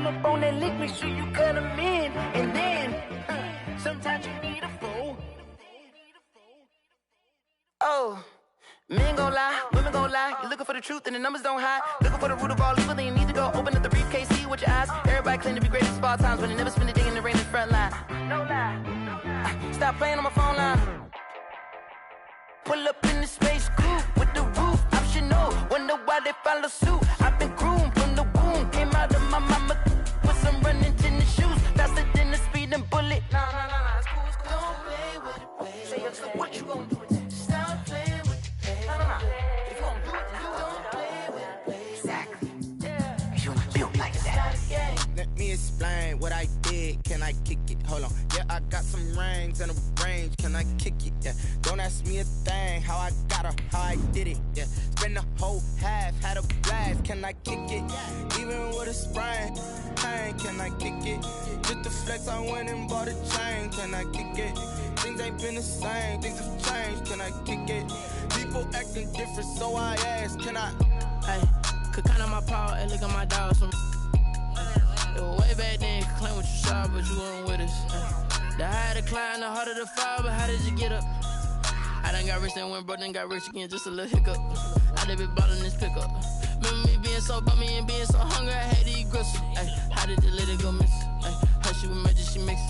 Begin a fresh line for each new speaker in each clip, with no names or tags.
climb up on that lick, make sure you cut them in. And then, sometimes you need a fool. Oh, men gon' lie, women gon' lie. You're looking for the truth and the numbers don't hide. Looking for the root of all evil, then you need to go open up the briefcase, see with your eyes. Everybody claim to be greatest of all times, but they never spend a day in the rain in the front line. No lie. Stop playing on my phone line. Pull up in the space coupe with the roof optional. Wonder why they follow suit. I've been groomed from the womb. Came out of my mama with some running tennis shoes. Faster than the speeding bullet. Nah, it's cool, it's cool. Don't play with it, baby. Say, so what you gon' do with that? Stop playing with it, baby. Nah. If you gon' do it, then don't play with it, baby. Exactly. Yeah. You ain't built like that.
Let me explain what I did. Can I kick it? Hold on. Yeah, I got some rings and a range. Can I kick it? Yeah. Don't ask me a thing. How I got her, how I did it. Yeah. Spend the whole half, had a blast. Can I kick it? Even with a sprain. Pain, can I kick it? Just the flex, I went and bought a chain. Can I kick it? Things ain't been the same. Things have changed. Can I kick it? People acting different, so I ask. Can I?
Hey, could count on my power and look at my dogs. It was way back then, you could claim what you saw, but you weren't with us. The higher the climb, the harder the fall, but how did you get up? I done got rich, then went broke, then got rich again, just a little hiccup. I done been ballin' this pickup. Remember me being so bummy and being so hungry, I had to eat gristle. Ay, how did the lady go miss? Ay, how she was magic, she mixed.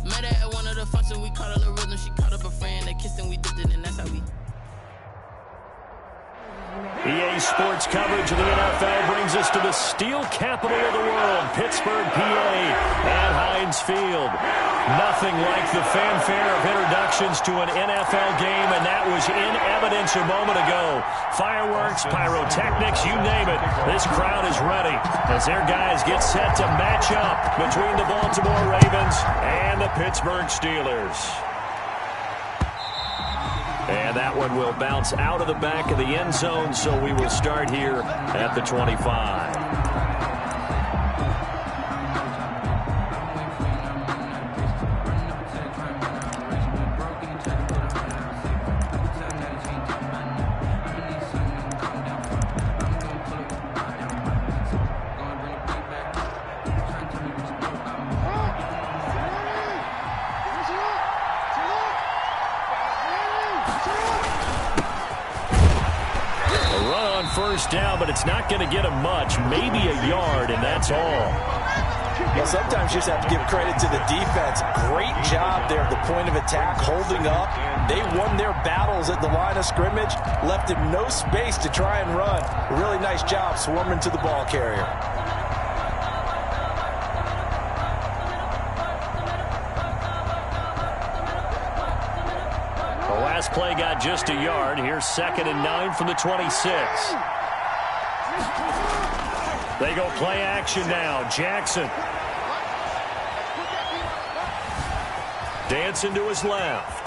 Met her at one of the functions, we caught a little rhythm, she caught up a friend, they kissed and we dipped it, and that's how we...
EA Sports coverage of the NFL brings us to the steel capital of the world, Pittsburgh, PA, at Heinz Field. Nothing like the fanfare of introductions to an NFL game, and that was in evidence a moment ago. Fireworks, pyrotechnics, you name it. This crowd is ready as their guys get set to match up between the Baltimore Ravens and the Pittsburgh Steelers. And that one will bounce out of the back of the end zone, so we will start here at the 25. First down, but it's not going to get him much, maybe a yard, and that's all.
Well, sometimes you just have to give credit to the defense. Great job there at the point of attack, holding up. They won their battles at the line of scrimmage, left him no space to try and run. A really nice job swarming to the ball carrier.
Last play got just a yard. Here's 2nd and 9 from the 26. They go play action now. Jackson. Dancing to his left.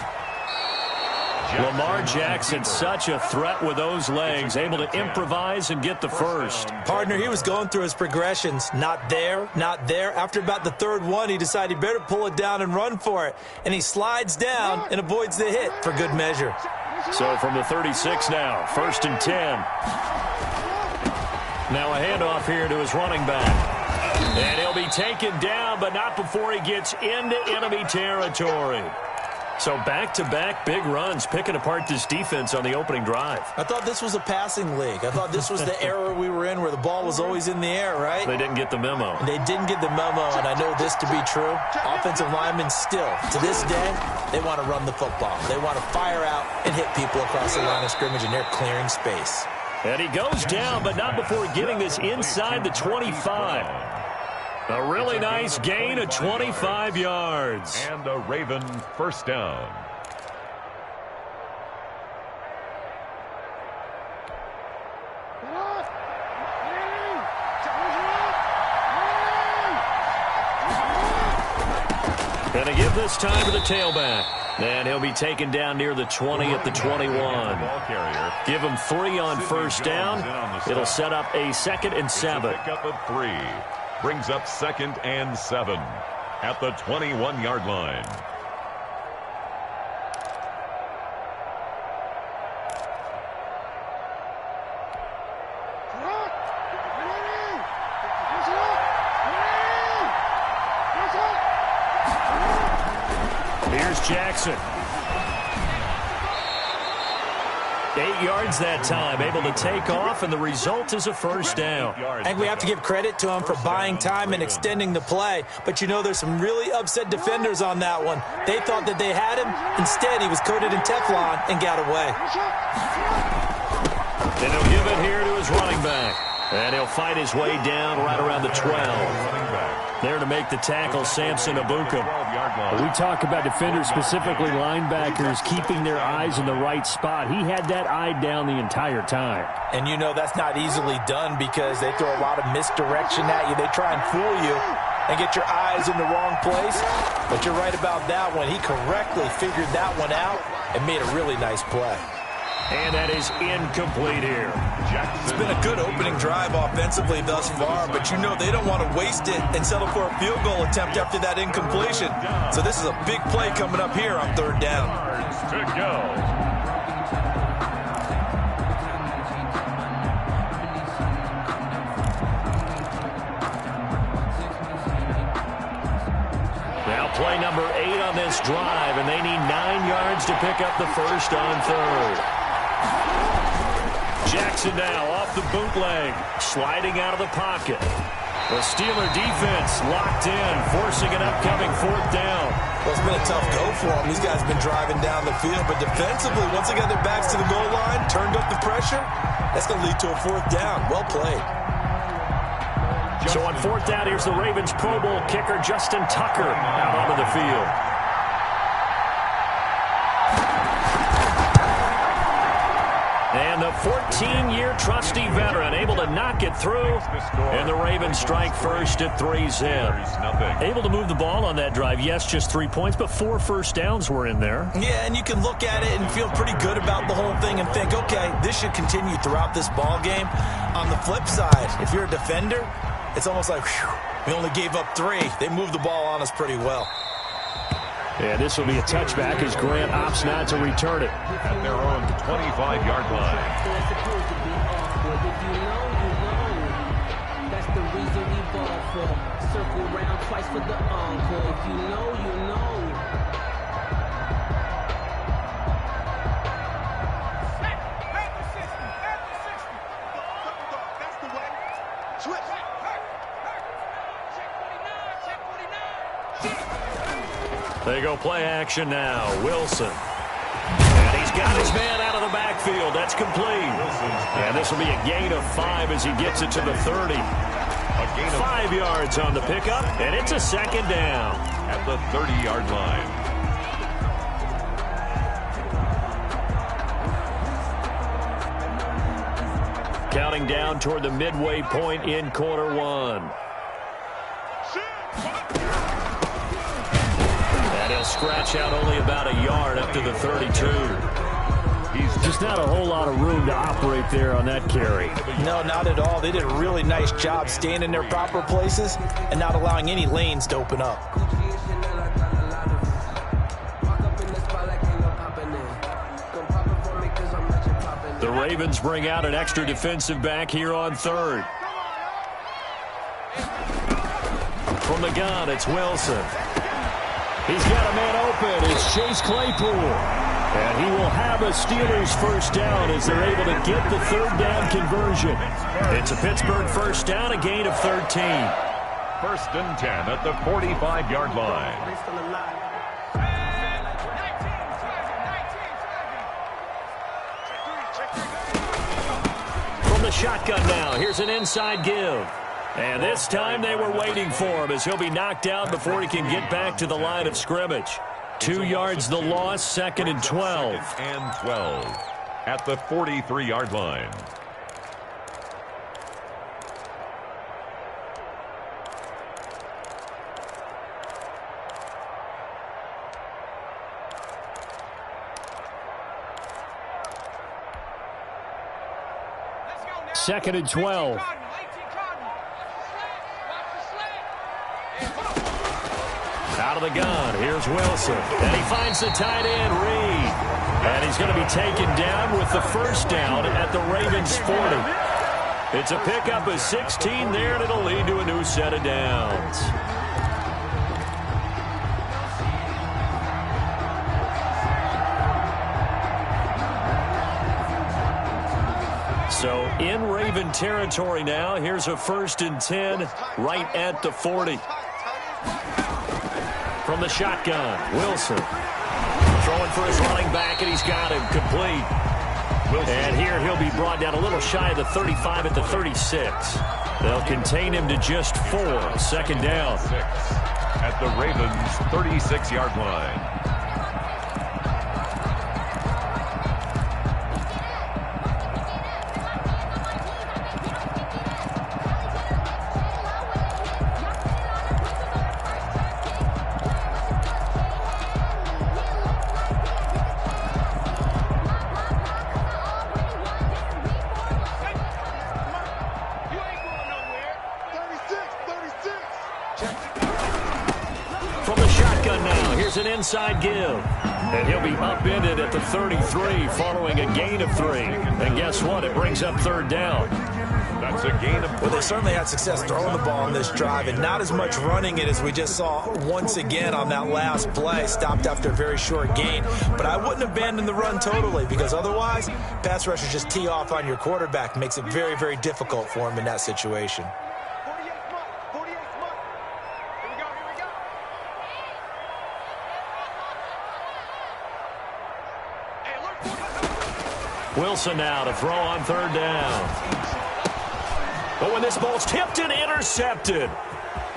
Lamar Jackson, such a threat with those legs, able to improvise and get the first.
Partner, he was going through his progressions. Not there, not there. After about the third one, he decided he better pull it down and run for it. And he slides down and avoids the hit for good measure.
So from the 36 now, 1st and 10. Now a handoff here to his running back. And he'll be taken down, but not before he gets into enemy territory. So back-to-back big runs, picking apart this defense on the opening drive.
I thought this was a passing league. I thought this was the era we were in where the ball was always in the air, right?
They didn't get the memo.
They didn't get the memo, and I know this to be true. Offensive linemen still, to this day, they want to run the football. They want to fire out and hit people across the line of scrimmage, and they're clearing space.
And he goes down, but not before getting this inside the 25. A really nice gain of 25 yards.
And a Raven first down.
And to give this time to the tailback. And he'll be taken down near the 20 at the 21. Give him 3 on first down. It'll set up a 2nd and 7.
Pickup of 3. Brings up 2nd and 7 at the 21-yard line.
Here's Jackson. 8 yards that time, able to take off, and the result is a first down.
I think we have to give credit to him for buying time and extending the play. But, you know, there's some really upset defenders on that one. They thought that they had him. Instead, he was coated in Teflon and got away.
And he'll give it here to his running back. And he'll fight his way down right around the 12. There to make the tackle, Samson Abuka.
We talk about defenders, specifically linebackers, keeping their eyes in the right spot. He had that eye down the entire time.
And you know that's not easily done because they throw a lot of misdirection at you. They try and fool you and get your eyes in the wrong place. But you're right about that one. He correctly figured that one out and made a really nice play.
And that is incomplete here.
It's been a good opening drive offensively thus far, but you know they don't want to waste it and settle for a field goal attempt after that incompletion. So this is a big play coming up here on third down.
To go.
Now play number 8 on this drive, and they need 9 yards to pick up the first on third. Jackson now off the bootleg, sliding out of the pocket. The Steeler defense locked in, forcing an upcoming fourth down.
Well, it's been a tough go for them. These guys have been driving down the field, but defensively, once they got their backs to the goal line, turned up the pressure, that's going to lead to a fourth down. Well played.
So on fourth down, here's the Ravens Pro Bowl kicker Justin Tucker out onto the field. And the 14-year trusty veteran able to knock it through. And the Ravens strike first at 3-zip. Able to move the ball on that drive. Yes, just 3 points, but 4 first downs were in there.
Yeah, and you can look at it and feel pretty good about the whole thing and think, okay, this should continue throughout this ball game. On the flip side, if you're a defender, it's almost like, whew, we only gave up 3. They moved the ball on us pretty well.
Yeah, this will be a touchback as Grant opts not to return it.
At their own 25-yard line.
That's the reason we ball for. Circle round twice for the encore. If you know, you know.
That's the way. Switch.
They go play action now. Wilson. And he's got his man out of the backfield. That's complete. And this will be a gain of 5 as he gets it to the 30. 5 yards on the pickup, and it's a second down.
At the 30-yard line.
Counting down toward the midway point in quarter 1. And he'll scratch out only about a yard up to the 32.
He's just not a whole lot of room to operate there on that carry.
No, not at all. They did a really nice job staying in their proper places and not allowing any lanes to open up.
The Ravens bring out an extra defensive back here on third. From the gun, it's Wilson. He's got a man open. It's Chase Claypool. And he will have a Steelers first down as they're able to get the third down conversion. It's a Pittsburgh first down, a gain of 13.
First and 10 at the 45-yard line.
From the shotgun now, here's an inside give. And this time they were waiting for him as he'll be knocked out before he can get back to the line of scrimmage. 2 yards the loss, second and 12.
Second and 12 at the 43-yard line.
Second and 12.
Out of the gun, here's Wilson. And he finds the tight end, Reed. And he's going to be taken down with the first down at the Ravens 40. It's a pickup of 16 there, and it'll lead to a new set of downs. So in Raven territory now. Here's a 1st and 10 right at the 40. From the shotgun, Wilson. Throwing for his running back, and he's got him complete. And here he'll be brought down a little shy of the 35 at the 36. They'll contain him to just 4. 2nd down.
At the Ravens' 36-yard line.
An inside give, and he'll be upended at the 33 following a gain of 3. And guess what? It brings up 3rd down.
That's a gain of 3.
Well, they certainly had success throwing the ball on this drive, and not as much running it as we just saw once again on that last play. Stopped after a very short gain, but I wouldn't abandon the run totally, because otherwise pass rushers just tee off on your quarterback. Makes it very, very difficult for him in that situation.
Wilson now to throw on 3rd down. But when this ball's tipped and intercepted.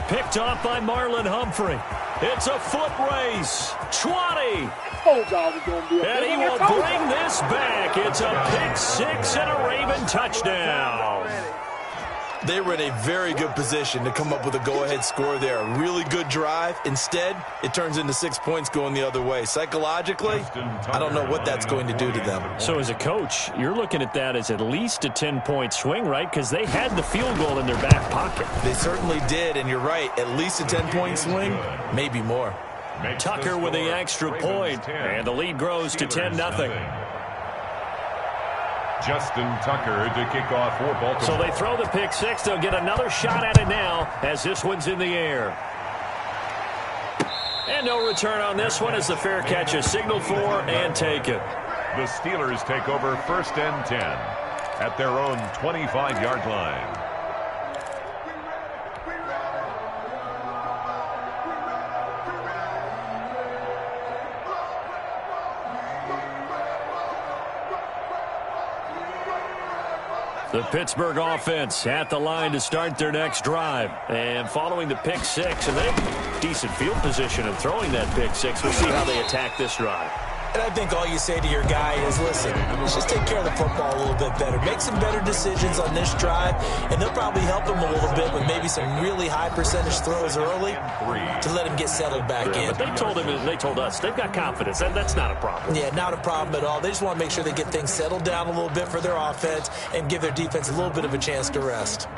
Picked off by Marlon Humphrey. It's a foot race. 20. And he will bring this back. It's a pick 6 and a Raven touchdown.
They were in a very good position to come up with a go-ahead score there. A really good drive. Instead, it turns into 6 points going the other way. Psychologically, I don't know what that's going to do to them.
So as a coach, you're looking at that as at least a 10-point swing, right? Because they had the field goal in their back pocket.
They certainly did, and you're right. At least a 10-point swing, maybe more.
Tucker with the extra point, and the lead grows to 10-0.
Justin Tucker to kick off for Baltimore.
So they throw the pick 6. They'll get another shot at it now as this one's in the air. And no return on this one as the fair catch is signaled for and taken.
The Steelers take over 1st and 10 at their own 25-yard line.
The Pittsburgh offense at the line to start their next drive. And following the pick 6, and they have decent field position of throwing that pick 6. We'll see how they attack this drive.
And I think all you say to your guy is, listen, let's just take care of the football a little bit better. Make some better decisions on this drive, and they'll probably help him a little bit with maybe some really high percentage throws early to let him get settled back in.
But they told us, they've got confidence, and that's not a problem.
Yeah, not a problem at all. They just want to make sure they get things settled down a little bit for their offense and give their defense a little bit of a chance to rest.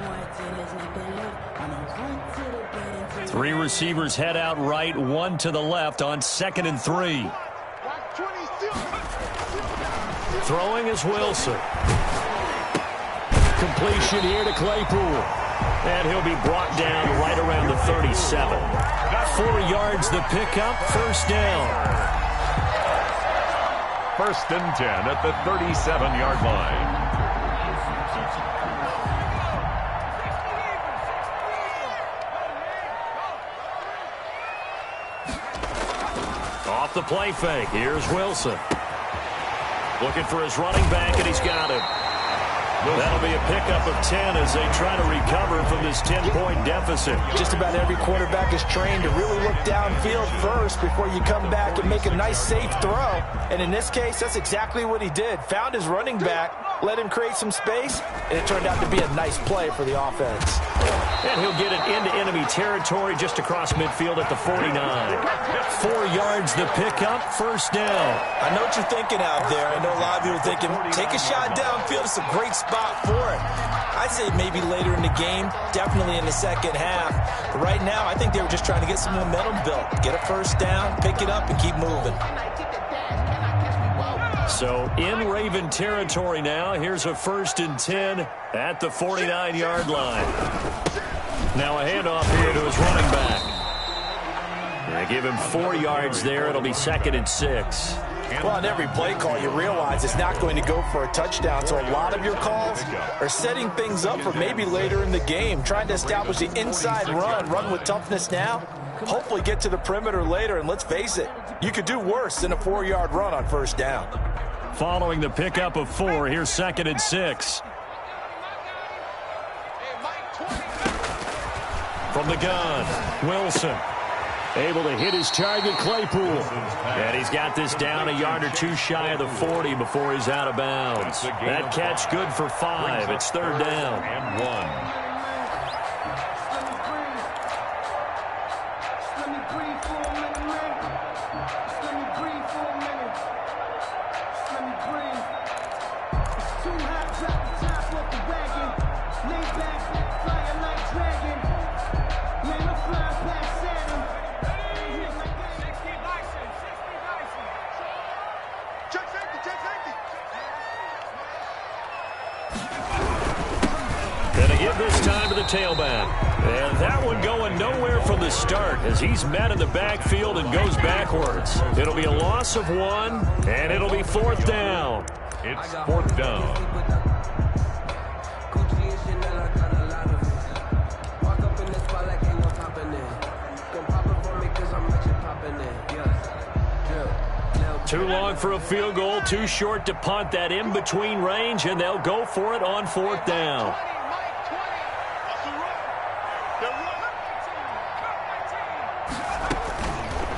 3 receivers head out right, 1 to the left on 2nd and 3. Throwing is Wilson. Completion here to Claypool. And he'll be brought down right around the 37. 4 yards the pickup, 1st down.
1st and 10 at the 37-yard line.
Off the play fake. Here's Wilson. Looking for his running back, and he's got him. That'll be a pickup of 10 as they try to recover from this 10-point deficit.
Just about every quarterback is trained to really look downfield first before you come back and make a nice, safe throw. And in this case, that's exactly what he did. Found his running back, let him create some space, and it turned out to be a nice play for the offense.
And he'll get it into enemy territory just across midfield at the 49. 4 yards the pickup, 1st down.
I know what you're thinking out there. I know a lot of you are thinking, take a shot downfield. It's a great spot for it. I'd say maybe later in the game, definitely in the second half. But right now, I think they were just trying to get some momentum built. Get a 1st down, pick it up, and keep moving.
So in Raven territory now, here's a 1st and 10 at the 49-yard line. Now a handoff here to his running back. They give him 4 yards there. It'll be 2nd and 6.
Well, on every play call, you realize it's not going to go for a touchdown, so a lot of your calls are setting things up for maybe later in the game, trying to establish the inside run with toughness now, hopefully get to the perimeter later, and let's face it, you could do worse than a 4-yard run on first down.
Following the pickup of 4, here's 2nd and 6. From the gun, Wilson. Able to hit his target, Claypool. And he's got this down a yard or two shy of the 40 before he's out of bounds. That catch good for 5. It's 3rd down.
And 1.
This time to the tailback. And that one going nowhere from the start as he's met in the backfield and goes backwards. It'll be a loss of 1, and it'll be 4th down.
It's 4th down.
Too long for a field goal, too short to punt. That in-between range, and they'll go for it on 4th down.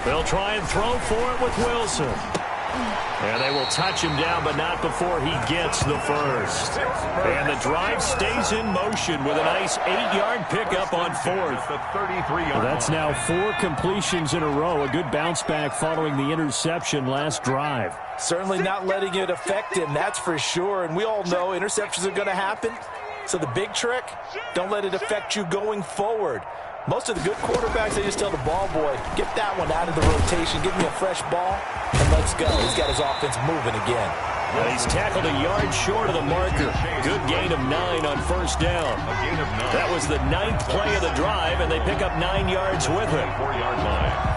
They'll try and throw for it with Wilson. And they will touch him down, but not before he gets the first. And the drive stays in motion with a nice 8-yard pickup on 4th.
Well, that's now 4 completions in a row. A good bounce back following the interception last drive.
Certainly not letting it affect him, that's for sure. And we all know interceptions are going to happen. So the big trick, don't let it affect you going forward. Most of the good quarterbacks, they just tell the ball boy, get that one out of the rotation, give me a fresh ball, and let's go. He's got his offense moving again.
Well, he's tackled a yard short of the marker. Good gain of 9 on first down. That was the 9th play of the drive, and they pick up 9 yards with it.
4-yard line.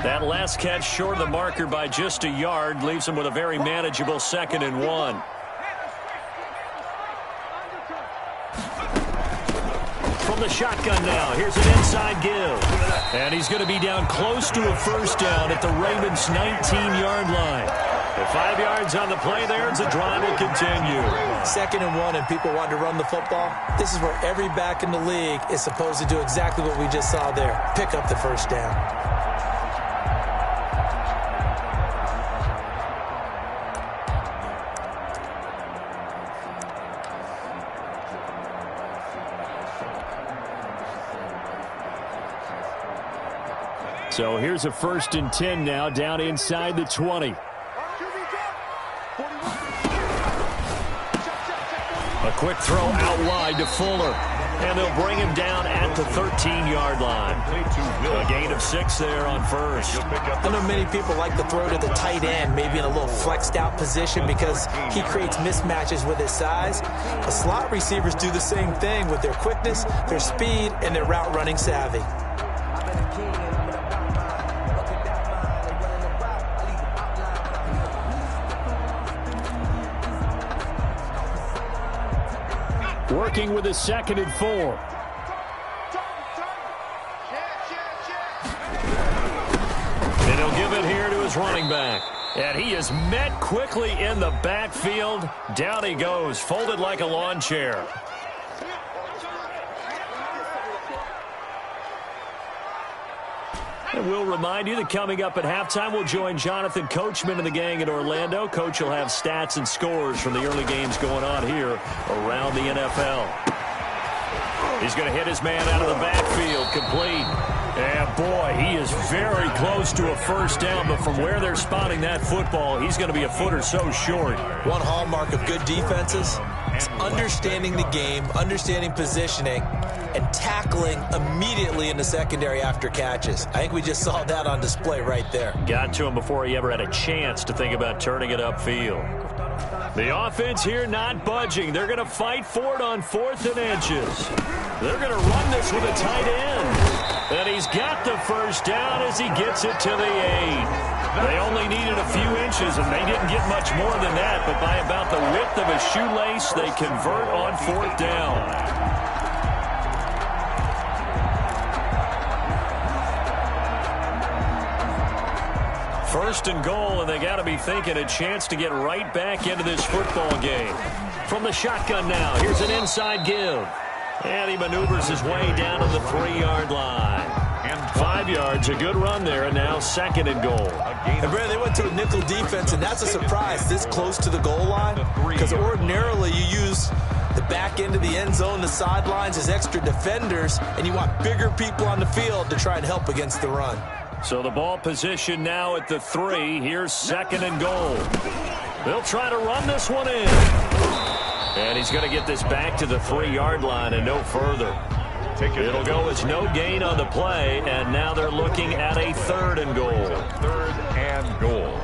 That last catch short of the marker by just a yard leaves him with a very manageable 2nd and 1. From the shotgun now, here's an inside give. And he's going to be down close to a first down at the Ravens' 19-yard line. With 5 yards on the play there, the drive will continue.
2nd and 1, and people want to run the football. This is where every back in the league is supposed to do exactly what we just saw there. Pick up the first down.
So here's a 1st and 10 now, down inside the 20.
A quick throw out wide to Fuller. And they'll bring him down at the 13-yard line. A gain of 6 there on first.
I know many people like to throw to the tight end, maybe in a little flexed out position because he creates mismatches with his size. The slot receivers do the same thing with their quickness, their speed, and their route running savvy.
Working with a 2nd and 4.
And he'll give it here to his running back. And he is met quickly in the backfield. Down he goes, folded like a lawn chair. And we'll remind you that coming up at halftime, we'll join Jonathan Coachman and the gang in Orlando. Coach will have stats and scores from the early games going on here around the NFL. He's going to hit his man out of the backfield, complete. And boy, he is very close to a first down, but from where they're spotting that football, he's going to be a foot or so short.
One hallmark of good defenses is understanding the game, understanding positioning, and tackling immediately in the secondary after catches. I think we just saw that on display right there.
Got to him before he ever had a chance to think about turning it upfield. The offense here not budging. They're going to fight for it on 4th and inches. They're going to run this with a tight end. And he's got the first down as he gets it to the 8. They only needed a few inches, and they didn't get much more than that. But by about the width of a shoelace, they convert on 4th down. First and goal, and they got to be thinking a chance to get right back into this football game. From the shotgun now, here's an inside give. And he maneuvers his way down to the 3-yard line. And 5 yards, a good run there, and now 2nd and goal.
And Brad, they went to a nickel defense, and that's a surprise this close to the goal line, because ordinarily you use the back end of the end zone, the sidelines as extra defenders, and you want bigger people on the field to try and help against the run.
So the ball position now at the 3. Here's 2nd and goal. They'll try to run this one in. And he's going to get this back to the 3-yard line and no further. It'll go as no gain on the play, and now they're looking at a 3rd and goal.
3rd and goal.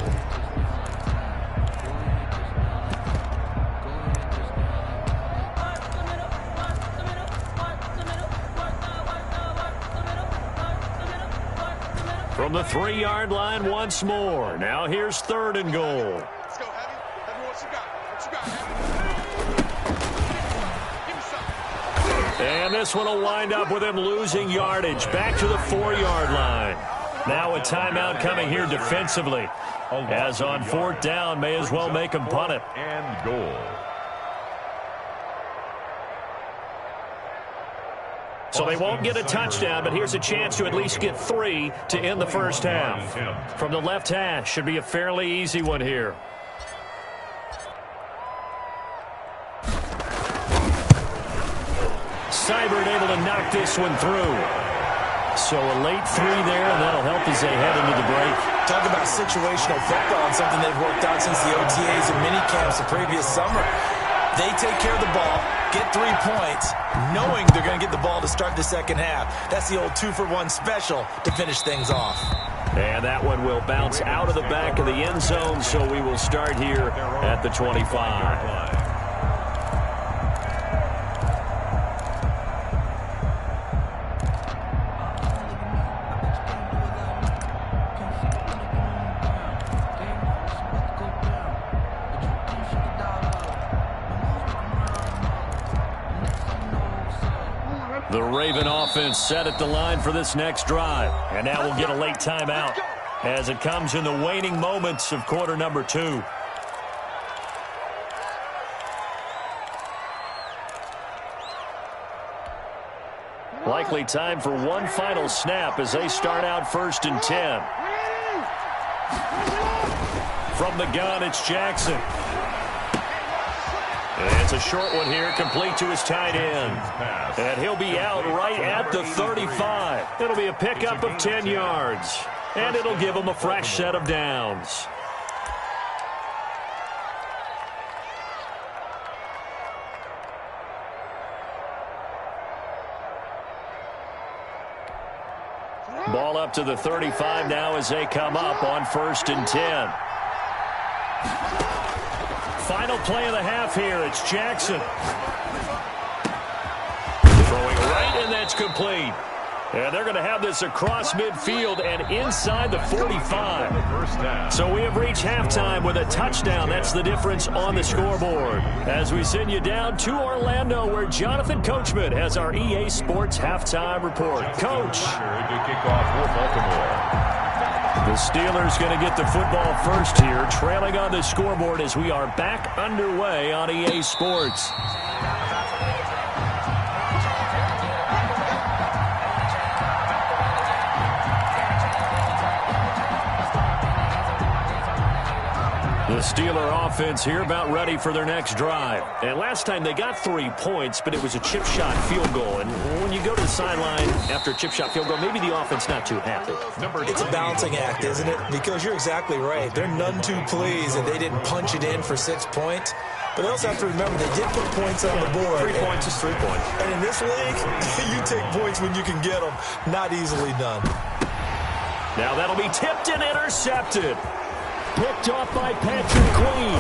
From the 3-yard line once more. Now here's 3rd and goal.
Let's go, Heavy. Heavy, what you got? What you got, Heavy? Give me something.
And this one will wind up with him losing yardage. Back to the 4-yard line. Now a timeout coming here defensively. As on 4th down, may as well make him punt it.
And goal.
So they won't get a touchdown, but here's a chance to at least get 3 to end the first half. From the left hash, should be a fairly easy one here. Seibert able to knock this one through. So a late 3 there, and that'll help as they head into the break.
Talk about situational football and something they've worked out since the OTAs and mini camps the previous summer. They take care of the ball, get 3 points, knowing they're going to get the ball to start the second half. That's the old 2-for-1 special to finish things off.
And that one will bounce out of the back of the end zone, so we will start here at the 25. The Raven offense set at the line for this next drive. And now we'll get a late timeout as it comes in the waning moments of quarter number 2. Likely time for one final snap as they start out 1st and 10. From the gun, it's Jackson. It's a short one here, complete to his tight end. And he'll be out right at the 35. It'll be a pickup of 10 yards. And it'll give him a fresh set of downs. Ball up to the 35 now as they come up on 1st and 10. Final play of the half here. It's Jackson. Throwing right, and that's complete. And they're going to have this across midfield and inside the 45. So we have reached halftime with a touchdown. That's the difference on the scoreboard. As we send you down to Orlando, where Jonathan Coachman has our EA Sports halftime report. Coach. The Steelers going to get the football first here, trailing on the scoreboard as we are back underway on EA Sports. The Steeler offense here about ready for their next drive. And last time they got 3 points, but it was a chip shot field goal. And when you go to the sideline after a chip shot field goal, maybe the offense not too happy.
It's a balancing act, isn't it? Because you're exactly right. They're none too pleased that they didn't punch it in for 6 points. But they also have to remember they did put points on the board.
3 points is 3 points.
And in this league, you take points when you can get them. Not easily done.
Now that'll be tipped and intercepted. Picked off by Patrick Queen.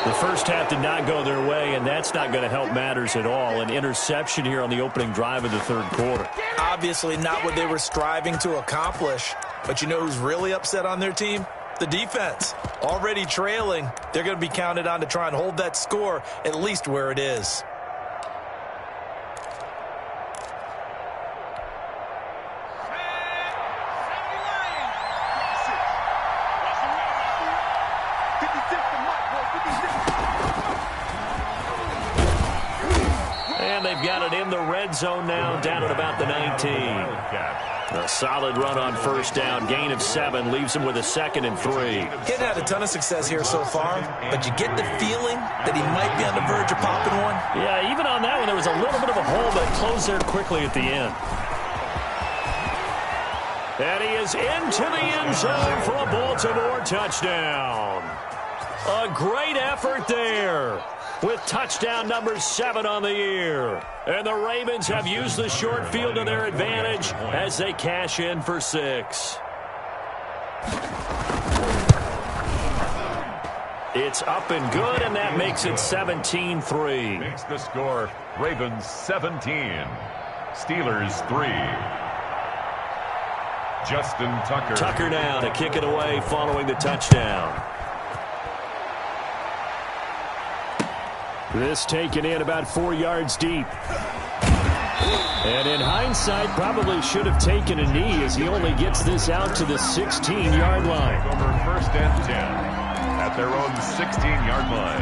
The first half did not go their way, and that's not going to help matters at all. An interception here on the opening drive of the third quarter.
Obviously not what they were striving to accomplish. But you know who's really upset on their team? The defense. Already trailing. They're going to be counted on to try and hold that score at least where it is.
And they've got it in the red zone now, down at about the 19. A solid run on first down. Gain of 7 leaves him with a 2nd and 3.
Getting had a ton of success here so far, but you get the feeling that he might be on the verge of popping one.
Yeah, even on that one, there was a little bit of a hole, but it closed there quickly at the end. And he is into the end zone for a Baltimore touchdown. A great effort there, with touchdown number 7 on the year. And the Ravens have used the short field to their advantage as they cash in for 6. It's up and good, and that makes it 17-3.
Makes the score Ravens 17, Steelers 3. Justin Tucker.
Tucker now to kick it away following the touchdown.
This taken in about 4 yards deep. And in hindsight, probably should have taken a knee as he only gets this out to the 16-yard line.
Over 1st and 10 at their own 16-yard line.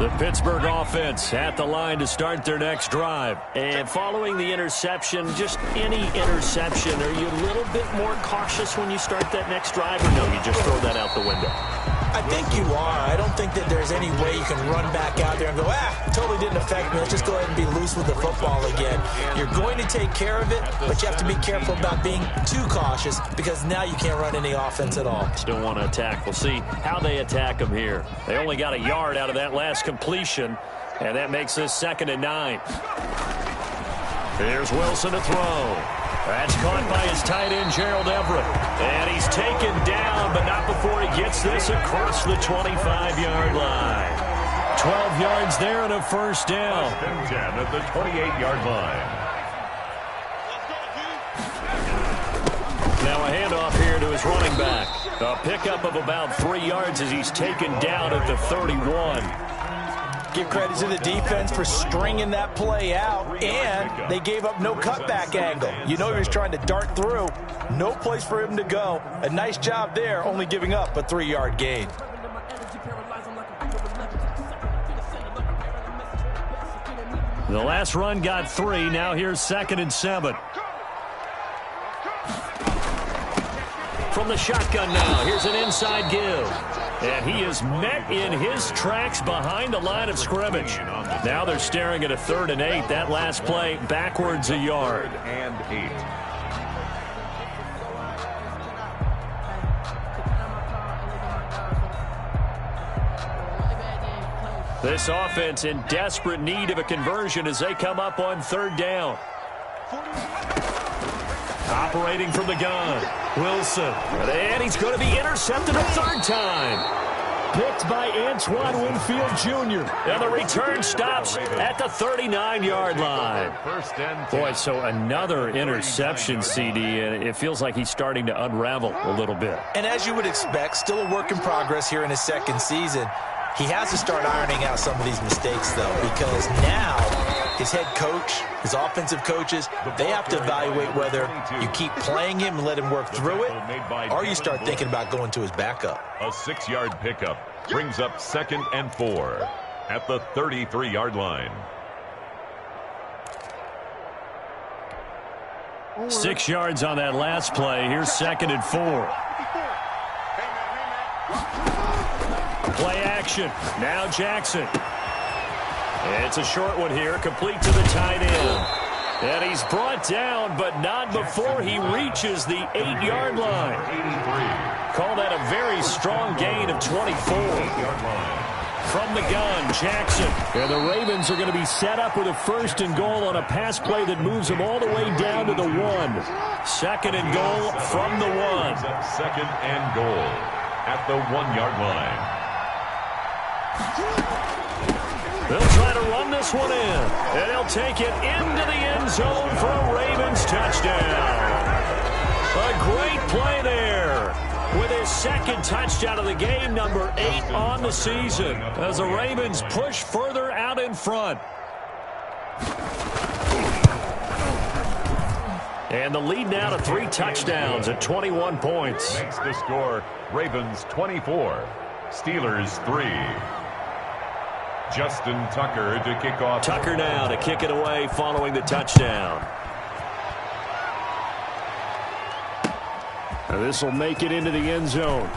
The Pittsburgh offense at the line to start their next drive. And following the interception, just any interception, are you a little bit more cautious when you start that next drive? Or no, you just throw that out the window?
I think you are. I don't think that there's any way you can run back out there and go, totally didn't affect me. Let's just go ahead and be loose with the football again. You're going to take care of it, but you have to be careful about being too cautious because now you can't run any offense at all.
Still want to attack. We'll see how they attack them here. They only got a yard out of that last completion, and that makes this 2nd and 9. Here's Wilson to throw. That's caught by his tight end, Gerald Everett. And he's taken down, but not before he gets this across the 25-yard line. 12 yards there and a first down.
10 at the 28-yard line.
Now a handoff here to his running back. A pickup of about 3 yards as he's taken down at the 31.
Give credit to the defense for stringing that play out, and they gave up no cutback angle. You know he was trying to dart through. No place for him to go. A nice job there, only giving up a 3-yard gain.
The last run got 3. Now here's 2nd and 7. From the shotgun now, here's an inside give. And he is met in his tracks behind the line of scrimmage. Now they're staring at a 3rd and 8. That last play backwards a yard.
3rd and 8.
This offense in desperate need of a conversion as they come up on 3rd down. Operating from the gun, Wilson. And he's going to be intercepted a 3rd time. Picked by Antoine Winfield Jr. And the return stops at the 39-yard line.
1st and 10.
Boy, so another interception, CD, and it feels like he's starting to unravel a little bit.
And as you would expect, still a work in progress here in his 2nd season. He has to start ironing out some of these mistakes, though, because now his head coach, his offensive coaches, they have to evaluate whether you keep playing him and let him work through it, or you start thinking about going to his backup.
A 6-yard pickup brings up 2nd and 4 at the 33-yard line.
6 yards on that last play. Here's 2nd and 4.
Play action. Now Jackson. It's a short one here, complete to the tight end. And he's brought down, but not before he reaches the 8-yard line. Call that a very strong gain of 24. From the gun, Jackson. And the Ravens are going to be set up with a 1st and goal on a pass play that moves them all the way down to the 1. 2nd and goal from the 1.
2nd and goal at the 1-yard line.
They'll try to run this one in, and they'll take it into the end zone for a Ravens touchdown. A great play there with his 2nd touchdown of the game, number 8 on the season, as the Ravens push further out in front. And the lead now to 3 touchdowns at 21 points.
Makes the score Ravens 24, Steelers 3. Justin Tucker to kick off.
Tucker now to kick it away following the touchdown. This will make it into the end zone.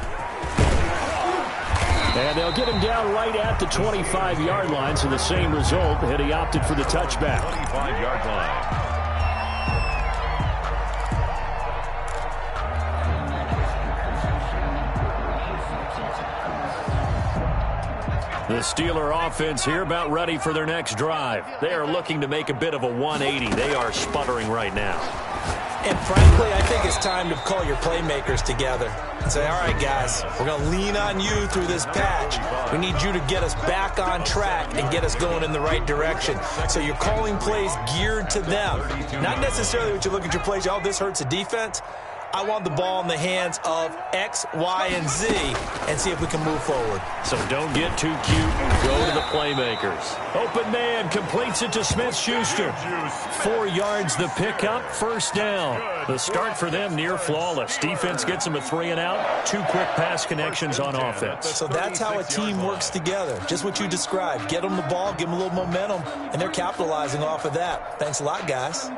And they'll get him down right at the 25-yard line, so the same result, and he opted for the touchback.
25-yard line.
The Steeler offense here about ready for their next drive. They are looking to make a bit of a 180. They are sputtering right now.
And frankly, I think it's time to call your playmakers together and say, all right, guys, we're going to lean on you through this patch. We need you to get us back on track and get us going in the right direction. So you're calling plays geared to them. Not necessarily what you look at your plays, oh, this hurts the defense. I want the ball in the hands of X, Y, and Z and see if we can move forward.
So don't get too cute. Go to the playmakers. Open man completes it to Smith-Schuster. 4 yards the pickup, 1st down. The start for them near flawless. Defense gets them a 3 and out. 2 quick pass connections on offense.
So that's how a team works together. Just what you described. Get them the ball, give them a little momentum, and they're capitalizing off of that. Thanks a lot, guys.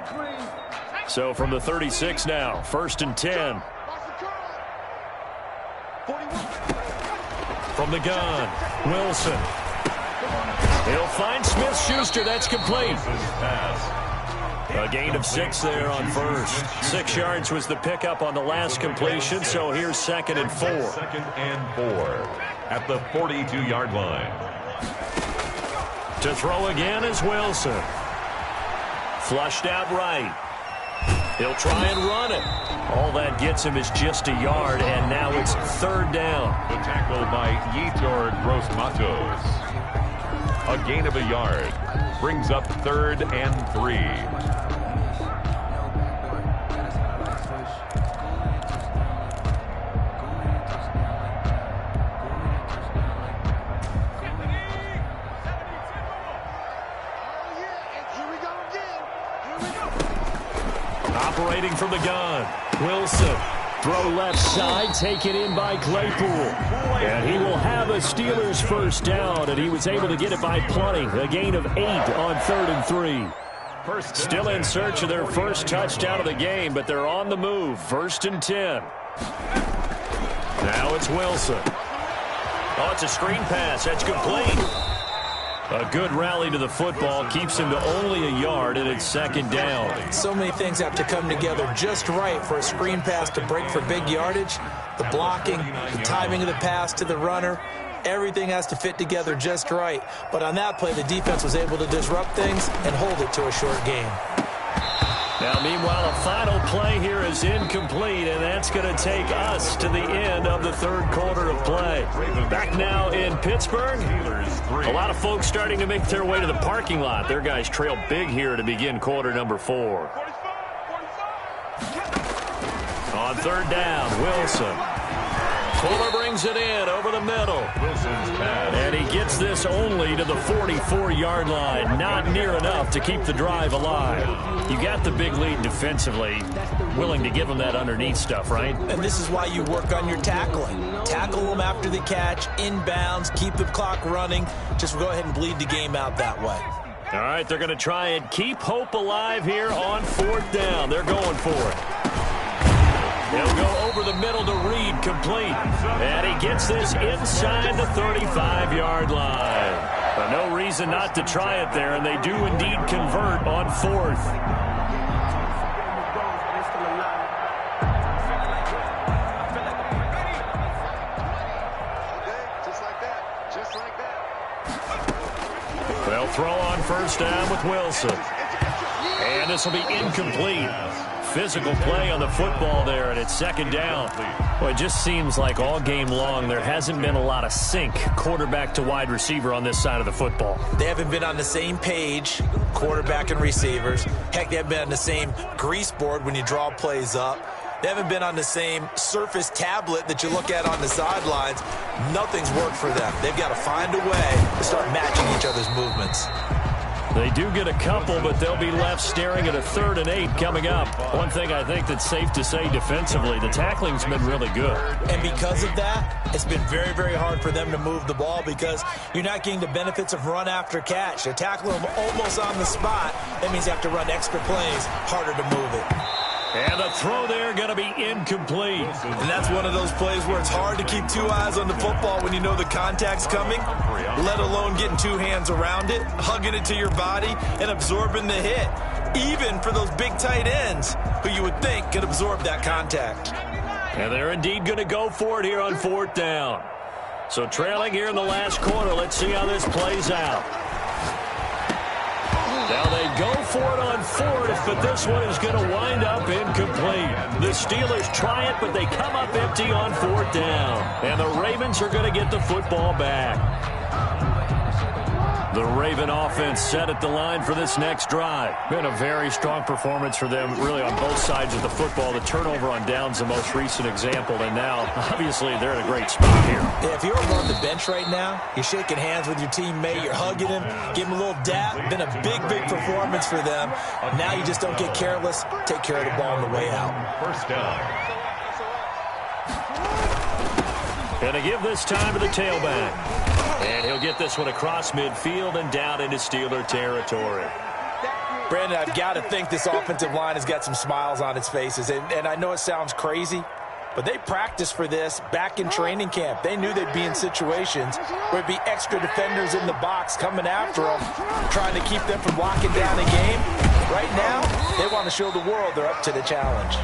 So from the 36 now, 1st and 10. From the gun, Wilson. He'll find Smith-Schuster. That's complete. A gain of 6 there on 1st. 6 yards was the pickup on the last completion, so here's 2nd and 4.
2nd and 4 at the 42-yard line.
To throw again is Wilson. Flushed out right. He'll try and run it. All that gets him is just a yard, and now it's 3rd down.
The tackle by Yetur Gross-Matos. A gain of a yard. Brings up 3rd and 3.
Operating from the gun, Wilson. Throw left side, taken in by Claypool. And he will have a Steelers 1st down, and he was able to get it by plenty. A gain of 8 on 3rd and 3. Still in search of their 1st touchdown of the game, but they're on the move. 1st and 10. Now it's Wilson. Oh, it's a screen pass. That's complete. A good rally to the football keeps him to only a yard, and it's 2nd down.
So many things have to come together just right for a screen pass to break for big yardage. The blocking, the timing of the pass to the runner, everything has to fit together just right. But on that play, the defense was able to disrupt things and hold it to a short game.
Now, meanwhile, a final play here is incomplete, and that's going to take us to the end of the 3rd quarter of play. Back now in Pittsburgh. A lot of folks starting to make their way to the parking lot. Their guys trail big here to begin quarter number 4. On 3rd down, Wilson. Fuller brings it in over the middle. And he gets this only to the 44-yard line. Not near enough to keep the drive alive. You got the big lead defensively. Willing to give them that underneath stuff, right?
And this is why you work on your tackling. Tackle them after the catch, inbounds, keep the clock running. Just go ahead and bleed the game out that way.
All right, they're going to try and keep hope alive here on 4th down. They're going for it.
He'll go over the middle to Reed, complete. And he gets this inside the 35-yard line. But no reason not to try it there, and they do indeed convert on 4th. They'll throw on first down with Wilson. And this will be incomplete. Physical play on the football there, and it's second down. Well, it just seems like all game long there hasn't been a lot of sync quarterback to wide receiver on this side of the football.
They haven't been on the same page, quarterback and receivers. Heck, they haven't been on the same grease board when you draw plays up. They haven't been on the same Surface tablet that you look at on the sidelines. Nothing's worked for them. They've got to find a way to start matching each other's movements.
They do get a couple, but they'll be left staring at a 3rd and 8 coming up. One thing I think that's safe to say defensively, the tackling's been really good.
And because of that, it's been very, very hard for them to move the ball because you're not getting the benefits of run after catch. They tackle them almost on the spot. That means you have to run extra plays, harder to move it.
And the throw there going to be incomplete.
And that's one of those plays where it's hard to keep 2 eyes on the football when you know the contact's coming, let alone getting 2 hands around it, hugging it to your body, and absorbing the hit. Even for those big tight ends who you would think could absorb that contact.
And they're indeed going to go for it here on 4th down. So trailing here in the last quarter, let's see how this plays out. Now they go for it on 4th, but this one is going to wind up incomplete. The Steelers try it, but they come up empty on 4th down. And the Ravens are going to get the football back. The Raven offense set at the line for this next drive. Been a very strong performance for them, really on both sides of the football. The turnover on downs the most recent example, and now, obviously, they're in a great spot here.
Yeah, if you're on the bench right now, you're shaking hands with your teammate, you're hugging him, give him a little dap. Been a big, big performance for them. Now you just don't get careless. Take care of the ball on the way out.
First down.
Going to give this time to the tailback. And he'll get this one across midfield and down into Steeler territory.
Brandon, I've got to think this offensive line has got some smiles on its faces. And I know it sounds crazy, but they practiced for this back in training camp. They knew they'd be in situations where it'd be extra defenders in the box coming after them, trying to keep them from locking down a game. Right now, they want to show the world they're up to the challenge.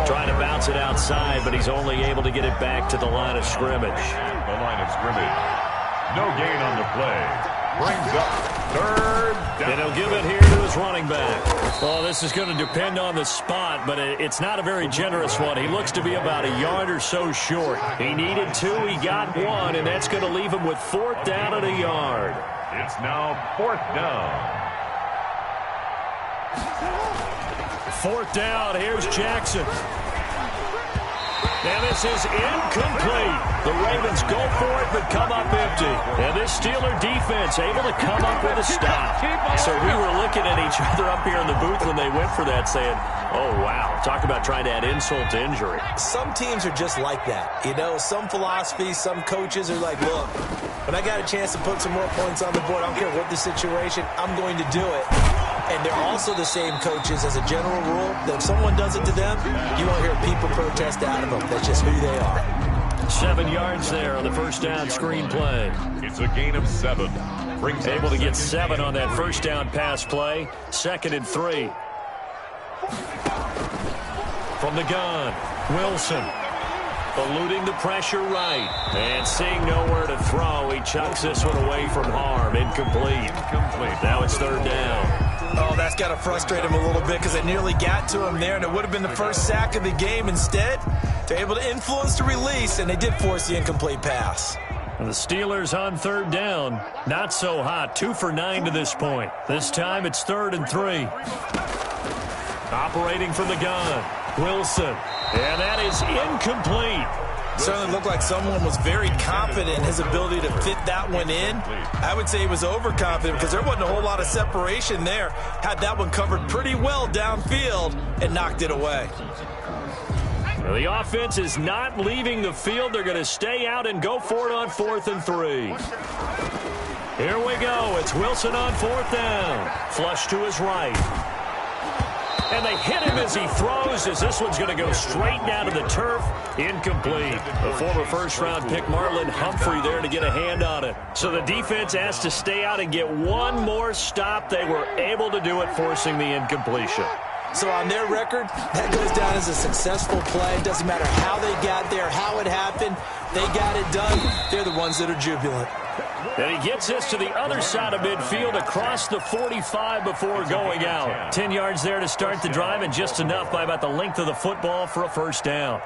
Trying to bounce it outside, but he's only able to get it back to the line of scrimmage.
The line of scrimmage. No gain on the play. Brings up 3rd down.
And he'll give it here to his running back. Well, this is going to depend on the spot, but it's not a very generous one. He looks to be about a yard or so short. He needed 2, he got 1, and that's going to leave him with 4th down and a yard.
It's now 4th down.
4th down, here's Jackson. And this is incomplete. The Ravens go for it, but come up empty. And this Steeler defense able to come up with a stop. So we were looking at each other up here in the booth when they went for that, saying, oh, wow, talk about trying to add insult to injury.
Some teams are just like that. You know, some philosophies, some coaches are like, look, when I got a chance to put some more points on the board, I don't care what the situation, I'm going to do it. And they're also the same coaches as a general rule that if someone does it to them, you won't hear people protest out of them. That's just who they are.
7 yards there on the first down screen play.
It's a gain of 7. Brings
able to get 7 on that first down pass play. 2nd and 3. From the gun, Wilson. Eluding the pressure right. And seeing nowhere to throw, he chucks this one away from harm. Incomplete. Now it's 3rd down.
Oh, that's got to frustrate him a little bit because they nearly got to him there, and it would have been the first sack of the game. Instead, they're able to influence the release, and they did force the incomplete pass.
And the Steelers on 3rd down. Not so hot. 2 for 9 to this point. This time it's 3rd and 3. Operating from the gun, Wilson. And that is incomplete.
Certainly looked like someone was very confident in his ability to fit that one in. I would say he was overconfident because there wasn't a whole lot of separation there. Had that one covered pretty well downfield and knocked it away.
Well, the offense is not leaving the field. They're going to stay out and go for it on 4th and 3. Here we go. It's Wilson on 4th down. Flush to his right. And they hit him as he throws, as this one's going to go straight down to the turf. Incomplete. The former first-round pick, Marlon Humphrey, there to get a hand on it. So the defense asked to stay out and get one more stop. They were able to do it, forcing the incompletion.
So on their record, that goes down as a successful play. It doesn't matter how they got there, how it happened. They got it done. They're the ones that are jubilant.
And he gets this to the other side of midfield across the 45 before going out. 10 yards there to start the drive, and just enough by about the length of the football for a first down.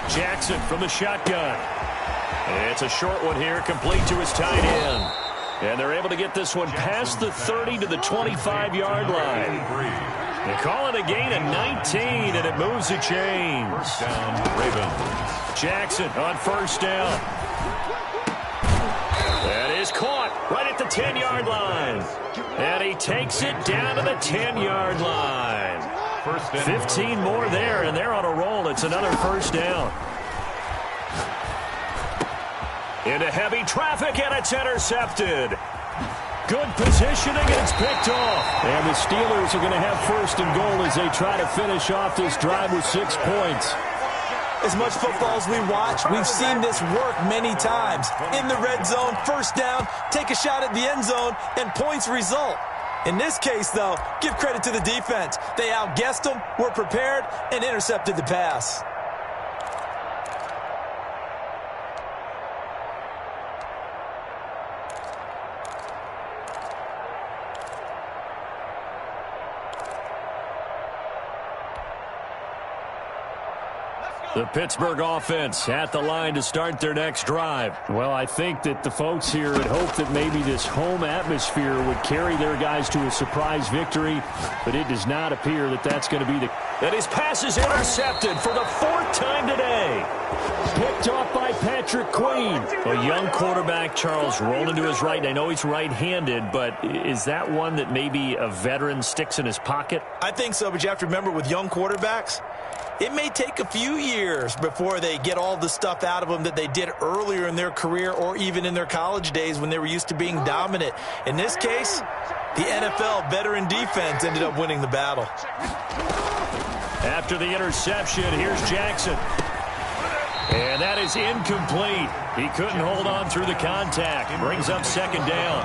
Jackson from the shotgun. It's a short one here, complete to his tight end. And they're able to get this one past the 30 to the 25-yard line. They call it a gain of 19, and it moves the chains.
First down, Ravens.
Jackson on first down. That is caught right at the 10-yard line. And he takes it down to the 10-yard line. 15 more there, and they're on a roll. It's another first down. Into heavy traffic, and it's intercepted. Good positioning, and it's picked off. And the Steelers are going to have first and goal as they try to finish off this drive with 6 points.
As much football as we watch, we've seen this work many times. In the red zone, first down, take a shot at the end zone, and points result. In this case, though, give credit to the defense. They outguessed them, were prepared, and intercepted the pass.
The Pittsburgh offense at the line to start their next drive. Well, I think that the folks here had hoped that maybe this home atmosphere would carry their guys to a surprise victory, but it does not appear that that's going to be the... And his pass is intercepted for the 4th time today. Picked off by Patrick Queen. A young quarterback, Charles, rolling to his right. And I know he's right-handed, but is that one that maybe a veteran sticks in his pocket?
I think so, but you have to remember with young quarterbacks, it may take a few years before they get all the stuff out of them that they did earlier in their career or even in their college days when they were used to being dominant. In this case, the NFL veteran defense ended up winning the battle.
After the interception, here's Jackson. And that is incomplete. He couldn't hold on through the contact. Brings up second down.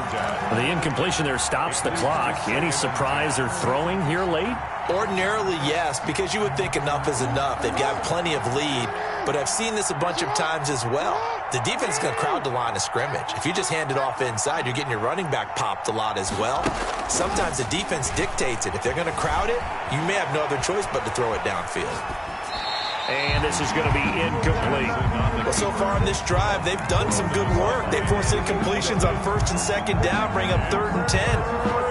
The incompletion there stops the clock. Any surprise they're throwing here late?
Ordinarily, yes, because you would think enough is enough. They've got plenty of lead, but I've seen this a bunch of times as well. The defense is going to crowd the line of scrimmage. If you just hand it off inside, you're getting your running back popped a lot as well. Sometimes the defense dictates it. If they're going to crowd it, you may have no other choice but to throw it downfield.
And this is going to be incomplete.
Well, so far in this drive, they've done some good work. They forced incompletions on first and second down, bring up 3rd and 10.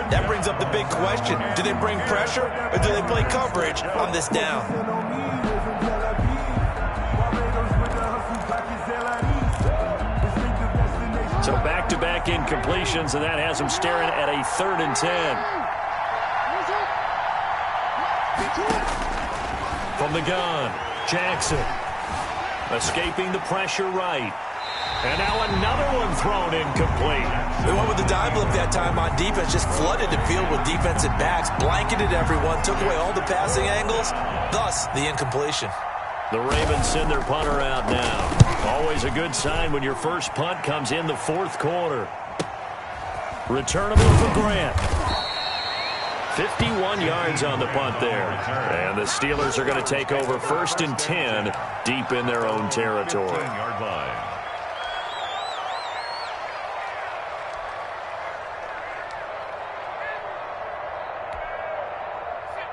That brings up the big question. Do they bring pressure or do they play coverage on this down?
So back-to-back incompletions, and that has them staring at a 3rd and 10. From the gun, Jackson escaping the pressure right. And now another one thrown incomplete.
They went with the dime look that time on defense, just flooded the field with defensive backs, blanketed everyone, took away all the passing angles, thus the incompletion.
The Ravens send their punter out now. Always a good sign when your first punt comes in the 4th quarter. Returnable for Grant. 51 yards on the punt there. And the Steelers are going to take over 1st and 10 deep in their own territory.
10-yard line.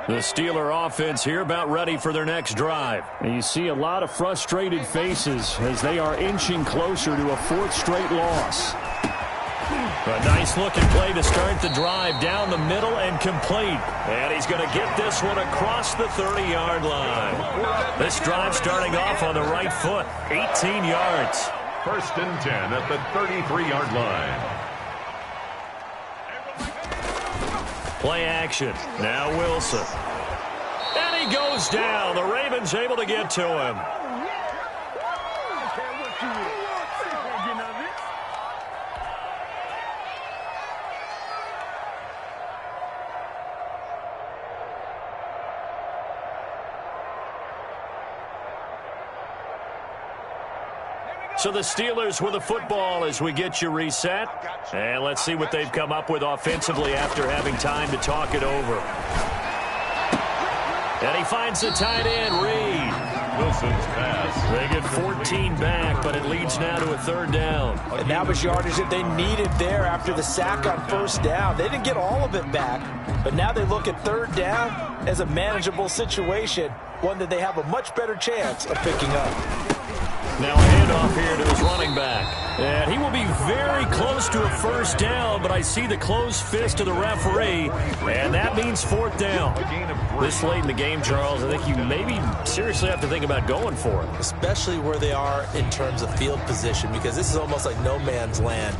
The Steeler offense here about ready for their next drive. And you see a lot of frustrated faces as they are inching closer to a 4th straight loss. A nice-looking play to start the drive down the middle and complete. And he's going to get this one across the 30-yard line. This drive starting off on the right foot, 18 yards.
1st and 10 at the 33-yard line.
Play action. Now Wilson. And he goes down. The Ravens able to get to him. So the Steelers with the football as we get you reset. And let's see what they've come up with offensively after having time to talk it over. And he finds the tight end, Reed.
Wilson's pass.
They get 14 back, but it leads now to a third down.
And that was yardage that they needed there after the sack on first down. They didn't get all of it back, but now they look at third down as a manageable situation, one that they have a much better chance of picking up.
Now a handoff here to his running back. And he will be very close to a first down, but I see the closed fist of the referee, and that means fourth down. This late in the game, Charles, I think you maybe seriously have to think about going for it.
Especially where they are in terms of field position, because this is almost like no man's land.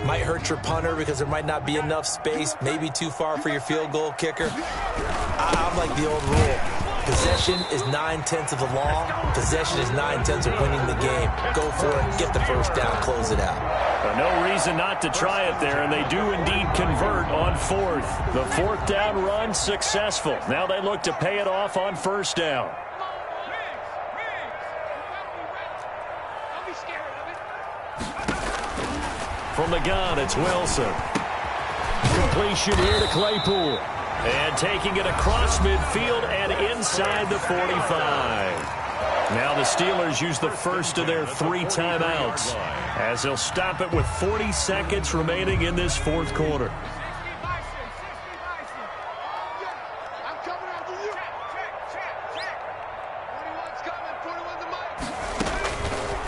Might hurt your punter because there might not be enough space, maybe too far for your field goal kicker. I'm like the old rule. Possession is 9/10 of the law. Possession is 9/10 of winning the game. Go for it. Get the first down. Close it out.
No reason not to try it there, and they do indeed convert on fourth. The fourth down run successful. Now they look to pay it off on first down. From the gun, it's Wilson. Completion here to Claypool. And taking it across midfield and inside the 45. Now the Steelers use the first of their 3 timeouts as they'll stop it with 40 seconds remaining in this fourth quarter.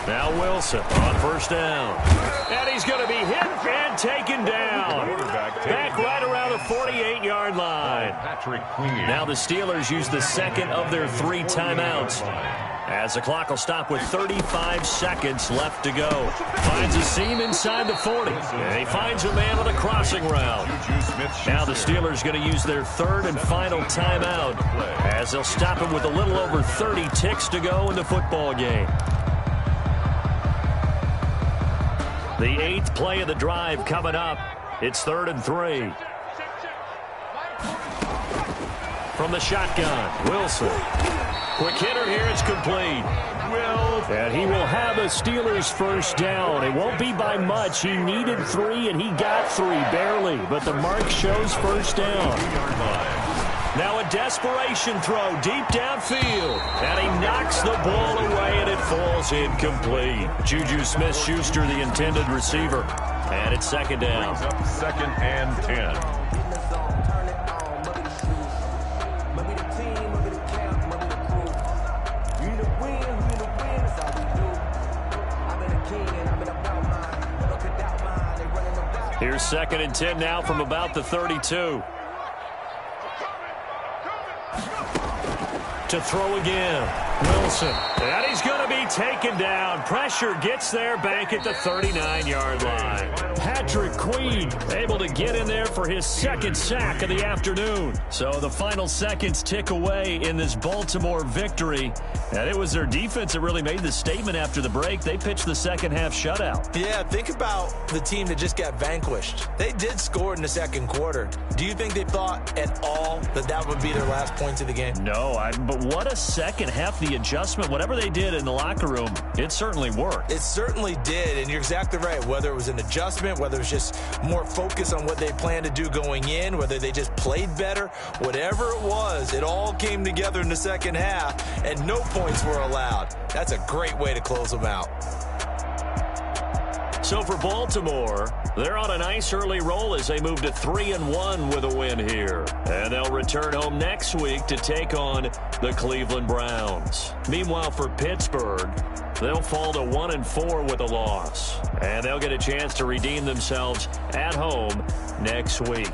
Now Wilson on first down. And he's going to be hit and taken down. Back right around the 48-yard line. Now the Steelers use the second of their 3 timeouts, as the clock will stop with 35 seconds left to go. Finds a seam inside the 40. And he finds a man on a crossing route. Now the Steelers going to use their third and final timeout, as they'll stop it with a little over 30 ticks to go in the football game. The 8th play of the drive coming up. It's 3rd and 3. From the shotgun, Wilson. Quick hitter here, it's complete. And he will have a Steelers first down. It won't be by much. He needed 3, and he got 3, barely. But the mark shows first down. Now a desperation throw deep downfield. And he knocks the ball away, and it falls incomplete. Juju Smith-Schuster, the intended receiver. And it's second down.
Second and 10.
Here's second and 10 now from about the 32. To throw again, Wilson. And he's going to be taken down. Pressure gets there back at the 39-yard line. Patrick Queen able to get in there for his second sack of the afternoon. So the final seconds tick away in this Baltimore victory. And it was their defense that really made the statement after the break. They pitched the second half shutout.
Yeah, think about the team that just got vanquished. They did score in the second quarter. Do you think they thought at all that that would be their last points of the game?
No, but what a second half, the adjustment, whatever they did in the locker room, it certainly worked.
It certainly did, and you're exactly right. Whether it was an adjustment, whether it was just more focus on what they planned to do going in, whether they just played better, whatever it was, it all came together in the second half, and no points were allowed. That's a great way to close them out.
So for Baltimore, they're on a nice early roll as they move to 3-1 with a win here. And they'll return home next week to take on the Cleveland Browns. Meanwhile, for Pittsburgh, they'll fall to 1-4 with a loss. And they'll get a chance to redeem themselves at home next week.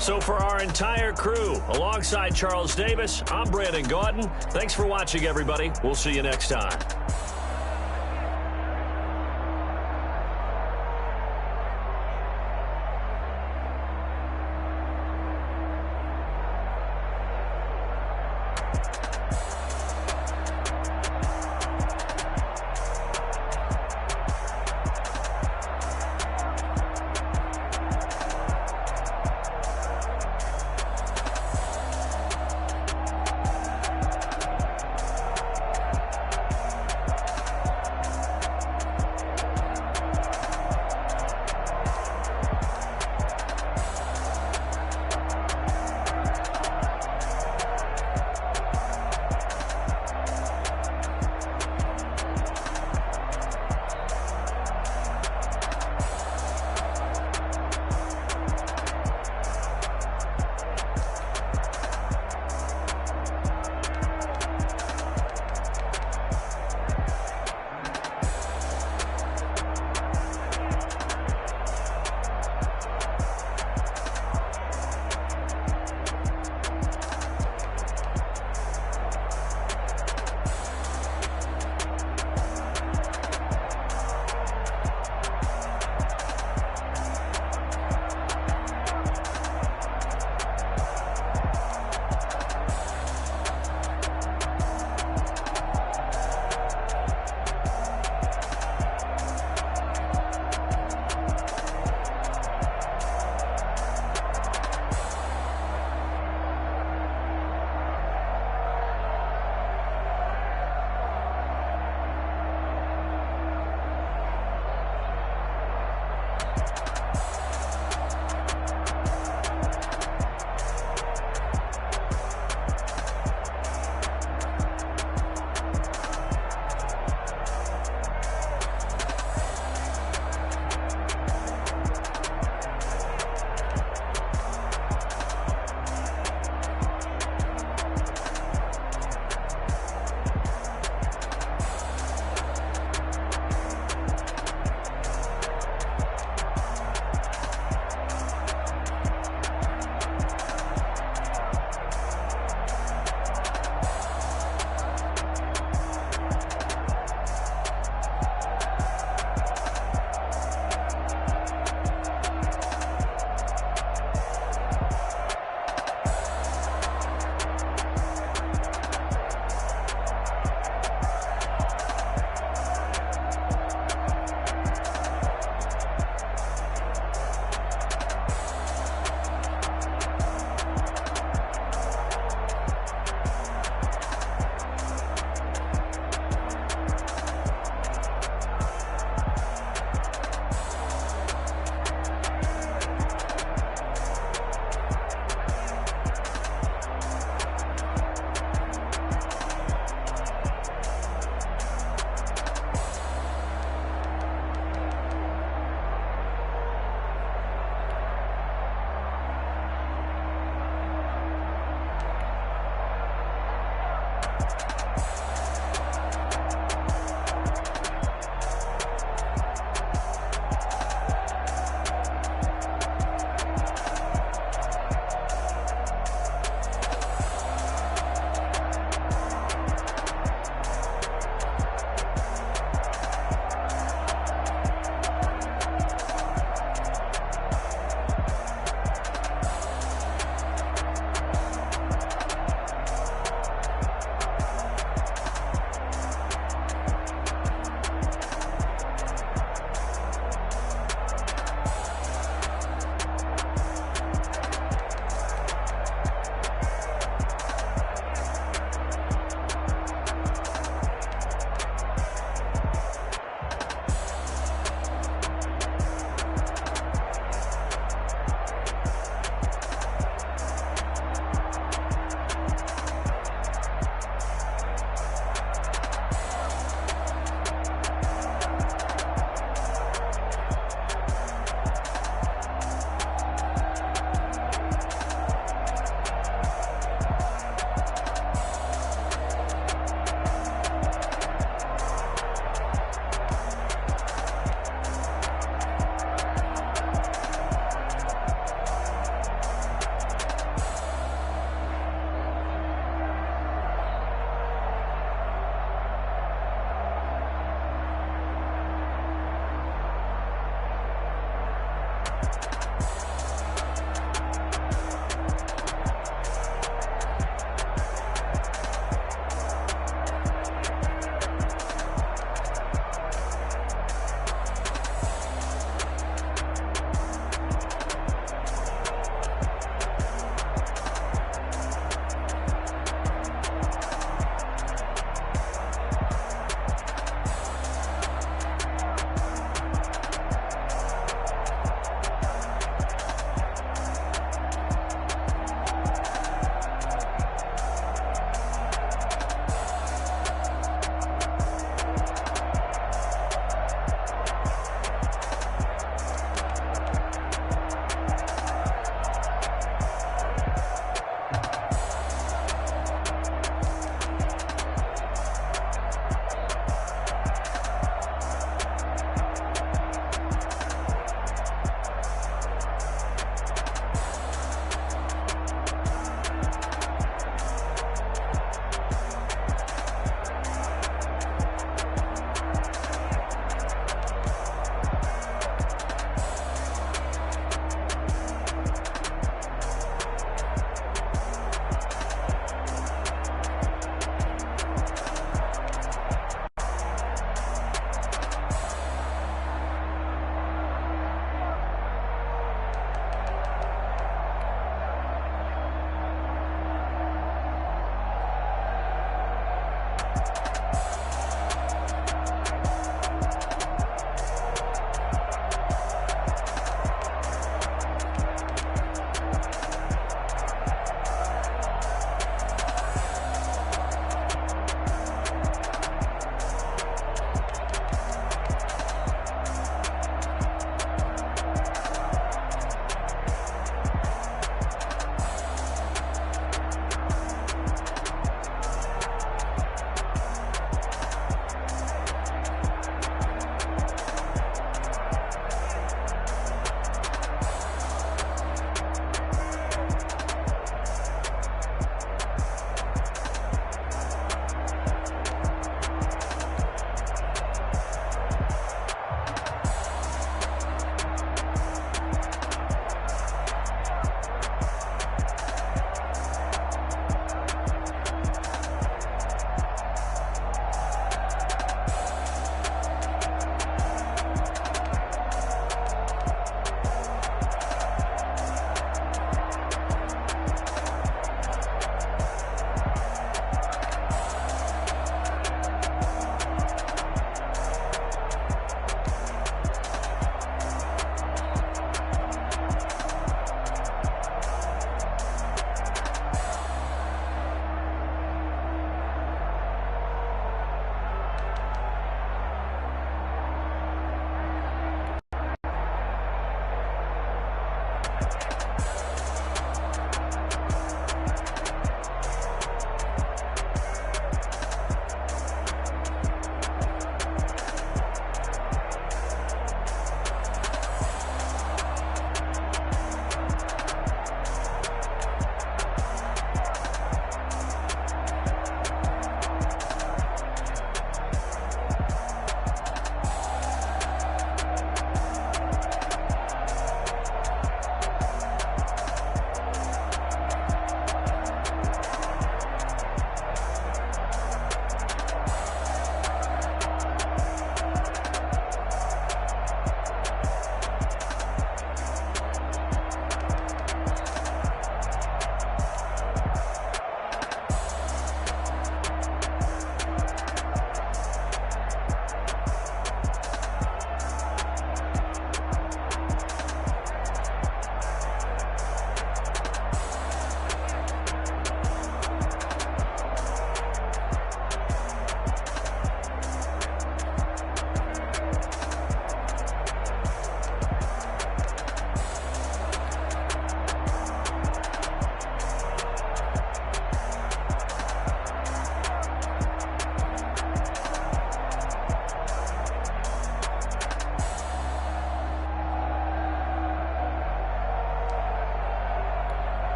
So for our entire crew, alongside Charles Davis, I'm Brandon Gaudin. Thanks for watching, everybody. We'll see you next time.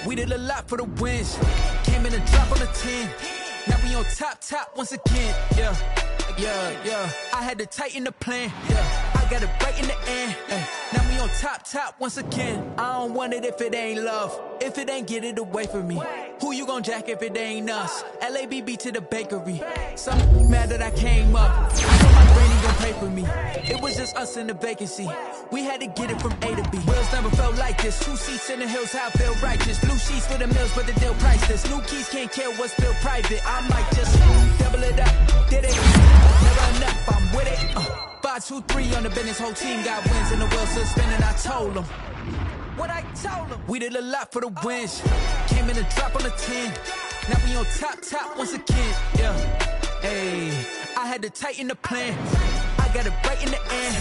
We did a lot for the wins. Came in and drop on the 10. Now we on top once again. Yeah. I had to tighten the plan. Yeah, I got it right in the end. Now we on top once again. I don't want it if it ain't love. If it ain't, get it away from me. Who you gon' jack if it ain't us? LABB to the bakery. Some mad that I came up. I know my granny gon' pay for me. It was just us in the vacancy. We had to get it from A to B. Wheels never felt like this. 2 seats in the hills, how I feel righteous. Blue sheets for the mills, but the deal priceless. New keys can't care what's still private. I might just double it up. Did it? Never enough, I'm with it. 5, 2, 3 on the business. Whole team got wins and the wheels still spinning. I told them what I told them. We did a lot for the wins. Came in and drop on the 10. Now we on top once again. Yeah. Hey, I had to tighten the plan. I got it right in the end.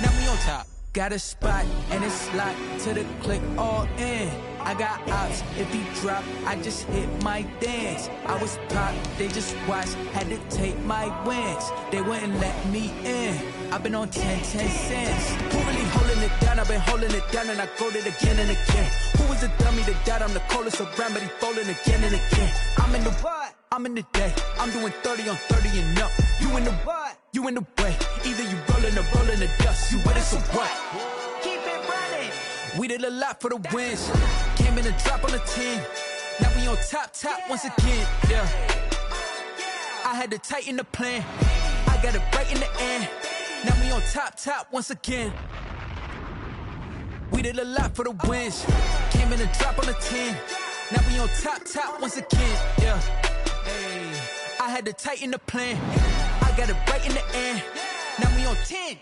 Now we on top. Got a spot and it's locked to the click all in. I got ops, if he drop, I just hit my dance. I was top, they just watched, had to take my wins. They wouldn't let me in. I've been on 10 cents. Who really holding it down? I've been holding it down and I go it again and again. Who was the dummy that died? I'm the coldest around, but he falling again and again. I'm in the what? I'm in the day. I'm doing 30 on 30 and up. You in the what? You in the way. Either you rolling or rolling the dust. You with us or what? Keep it running. We did a lot for the wins. Came in and drop on the 10. Now we on top once again. Yeah. I had to tighten the plan. I got it right in the end. Now we on top once again. We did a lot for the wins. Came in and drop on the 10. Now we on top once again. Yeah. Hey, I had to tighten the plan. I got it right in the end. Now we on 10.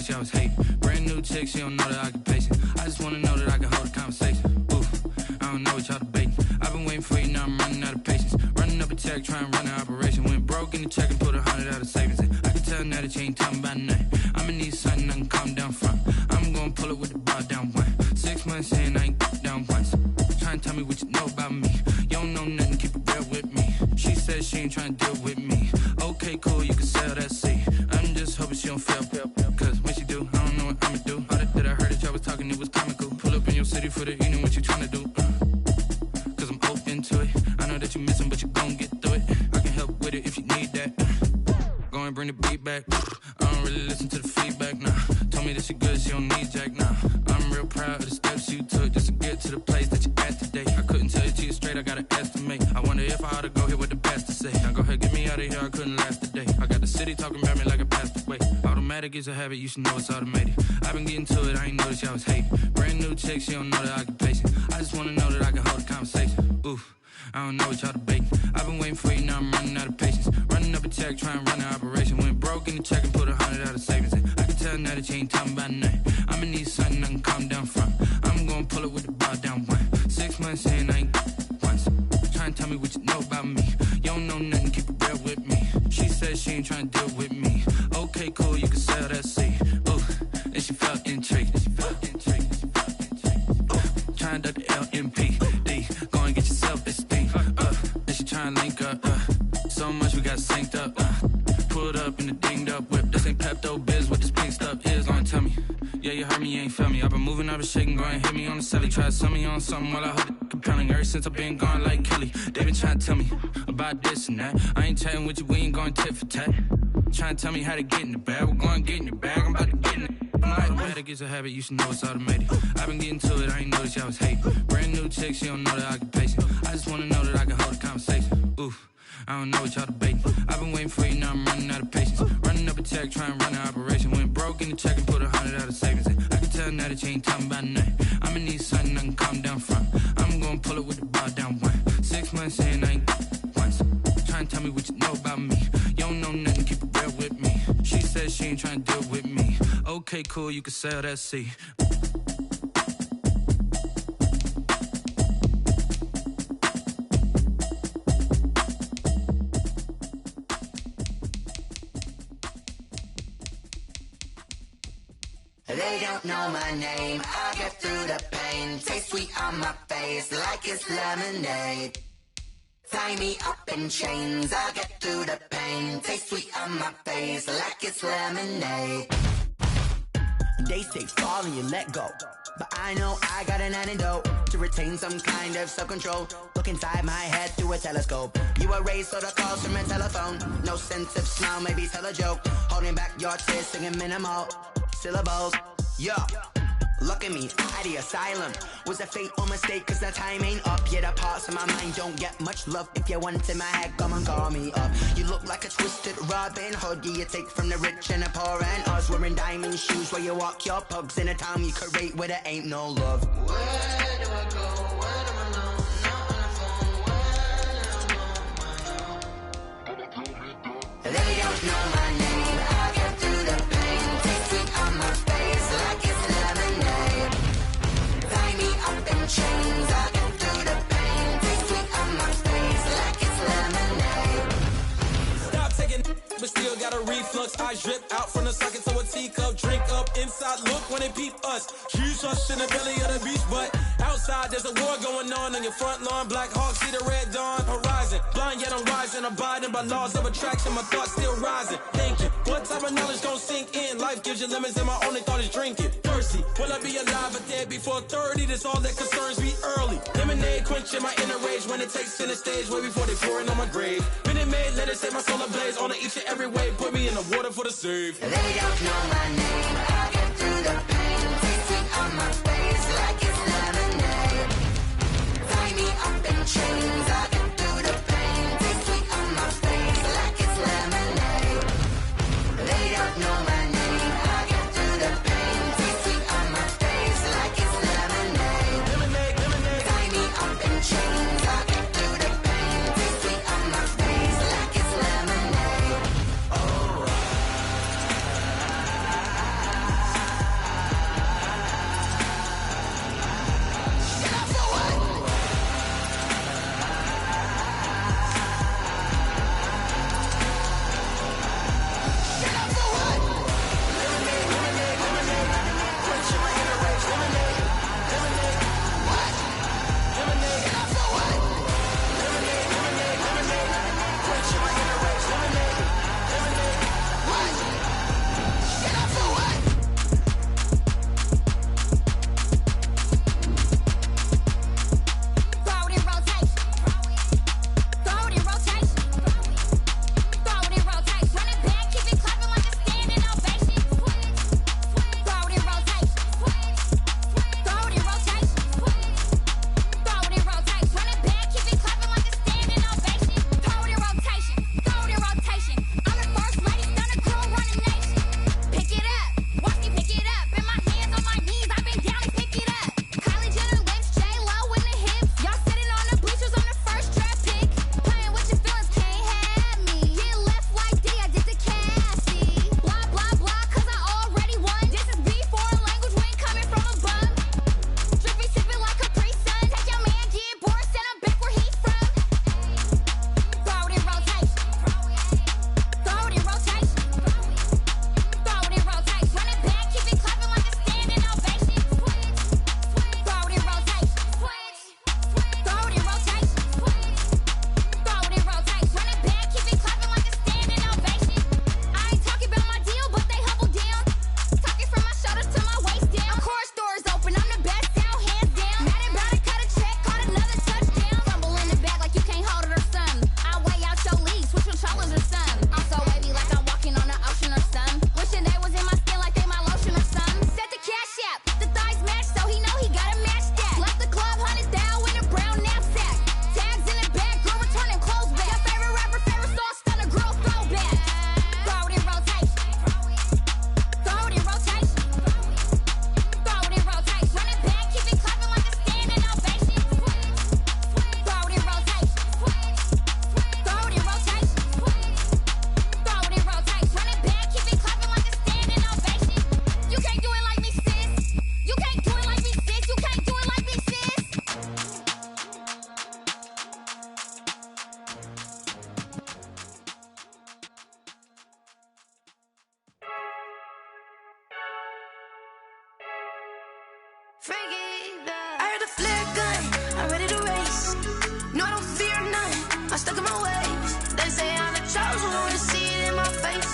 notice y'all was hating. Brand new chick, she don't know the occupation. I just wanna know that I can hold a conversation. Ooh, I don't know what y'all debating. I've been waiting for you, now I'm running out of patience. Running up a check, trying to run an operation. Went broke in the check and put 100 out of savings in. I can tell now that you ain't talking about nothing. I'ma need something I can calm down from. I'm gonna pull it with the bar down one. 6 months in, I ain't down once. Trying to tell me what you know about me. You don't know nothing, keep it real with me. She said she ain't trying to deal with me. Okay, cool, you can sell that seat. I'm just hoping she don't fail. Cause when she do, I don't know what I'ma do. All that I heard that y'all was talking, it was comical. Pull up in your city for the evening, what you trying to do? Cause I'm open to it. I know that you missing, but you gon' get through it. I can help with it if you need that. Go and bring the beat back. I don't really listen to the feedback, nah. Told me that she good, she don't need jack, nah. I'm real proud of the steps you took just to get to the place that you at today. I couldn't tell you to you straight, I gotta estimate. I wonder if I ought to go here with the best to say. Now go ahead, get me out of here, I couldn't last today. I got the city talking about me like I passed away. Automatic is a habit, you should know it's automated. I've been getting to it, I ain't noticed y'all was hating. Brand new chick, she don't know the occupation. I just wanna know that I can hold a conversation. Ooh, I don't know what y'all debating. I've been waiting for you, now I'm running out of patience. Running up a check, trying to run an operation. Went broke in the check and put 100 out of savings in. I can tell now that you ain't talking about nothing. I'ma need something I can calm down from. I'm gonna pull it with the bar down one. 6 months in, I ain't once. Trying to tell me what you know about me. You don't know nothing, keep it real with me. She said she ain't trying to deal with me. Okay, cool, you can sell that seat. Ooh, and she felt intrigued. Trying to duck the LMPD. Go and get yourself esteem. And she trying to link up. So much we got synced up. Pulled up in the dinged up whip. This ain't Pepto Biz, what this pink stuff is. Long tell me. Yeah, you heard me, you ain't felt me. I've been moving, I've been shaking, go and hit me on the celly. Try to sell me on something while I hold it compelling. Ever since I've been gone like Kelly, they been trying to tell me about this and that. I ain't chatting with you, we ain't going tit for tat. Trying to tell me how to get in the bag. We're going to get in the bag, I'm about to get in it. Automatic is a habit, you should know it's automated. I've been getting to it, I ain't noticed y'all was hating. Brand new chick, she don't know the occupation. I just wanna know that I can hold a conversation. Ooh, I don't know what y'all debating. I've been waiting for you, now I'm running out of patience. Running up a check, trying to run an operation. Went broke in the check and put 100 out of savings in. I can tell now that you ain't talking about nothing. I'ma need something I can calm down from. I'm gonna pull it with the bar down one. 6 months in, I ain't once. Trying to tell me what you know about me. You don't know nothing, keep it real with me. She said she ain't trying to deal with me. Okay, cool, you can sell that seat.
They don't know my name, I get through the pain. Taste sweet on my face like it's lemonade. Tie me up in chains, I get through the pain. Taste sweet on my face like it's lemonade. They say fall and you let go, but I know I got an antidote to retain some kind of self-control. Look inside my head through a telescope. You erase all the calls from a telephone. No sense of smile, maybe tell a joke. Holding back your tears, singing minimal syllables. Yeah, look at me, at the asylum. Was a fate or mistake, cause the time ain't up. Yeah, the parts of my mind don't get much love. If you want in my head, come and call me up. You look like a twisted Robin Hood. Yeah, you take from the rich and the poor and us. Wearing diamond shoes where you walk your pugs in a town you create where there ain't no love. Where do I go? Where do I know? Not on the phone. Where do I know my own? They don't know my name. I get through the pain. Taste sweet on my face like it's lemonade. Tie me up in chains. I get through the pain. Taste sweet on my face like it's lemonade.
Stop taking, but still got a reflux. I drip out from the socket to a teacup. Drink up inside, look when they peep us. Shoes us in the belly of the beach, but outside there's a war going on your front lawn. Black Hawk, see the red dawn horizon. Blind yet I'm rising, abiding by laws of attraction. My thoughts still rising. Thinking, what type of knowledge gon' sink in? Life gives you lemons and my only thought is drinking. Thirsty, will I be alive or dead before 30? That's all that concerns me early. Lemonade quenching my inner rage when it takes center stage way before they pouring on my grave. Minute Maid, let it set my soul ablaze on each and every way. Put me in the water for the save.
They don't know my name. I get through the pain. Taste sweet on my face like it's lemonade. Tie me up in chains. I get through the pain. Taste sweet on my face like it's lemonade. They don't know my name. I get through the pain. Taste sweet on my face like it's lemonade.
Lemonade, lemonade.
Tie me up in chains. I get through the pain. Taste sweet on my face like it's lemonade. Oh.
stuck in my ways. They say I'm the chosen one, see it in my face.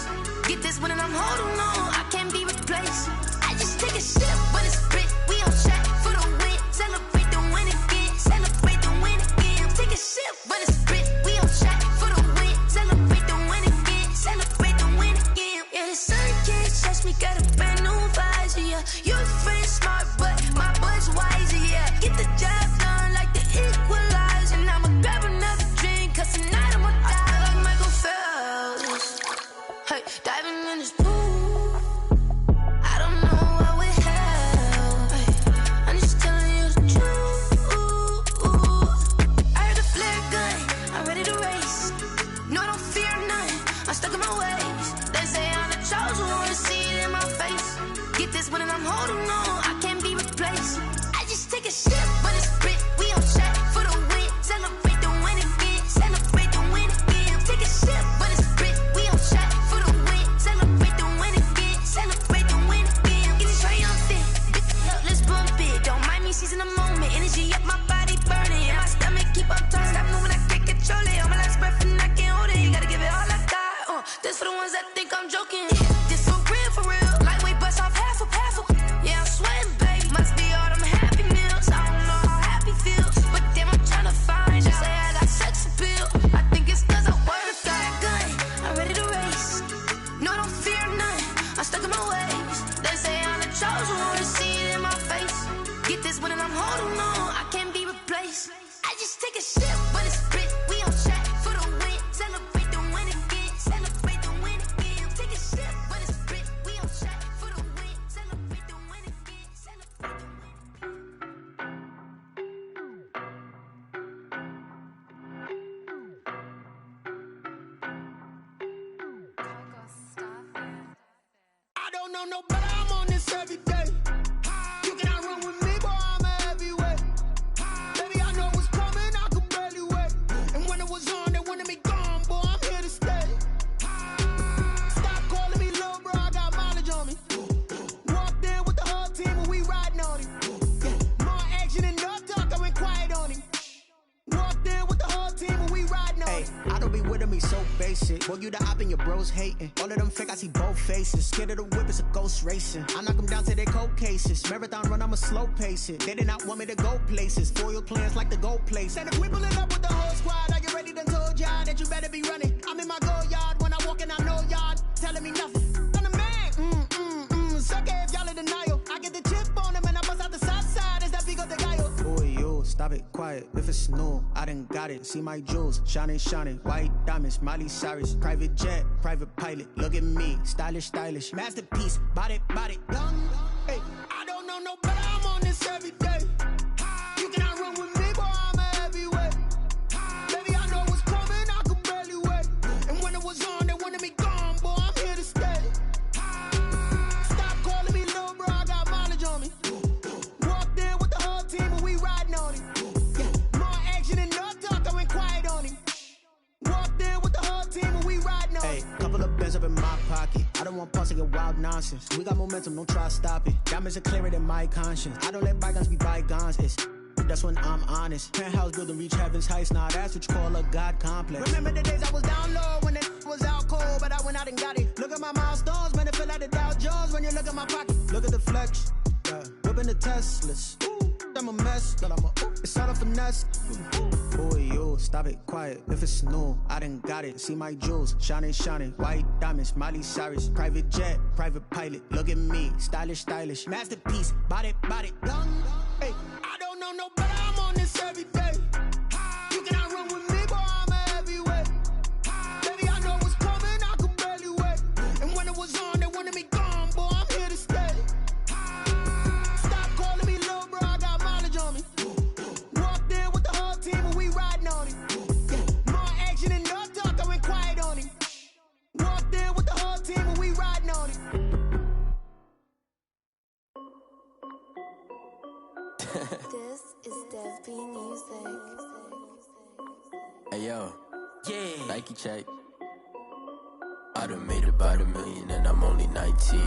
Get this one and I'm holding on, I can't be replaced. I just take a sip, but it's spit. We on track for the win. Celebrate the win again. Celebrate the win again. Take a sip, but it's spit. We on track for the win. Celebrate the win again. Celebrate the win again. Yeah, the sun can't touch me. Got a brand new visor. Yeah, your friend smart, but my bud's wiser. Yeah, get the job done like the equalizer. And I'ma grab another drink, 'cause tonight I'ma die like Michael Phelps. Hey, diving in this pool. I don't know what we have. Hey, I'm just telling you the truth. I heard the flare gun, I'm ready to race. No, I don't fear nothing, I'm stuck in my ways. They say I'm the chosen one, see it in my face. Get this one and I'm holding on, I can't be replaced. I just take a sip, but it's spit. We on track for the win. Celebrate the win again. Celebrate the win again. Take a sip, but it's spit. We on track for the win. Celebrate the win again. Celebrate the win again. Get it triumphant. Let's bump it. Don't mind me seizing the moment. Energy up, my body burning. And my stomach keep up tight. Stop moving, I can't control it. On my last breath and I can't hold it. You gotta give it all I got. This for the ones that think I'm joking. This for real, for real. Lightweight bust off half a. Yeah, I'm sweating, babe. Must be all them happy meals. I don't know how happy feels, but damn, I'm tryna find you. Say I got sex appeal. I think it's 'cause I work. Got a gun, I'm ready to race. No, I don't fear nothing, I'm stuck in my ways. They say I'm the chosen one, see it in my face. Get this one and I'm holding on, I can't be replaced. I just take a sip, but it's spit. We on track for the win. Celebrate the win again. Celebrate the win again. Take a sip, but it's spit. We on track for the win. Celebrate the win again. Celebrate the win.
I don't know no better, I'm on this every day. You cannot run with me, boy, I'm a heavyweight. Baby, I know what's coming, I could barely wait. And when it was on, they wanted me gone, boy, I'm here to stay. Stop calling me little bro, I got mileage on me. Walked in with the whole team and we riding on him. More action and no talk, I went quiet on him. Walked in with the whole team and we riding on him.
I don't be with him, he's so basic. Boy, you the op and your bros hating. All of them fake, I see both faces. Scared of the whip, it's a ghost racing. I knock them down to their cold cases. Marathon run, I'ma slow pace it. They did not want me to go places. Foil plans like the gold place. And if we pulling up with the whole squad, I get ready to told y'all that you better be running. I'm in my go yard when I walk in, I know y'all telling me nothing. I'm the man, sucker if y'all in denial. I get the chip on them and I bust out the south side. Is that big of the guy? Boy, yo, stop it, quiet. If it's new, I done got it. See my jewels, shining, shining. White diamonds, Miley Cyrus. Private jet, private pilot. Look at me, stylish, stylish. Masterpiece, body, young. Hey, I don't know no better, I'm on this every day. You cannot run with me, boy, I'm a heavyweight. Baby, I know what's coming, I could barely wait. And when it was on, they wanted me gone, boy, I'm here to stay. Stop calling me little bro, I got mileage on me. Walked in with the whole team and we riding on him. More action and no talk, I went quiet on him. Walked in with the whole team and we riding on him. Hey, couple of bands up in my pocket. I don't want parts of your wild nonsense. We got momentum, don't try to stop it. Diamonds are clearer than my conscience. I don't let bygones be bygones. It's that's when I'm honest. Penthouse building reach heaven's heights. Now that's what you call a God complex. Remember the days I was down low when it was out cold, but I went out and got it. Look at my milestones, man, it feel like the Dow Jones when you look at my pocket. Look at the flex, yeah. Whipping the Teslas. I'm a mess, but I'm a it's all a finesse. Boy, yo, stop it, quiet. If it's new, I done got it. See my jewels, shining, shining. White diamonds, Miley Cyrus. Private jet, private pilot. Look at me, stylish, stylish. Masterpiece, body, young. Hey, I don't know no better, I'm on this every day. You cannot run with me, boy, I'm a heavyweight. Baby, I know what's coming, I could barely wait. And when it was on, they wanted me gone, boy, I'm here to stay. Stop calling me little bro, I got mileage on me. Walked in with the whole team and we riding on him. More action and no talk, I went quiet on him. Walked in with the whole team and we riding on him.
This is Dev B Music.
Hey yo,
Yeah.
Nike check. I done made a about $1 million and I'm only 19.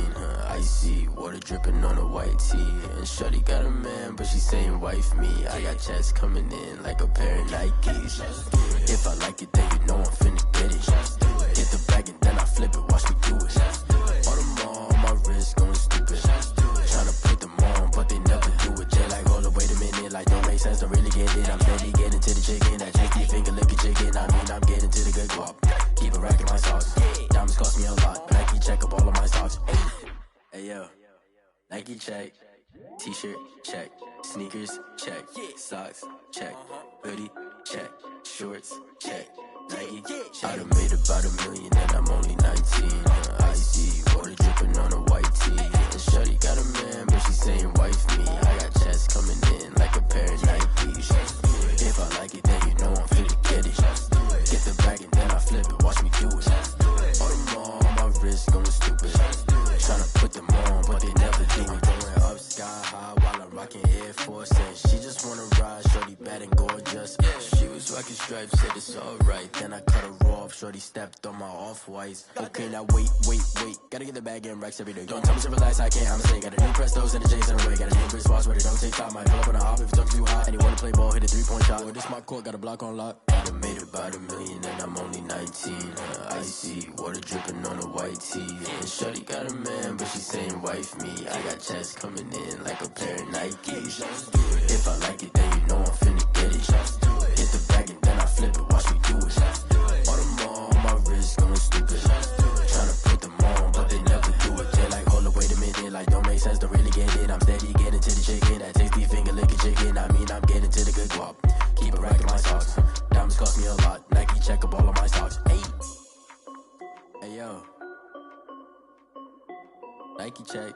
Icy water dripping on a white tee. And shorty got a man, but she saying wife me. I got checks coming in like a pair of Nikes. If I like it, then you know I'm finna get it. Get the bag and then I flip it, watch me do it. On them all, on my wrist going stupid. Tryna put them on, but they never do it. They like, hold up, wait a minute, like don't make sense, don't really get it. I'm steady getting to the chicken, that tasty finger licking chicken. I mean, I'm getting to the good guap. Keep a rack in my socks. Diamonds cost me a lot. Nike check up all of my socks. Hey yo, Nike check. T-shirt check. Sneakers check. Socks check. Hoodie check. Shorts check. Nike. I done made about $1 million and I'm only 19. Icy water dripping on a white tee. And shorty got a man, but she saying wife me. I got checks coming in like a pair of Nikes. If I like it, then you know I'm finna get it. Get the bag and then I flip it, watch me do it. On them all, on my wrist going stupid. Tryna put them on, but they never do it. Going up sky high while I'm rocking Air Force. And she just wanna ride, shorty bad and gorgeous. She was rocking stripes, said it's alright. Then I cut her off, shorty stepped on my off-whites. Okay, now wait. Gotta get the bag and racks every day. Don't tell me to relax, I can't, I'ma say. Got a new Prestos and a J's in a way. Got a new wristwatch, but it don't take time. I pull up on a hop if it's too hot. And you wanna play ball, hit a 3-point shot. Well, this my court, got a block on lock. I done made about $1 million and I'm only 19. Icy water dripping on a white tee. And shorty got a man, but she saying wife me. I got checks coming in like a pair of Nikes. If I like it, then you know I'm finna get it. Hit the bag and then I flip it, watch me do it. On them all, on my wrist going stupid. Tryna put them on, but they never do it. They like, hold up, wait a minute, like don't make sense, don't really get it. I'm steady getting to the chicken, that tasty finger licking chicken. I mean, I'm getting to the good guap. Keep a rack in my socks. Diamonds cost me a lot. Nike check up all of my stocks. Hey yo, Nike check.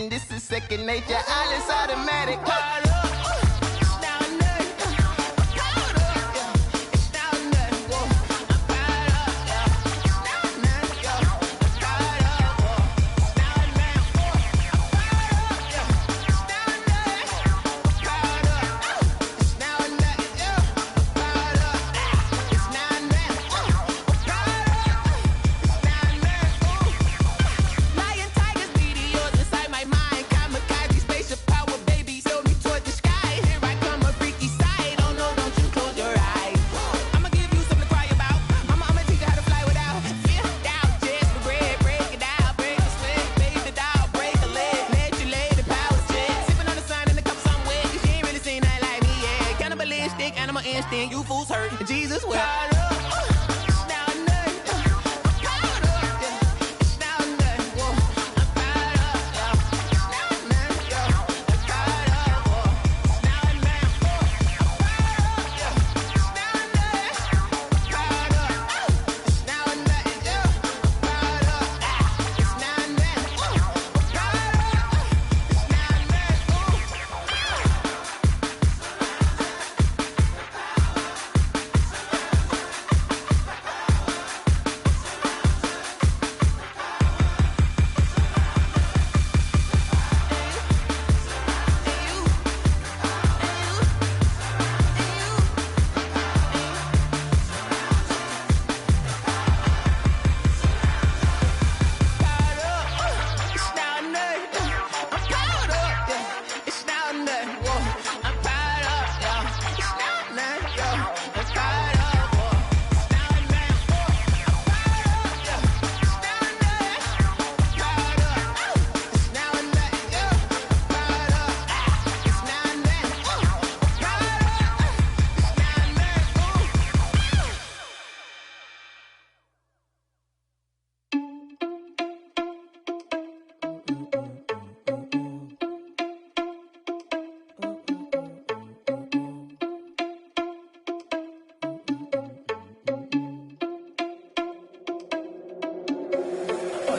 This is second nature, all is automatic. Lion, tigers, meteors inside my mind. Kamikaze, spaceship power, baby. Tell me torch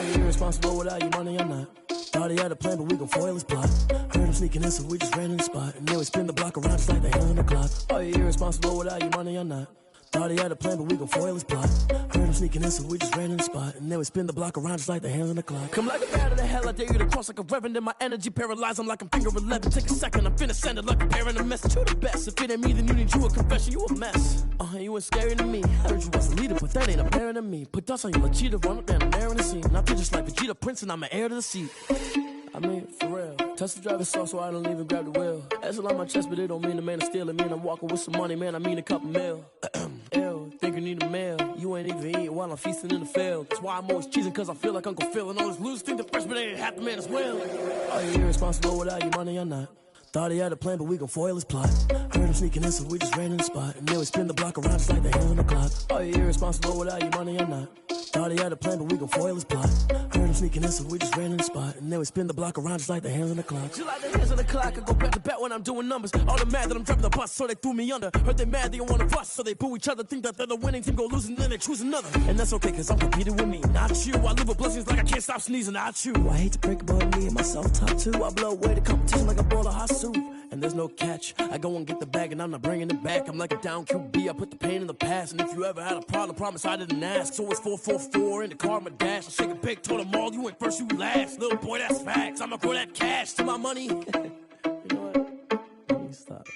you irresponsible without your money or not? Thought he had a plan, but we gon' foil his plot. Heard him sneaking in, so we just ran in the spot. And then we spin the block around just like the hands on the clock. Are you irresponsible without your money or not? Thought he had a plan, but we gon' foil his plot. Heard him sneaking in, so we just ran in the spot. And then we spin the block around just like the hands on the clock. Come like a bat of the hell, I dare you to cross like a reverend. In my energy paralyzed, I'm like I'm finger 11. Take a second, I'm finna send it like a parent a message to the best. If it ain't me, then you need you a confession, you a mess. You ain't scary to me. Heard you was a leader, but that ain't apparent to me. Put dust on you, Cheetah, run up down the air in the scene. And I feel just like Vegeta Prince, and I'm an heir to the seat. I mean, for real. Touch the driver's soft so I don't even grab the wheel. That's on my chest, but it don't mean the man is stealing. Mean I'm walking with some money, man, I mean a couple mil. Ew, think you need a meal. You ain't even eating while I'm feasting in the field. That's why I'm always cheesing, cause I feel like Uncle Phil. And all those losers think the freshman ain't half the man as well. Are you irresponsible without your money or not? Thought he had a plan, but we gon' foil his plot. Heard him sneaking in, so we just ran in the spot. And then we spin the block around just like the hands on the clock. Are you irresponsible without your money or not? Thought he had a plan, but we gon' foil his plot. Heard him sneaking in, so we just ran in the spot. And then we spin the block around just like the hands on the clock. Just like the hands on the clock, I go back to back when I'm doing numbers. All the mad that I'm driving the bus, so they threw me under. Heard they mad, they don't wanna bust, so they boo each other. Think that they're the winning team, go losing, then they choose another. And that's okay, cause I'm competing with me, not you. I live with blessings like I can't stop sneezing, not you. I hate to break about me and myself top two. I blow away the competition like a bowl of hot soup. And there's no catch. I go and get the bag and I'm not bringing it back. I'm like a down QB, I put the pain in the past. And if you ever had a problem, promise I didn't ask. So it's 444 in the car, my dash. I shake a big, told them all, you ain't first, you last. Little boy, that's facts. I'ma throw that cash to my money. You know what? Let me stop.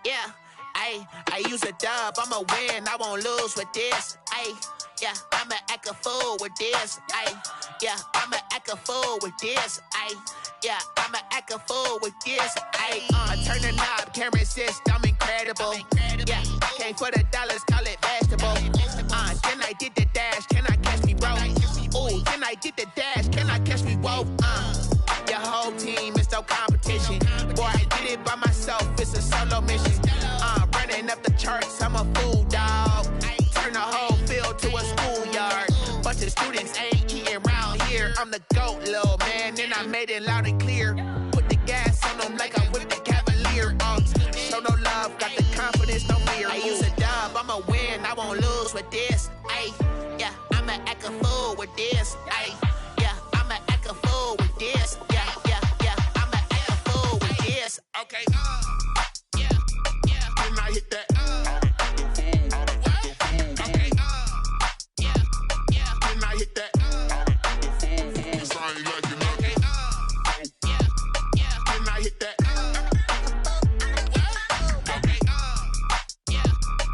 Yeah, I use a dub, I'ma win, I won't lose with this. Yeah, I'ma act a fool with this. Yeah, I'ma act a fool with this. Yeah, I'ma act a fool with this. I turn the knob, camera assist, I'm incredible. Yeah, came for the dollars, call it vegetable. Then I did the dash, can I catch me, bro? Ooh, then I did the dash, can I catch me, whoa? Your whole team is no competition. Boy, I did it by myself, it's a solo mission. Running up the charts, I'm a fool, dog. Turn the whole field to a schoolyard. Bunch of students ain't eating round here. I'm the GOAT, little man, and I made it loud and clear. Put the gas on them like I whipped the Cavalier. Show no love, got the confidence, no fear. I use a dub, I'ma win, I won't lose with this. Yeah, I'ma act a fool with this. Yeah, I'ma act a fool with this. Yeah, I'ma act a fool with this. Okay, yeah, when I hit that. Okay, yeah, when I hit that. Cause I ain't like it. Okay, yeah, when I hit that. Okay,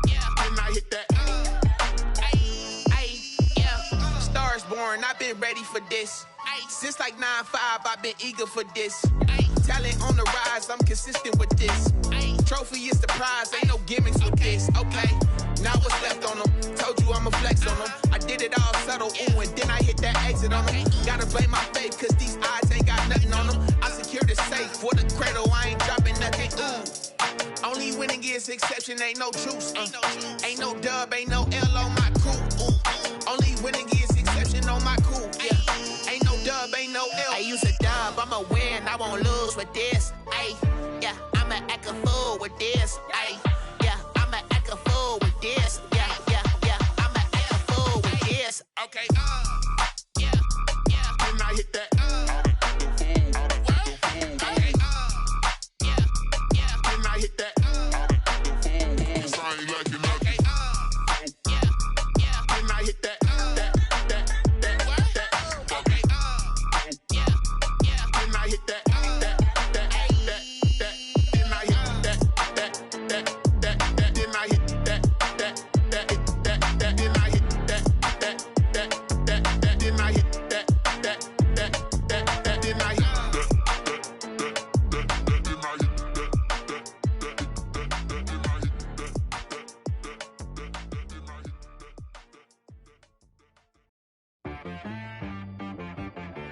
yeah, when I hit that. Yeah, Stars born, I've been ready for this. Since like 9-5, I've been eager for this. Talent on the rise, I'm consistent with this. Trophy is the prize, ain't no gimmicks with this. Okay, now what's left on them? Told you I'ma flex on them. I did it all subtle, ooh, and then I hit that exit on them. Gotta blame my faith, cause these odds ain't got nothing on them. I secure the safe for the cradle, I ain't dropping nothing, ooh. Only winning is exception, ain't no truce. Ain't no dub, ain't no L on my crew. Only winning is exception on my crew, yeah. Ain't no dub, ain't no L. I use a dub, I'ma win, I won't lose with this. Yeah, I'ma act a fool with this. Yeah, I'ma act a fool with this. Yeah, I'ma act a fool with this. Okay, yeah, when I hit that. Okay, yeah, when I hit that. Cause I ain't like it. Okay, yeah, when I hit that.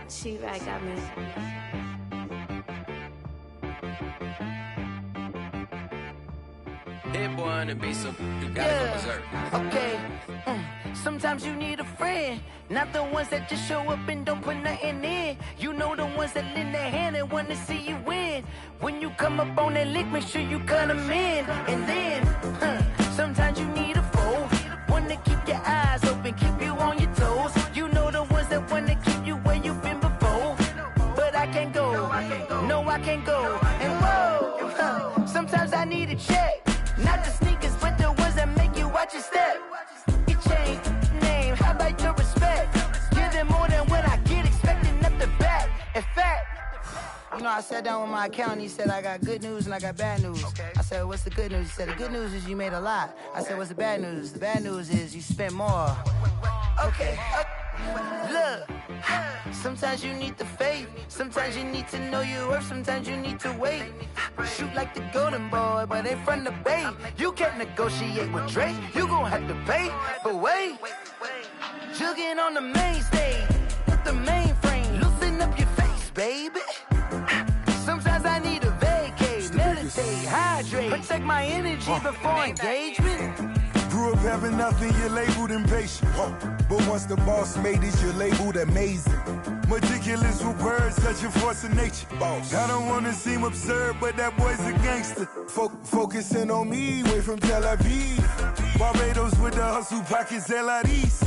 She-Rag got me.
Hit boy on the beat, so you gotta go berserk.
Okay. Sometimes you need a friend, not the ones that just show up and don't put nothing in. You know the ones that lend their hand and want to see you win. in. When you come up on that lick, make sure you cut them in. And then, sometimes you need a foe. One to keep your eyes open, keep you on your toes. You know the ones that want to keep you where you've been before. But I can't go, no I can't go. And whoa, sometimes I need a check. Not the sneakers, but the ones that make you watch your step. Your chain, name, how about your respect? Give them more than what I get, expecting up the back. In fact, you know, I sat down with my accountant. He said, I got good news and I got bad news. Okay. I said, what's the good news? He said, the good news is you made a lot. I said, what's the bad news? The bad news is you spent more. Okay. Look, sometimes you need the faith. Sometimes you need to know your worth. Sometimes you need to wait. Shoot like the golden boy, but they from the bay. You can't negotiate with Drake. You gon' have to pay. But wait, jugging on the main stage with the mainframe. Loosen up your face, baby. Sometimes I need a vacate, meditate, hydrate, protect my energy before engagement.
Grew up having nothing, you're labeled impatient. But once the boss made it, you're labeled amazing. Meticulous with words, such a force of nature. I don't wanna seem absurd, but that boy's a gangster. Focusing on me, way from Tel Aviv. Barbados with the hustle pockets, LIDs.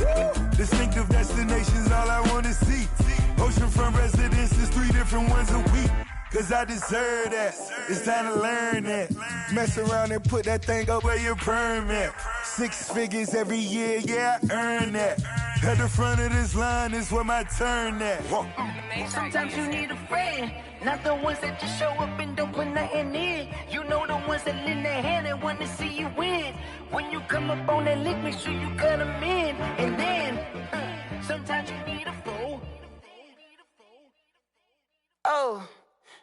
Distinctive destinations, all I wanna see. Oceanfront residences, 3 different ones a week. Cause I deserve that, it's time to learn that. Mess around and put that thing up where your permit. 6 figures every year, yeah, I earn that. At the front of this line is where my turn at.
Sometimes you need a friend, not the ones that just show up and don't put nothing in. You know the ones that lend their hand and want to see you win. When you come up on that lick, make sure you cut them in. And then, sometimes you need a fool. Oh.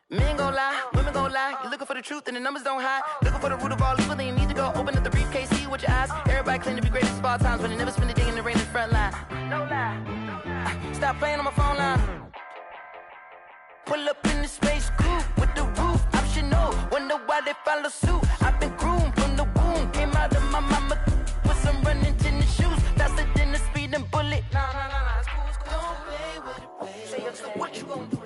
Men gon' lie, women gon' lie. You're looking for the truth and the numbers don't hide. Looking for the root of all evil, then you need to go open up the briefcase, see with your eyes. Everybody claim to be greatest of all times, but they never spend a day in the rain in the front line. No lie. Stop playing on my phone line. Pull up in the space coupe with the roof optional. Wonder why they follow suit. I've been groomed from the womb. Came out of my mama with some running tennis shoes. Faster than a speeding bullet. Nah, it's cool, it's cool. Don't play with it, baby. Say, what you gon' do?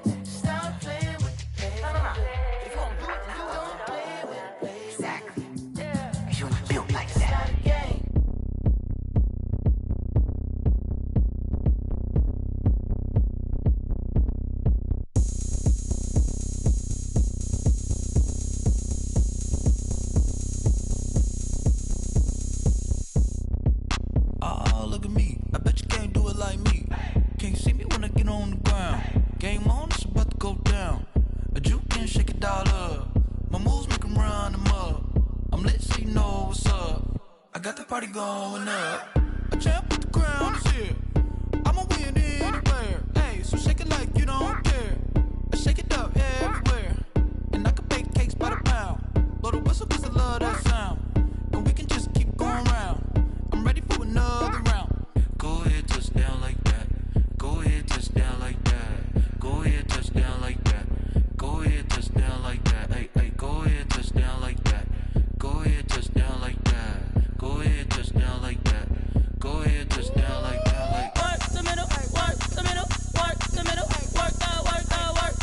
Party going up. A champ with the crown is here. I'ma win anywhere. Hey, so shake it like you don't care. I shake it up everywhere. And I can bake cakes by the pound. Blow the whistle cause I love that sound. And we can just keep going round. I'm ready for another round.
Go ahead, touch down like that. Go ahead, touch down like that. Go ahead, touch down like that. Go ahead, touch down like that. Hey, go ahead, touch down like that. Go ahead, touch down like that. Go ahead, touch down like that. Go ahead, touch down like that. Like
work the middle, work the middle, work the middle, work out, work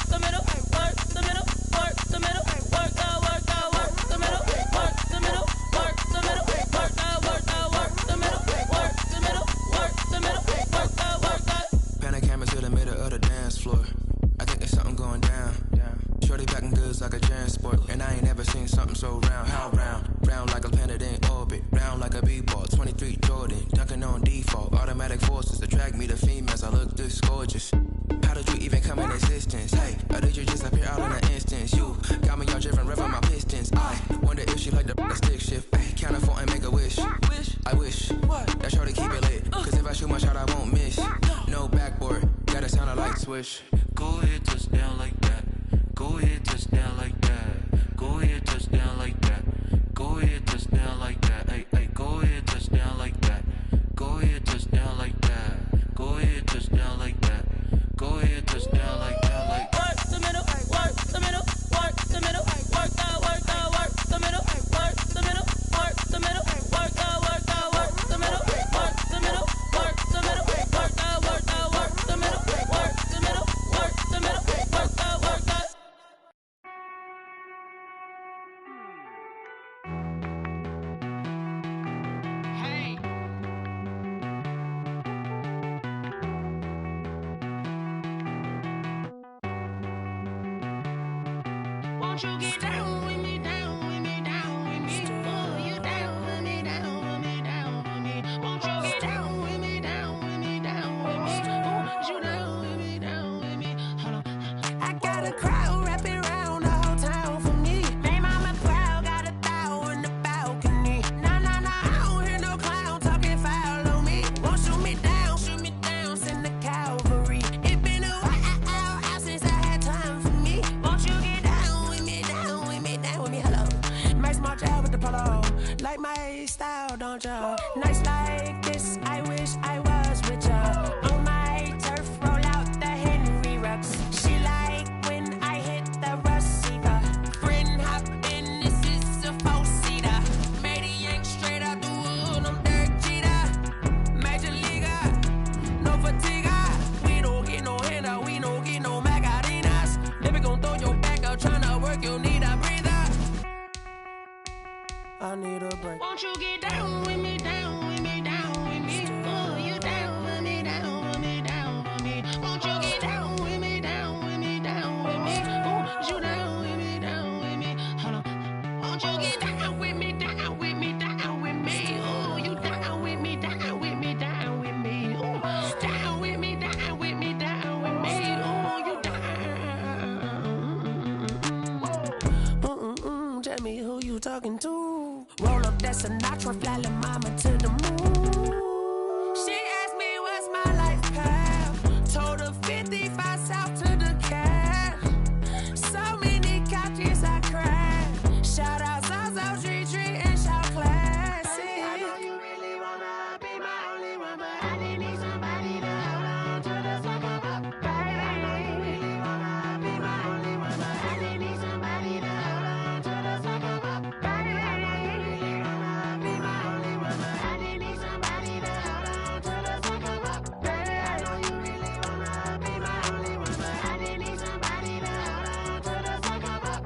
the middle, work the middle, work the middle, work out, work the middle, work the middle, work the middle, work out, work the middle, work the middle, work the middle, work out.
Pan the camera to the middle of the dance floor. I think there's something going down. Shorty backing goods like a transport, and I ain't never seen something so round. How round? Round like a planet in orbit, round like a b-ball. 23 Jordan, dunking on default. Automatic forces attract me to females. I look this gorgeous. How did you even come in existence? Hey, or did you just appear out in an instance? You got me all driven, revving my pistons. I wonder if she like the stick shift. Ay, count a 4 and make a wish. I wish that shorty keep it lit. Cause if I shoot my shot, I won't miss. No backboard, gotta sound a light switch.
Go ahead, touch down like that. Go ahead, touch down like that. Go ahead, touch down like that. Go ahead, touch down like that. Hey, go ahead, touch down like that. Go ahead, touch down like that. Go ahead, touch down like that. Go ahead, touch down like that. Like
work the middle, work the middle, work the middle, work out, work the middle, work the middle, work the middle, work out, work the middle, work the middle, work the middle, work out, work the middle, work the middle, work the middle, work the middle, work out.
Won't you get down with me, down with me, down with me? Oh, you down with me, down with me, down with me. Won't you get down with me, down with me, down with me? Oh, you down with me, down with me? Hold on. I got a crowd wrapping around the whole town for me. Baby mama proud, got a thou in the balcony. Nah, nah, nah, I don't hear no clown talking foul on me. Won't shoot me down, send the cavalry. It been a while since I had time for me. Won't you get down with me, down with me, down with me? Hello. Max March out with the polo. Like my style, don't ya? Nights like this, I wish I was with ya. On my turf, roll out the Henry Rux. She like when I hit the receiver. Friend hop in, this is a four-seater. Made a yank straight out the wood, I'm Derek Jeter. Major leaguer, no fatigue. We don't get no handout, we don't get no Macarinas. Never gon' throw your back out, tryna work, you need a breather. I need a break. Won't you get down with me, down with me, down with me? Oh, you down with me, down with me, down with me? Won't you get down with me, down with me, down with me? Oh, you down with me, down with me? Hold on. Won't you get down with me, down with me, down with me? Oh, you down with me, down with me, down with me? Oh, down with me, down with me, down with me? Oh, you down. Tell me who you talking to. Roll up that Sinatra, fly la mama to the moon. She asked me what's my life path. Told her 55 south to the cab. So many couches I cried. Shout out South Street and shout classy. I know you really wanna be my only one, but I didn't need somebody to hold on to the second up. Baby, I know you really wanna be my only one, but I didn't need somebody to hold on to the second up. Baby, I know you really wanna be my only one, but I didn't need somebody to hold on to the second up. Baby, I know you really wanna be my only one, but I didn't need somebody to hold on to the second up.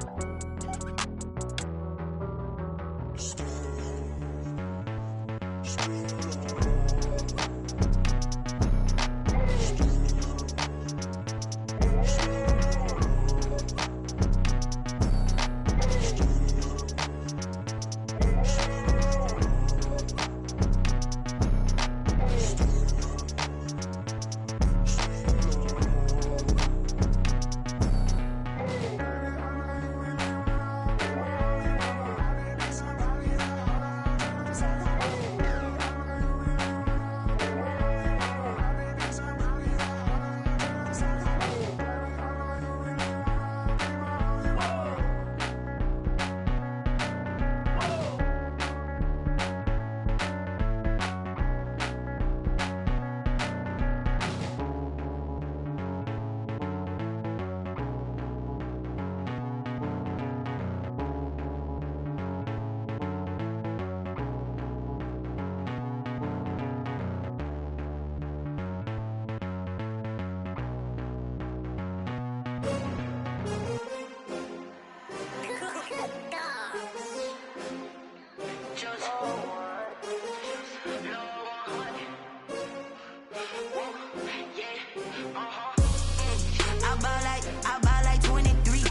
I buy like 23.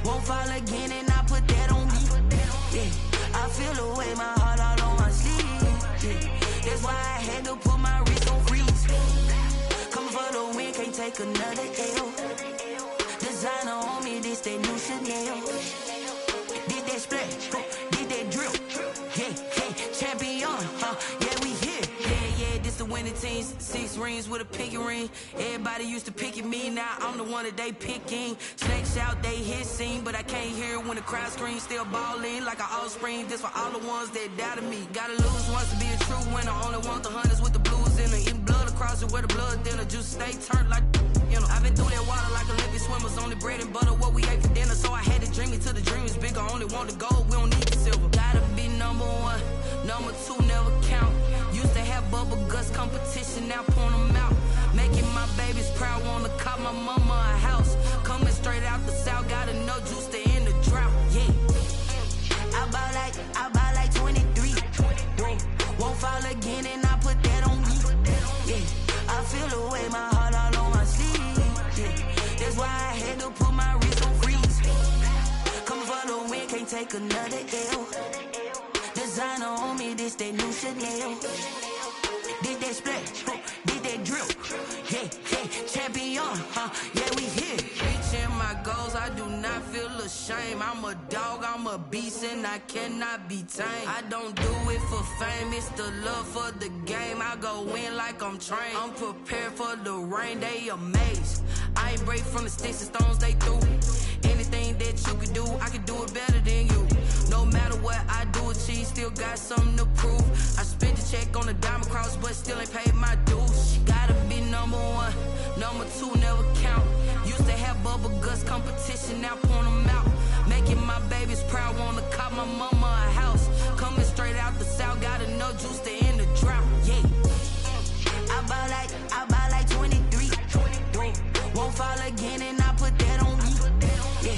Won't fall again and I put that on me. Yeah, I feel the way, my heart all on my sleeve. Yeah, that's why I had to put my wrist on freeze. Coming for the win, can't take another L. Designer on me, this that new Chanel. Did that splash, did that drill. Yeah, yeah, champion, yeah, we here. Yeah, this the winning teams. 6 rings with a pinky ring. Everybody used to pick at me, now I'm the one that they picking. Snakes out, they hit scene, but I can't hear it when the crowd screams. Still balling like an offspring. This for all the ones that doubted me. Gotta lose once to be a true winner. Only want the hunters with the blues in it. Eating blood across it where the blood dinner. Juice stay turned like, you know. I've been through that water like Olympic swimmers. Only bread and butter, what we ate for dinner. So I had to dream it till the dream is bigger. Only want the gold, we don't need the silver. Gotta be number 1, number 2 never count. Used to have bubble guts competition, now point them out. Making my babies proud, wanna cop my mama a house. Coming straight out the south, gotta know juice to end the drought. Yeah, I buy like 23. Won't fall again and I put that on me. Yeah, I feel the way, my heart all on my sleeve. Yeah, that's why I had to put my wrist on freeze. take another L. Designer on me, this that new Chanel. Did that splash, did that drill. Yeah, yeah, champion, yeah, we here. Reaching my goals, I do not feel ashamed. I'm a dog, I'm a beast, and I cannot be tamed. I don't do it for fame, it's the love for the game. I go in like I'm trained. I'm prepared for the rain, they amazed. I ain't break from the sticks and stones they threw. Anything that you can do, I can do it better than you. No matter what I do, achieve, still got something to prove. I spent the check on the diamond cross, but still ain't paid my dues. Gotta be number one, number two never count. Used to have bubble guts competition, now point them out. Making my babies proud, wanna cop my mama a house. Coming straight out the south, got enough juice to end the drought. Yeah, I buy like 23. Won't fall again, and I put that on me. Yeah,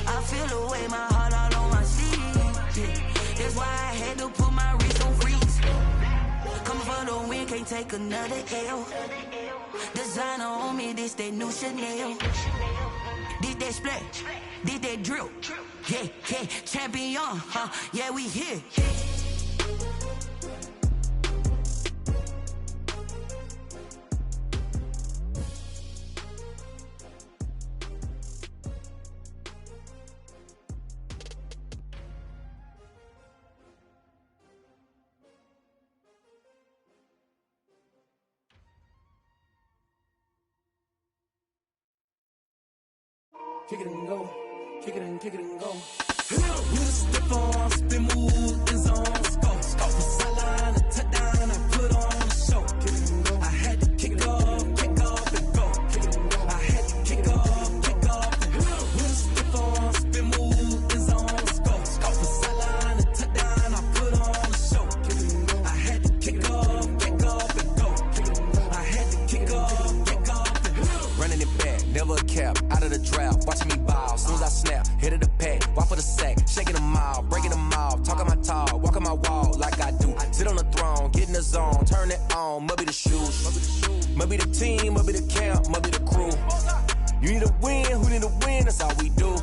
I feel the way, my heart all on my sleeve. Yeah, that's why I had to put my wrist on freeze. Coming for the win, can't take another L. Designer on me, this that new Chanel. Did that splash, did that drill. Yeah, yeah, champion, yeah, we here.
Kick it and go, kick it and kick it and go. With a stiff arm, spin move, in zone, go. From sideline to touchdown, I put on a show. Kick it and go. I had to kick off and go. Kick it and go. I had to kick off and go. With a stiff arm, spin move, in zone, go. From sideline to touchdown, I put on a show. Kick it and go. I had to kick off and go. Kick it and go. I had to kick off and go.
Running it back, never a cap, out of the draft, watching me ball. Soon as I snap, hit of the pack, walk for the sack, shaking them all, breaking them off, talking my talk, walking my wall like I do. Sit on the throne, get in the zone, turn it on, must be the shoes, must be the team, must be the camp, must be the crew. You need a win, who need a win, that's all we do.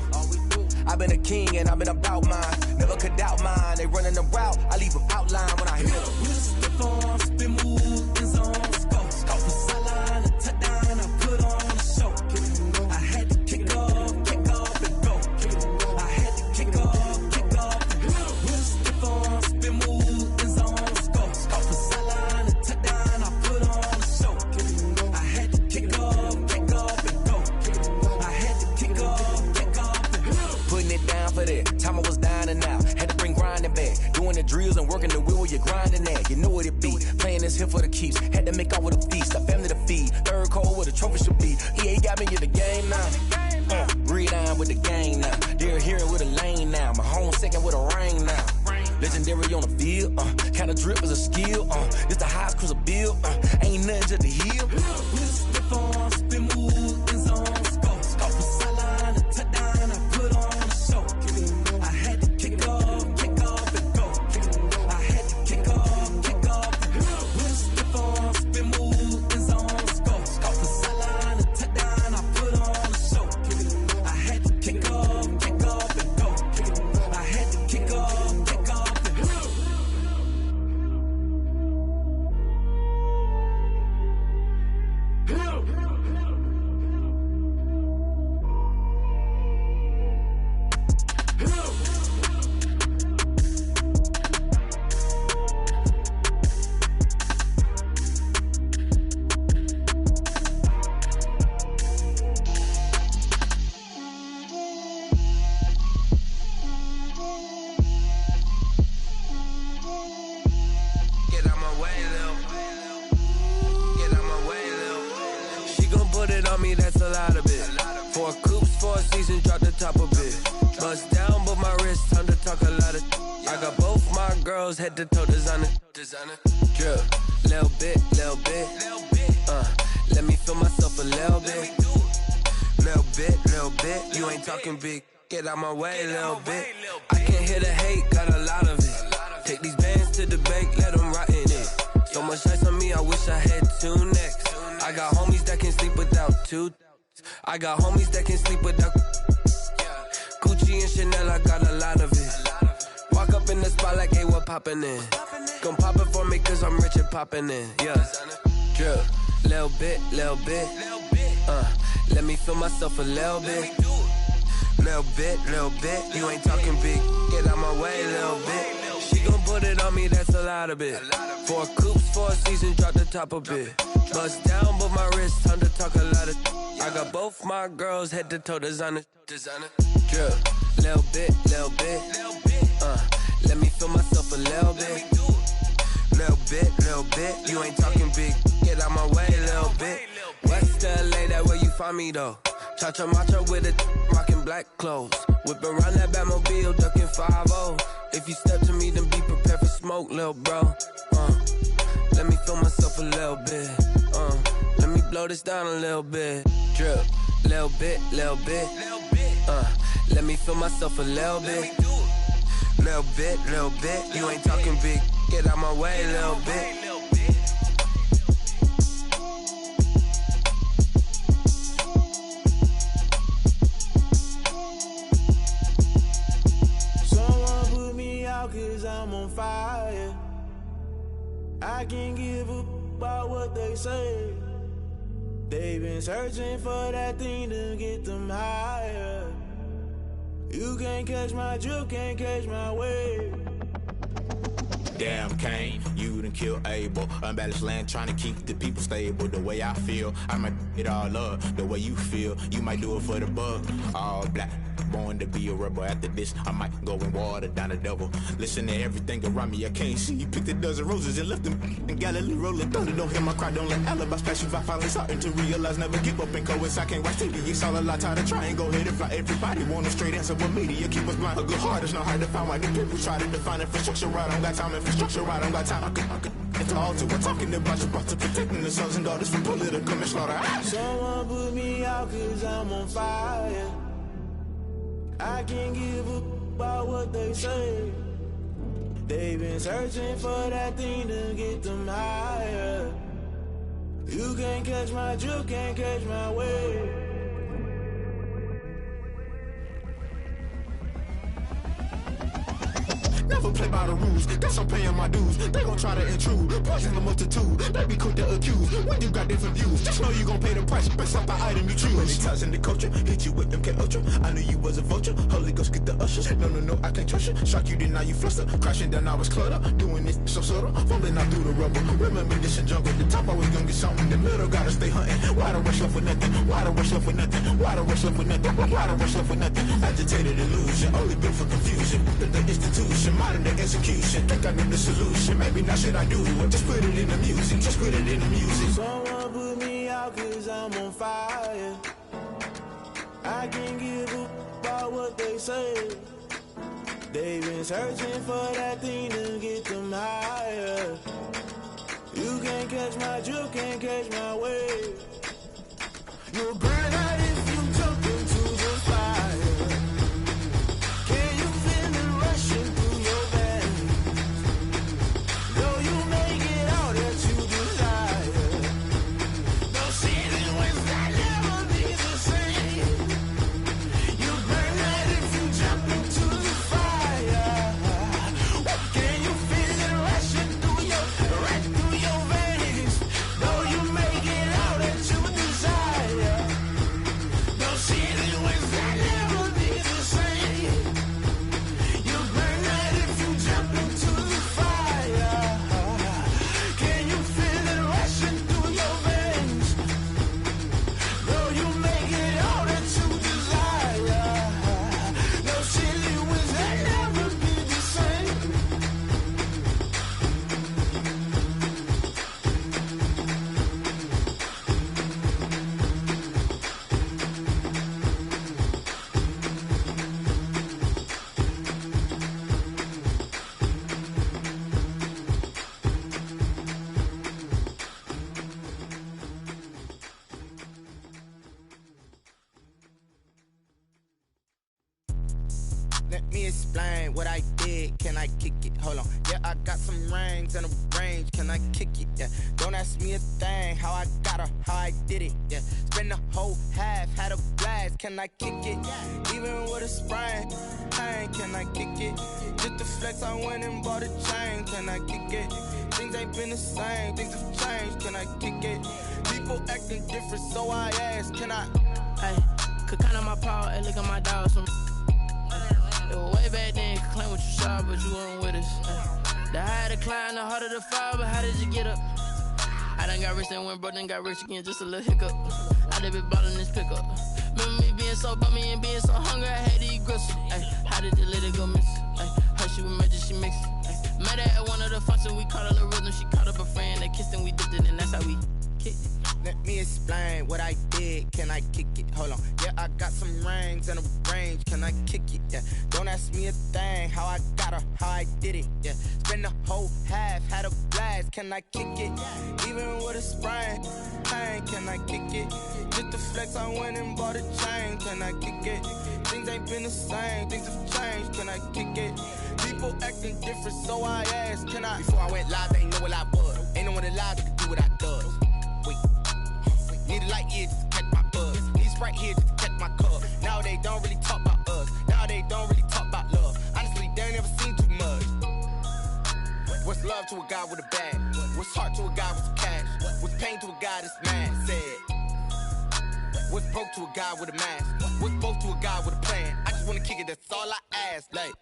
I've been a king and I've been about mine, never could doubt mine. They running the route, I leave them outline when I hit them.
With a stiff arm, spin move, in zone, go. From sideline to touchdown, I put on a show. I had to kick off and go. I had to kick off and go. With a stiff arm, spin move, in zone, go. From sideline to touchdown, I put on a show. I had to kick off and go. I had to kick off and go.
Putting it down for that, time I was down and out. Had to bring grinding back, doing the drills and working the wheel where you're grinding at. You know what it be, playing this here for the keeps. Had to make out with a feast, a family to feed. Third cold where the trophy should be. EA got me in the game now. Read on with the game now. They're here with a lane now. My home second with a ring now. Legendary on the field, kind of drip is a skill. It's the highest cruiser bill, ain't nothing to the heel.
With a stiff arm, spin move, in zone, go. From sideline to touchdown, I put on a show. I had to kick off and go. I had to kick off and go. With a stiff arm, spin move, in zone, go. From sideline to touchdown, I put on a show. I had to kick off and go. I had to kick off and go.
That's a lot of it. 4 coops, 4 seasons, drop the top a bit. Bust down, but my wrist, time to talk a lot of. I got both my girls head to toe designer. Drip, little bit. Let me feel myself a little bit. Little bit. You ain't talking big. Get out my way, little bit. I can't hear the hate, got a lot of it. Take these bands to the bank, let them rot in it. So much ice on me, I wish I had 2 necks. I got homies that can sleep without 2. I got homies that can sleep without Gucci and Chanel, I got a lot of it. spot like, hey, what poppin' in? Gon' pop it for me, cause I'm rich and poppin' in. Yeah. Drip. Little bit. Let me feel myself a little bit. Little bit. You ain't talking big. Get out my way, little bit. She gon' put it on me, that's a lot of it. 4 coops, 4 seasons, drop the top a bit. Bust down, but my wrist, time to talk a lot of. I got both my girls head to toe designer. Drip. Little bit. Let me feel myself a little bit. Little bit. You ain't talking big. Get out my way, little bit. West LA, that where you find me though. Cha-cha matcha with it, rockin' black clothes. Whip around that Batmobile, ducking 5-0. If you step to me, then be prepared for smoke, lil' bro. Let me feel myself a little bit. Let me blow this down a little bit. Drip, little bit. Let me feel myself a little bit. Little bit. You ain't talking big. Get out my way, little bit.
Cause I'm on fire. I can't give up about what they say. They've been searching for that thing to get them higher. You can't catch my drift, can't catch my wave.
Damn, Kane, you done killed Abel. Unbalanced land, trying to keep the people stable. The way I feel, I might it all up. The way you feel, you might do it for the buck. All black, born to be a rebel. After this, I might go and water down the devil. Listen to everything around me, I can't see. Picked a dozen roses and left them in Galilee rolling thunder. Don't hear my cry, don't let alibis pass you. I finally starting to realize, never give up and coincide. I can't watch TV, it's all a lot. Time to try and go ahead and fly. Everybody want a straight answer, but media keep us blind. A good heart is not hard to find. Why the people try to define infrastructure right? I don't got time. Infrastructure right, I don't got time. I could it's all to we're talking about you, about to protecting the sons and daughters from political and slaughter.
Someone put me out cause I'm on fire. I can't give up about what they say. They've been searching for that thing to get them higher. You can't catch my drift, can't catch my wave.
Never play by the rules, guess I'm paying my dues. They gon' try to intrude, poison the multitude. They be quick to accuse, when you got different views. Just know you gon' pay the price, based off the item you choose. When it ties in the culture, hit you with MK Ultra. I knew you was a vulture, Holy Ghost get the ushers. No, I can't trust you. Shock you, then now you fluster. Crashing down, I was cluttered. Doing this so subtle, falling out through the rubble. Remember this in jungle, the top always gonna get something. The middle gotta stay hunting. Why the rush left with nothing? Why the rush left with nothing? Why the rush left with nothing? Why the rush left with nothing? Agitated illusion, only built for confusion. The institution, modern day execution. Think I know the solution. Maybe not should I do it? Just put it in the music. Just put it in the music.
Someone put me out cause I'm on fire. I can't give up about what they say. They've been searching for that thing to get them higher. You can't catch my drift, can't catch my wave. You'll burn out if you jump into the fire. Can you feel it rushing through your veins? Though you make it all that you desire. No season wins that never be the same. You burn out if you jump into the fire. Can you feel it rushing through your veins? Though you make it all that you desire. No season wins that never be the same. You burn out if you jump into the fire. Can you feel it rushing through your veins? Though you make it all that you desire. No silly wins that never be the same.
Let me explain what I did. Can I kick it? Hold on. Yeah, I got some rings and a range. Can I kick it? Yeah. Don't ask me a thing. How I got her, how I did it. Yeah. Spend the whole half, had a blast. Can I kick it? Even with a sprain, pain. Can I kick it? Just to flex, I went and bought a chain. Can I kick it? Things ain't been the same, things have changed. Can I kick it? People acting different, so I ask, can I?
Hey, could count on my power, hey, look at my dogs. It was way back then, could claim what you saw, but you weren't with us. The higher the climb, the harder the fall, but how did you get up? I done got rich and went broke, then got rich again, just a little hiccup. I done been ballin' this pickup. Remember me being so bummy and being so hungry, I had to eat gristle. Ay, how did you let it go miss? Ay, her she was magic, she mixed. Met her at one of the functions, we caught a little rhythm. She caught up a friend, they kissed and we dipped it, and that's how we kicked it.
Let me explain what I did. Can I kick it? Hold on. Yeah, I got some rings and a range. Can I kick it? Yeah. Don't ask me a thing. How I got her, how I did it. Yeah. Spend the whole half, had a blast. Can I kick it? Even with a sprain, pain. Can I kick it? Just the flex, I went and bought a chain. Can I kick it? Things ain't been the same. Things have changed. Can I kick it? People acting different, so I asked. Can I? Before I went live, they ain't know what I was. Ain't no one alive that could do what I does. Need a light here just to catch my buzz. Need Sprite here just to catch my cup. Now they don't really talk about us. Now they don't really talk about love. Honestly, they ain't never seen too much. What's love to a guy with a bag? What's heart to a guy with some cash? What's pain to a guy that's mad? Said. What's broke to a guy with a mask? What's both to a guy with a plan? I just wanna kick it, that's all I ask. Like,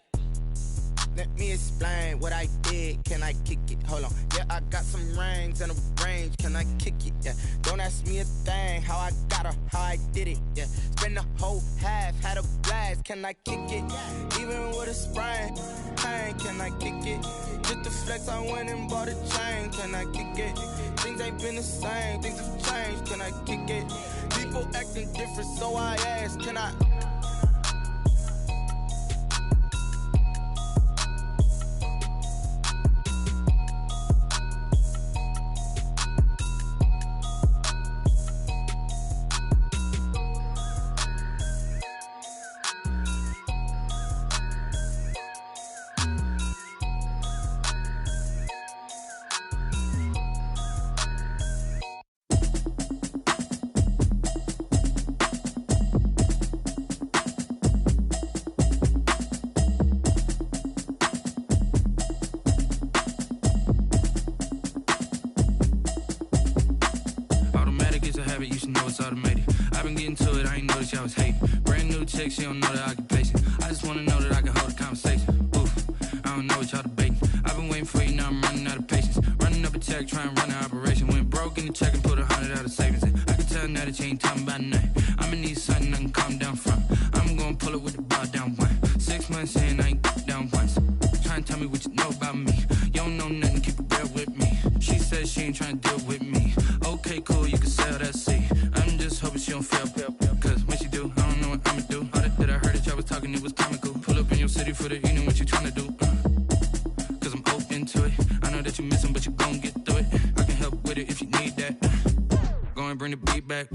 let me explain what I did. Can I kick it? Hold on. Yeah, I got some rings and a range. Can I kick it? Yeah. Don't ask me a thing. How I got her, how I did it. Yeah. Spend the whole half, had a blast. Can I kick it? Even with a sprain, pain. Can I kick it? Just the flex, I went and bought a chain. Can I kick it? Things ain't been the same. Things have changed. Can I kick it? People acting different, so I ask. Can I?
She don't know the occupation. I just wanna know that I can hold a conversation. Oof, I don't know what y'all debating. I've been waiting for you, now I'm running out of patience. Running up a check, trying to run an operation. Went broke in the check and put 100 out of savings in. I can tell now that you ain't talking about nothing. I'ma need something I can calm down from. I'm gonna pull it with the bar down one. 6 months in, I ain't down once. Trying to tell me what you know about me. You don't know nothing, keep it real with me. She says she ain't trying to deal with me. Okay, cool, you can sell that seat. I'm just hoping she don't fail. Cause when she do, I don't know what I'ma do. That I heard that y'all was talking, it was comical. Pull up in your city for the evening, what you tryna do? Cause I'm open to it. I know that you missing, but you gon' get through it. I can help with it if you need that. Go and bring the beat back.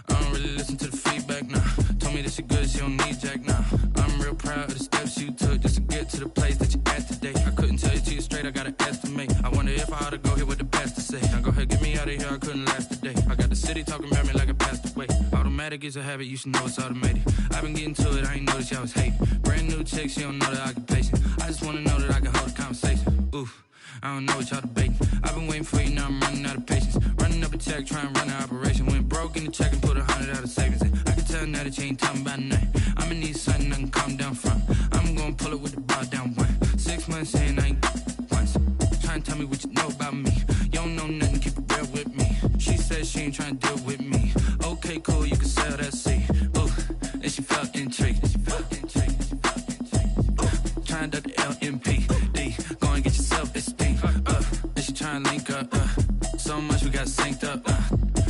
I don't really listen to the feedback, nah. Told me that she good, she don't need jack, nah. I'm real proud of the steps you took just to get to the place that you at today. I couldn't tell you to you straight, I gotta estimate. I wonder if I ought to go here with the best to say. Now go ahead, get me out of here, I couldn't last today. I got the city talking about me like I passed away. Automatic is a habit, you should know it's automated. I've been getting to it, I ain't noticed y'all was hating. Brand new chick, she don't know the occupation. I just wanna know that I can hold a conversation. Oof, I don't know what y'all debating. I've been waiting for you, now I'm running out of patience. Running up a check, trying to run an operation. Went broke in the check and put 100 out of savings in. I can tell now that you ain't talking about nothing. I'ma need something I can calm down from. I'm gonna pull it with the bar down one. 6 months in, I ain't once. Trying to tell me what you know about me. You don't know nothing, keep it real with me. She says she ain't trying to deal with me. Okay, cool, you can sell that seat. Ooh, and she felt intrigued. Trying to duck the LMPD. Go and get your self-esteem. And she trying to link up. So much we got synced up.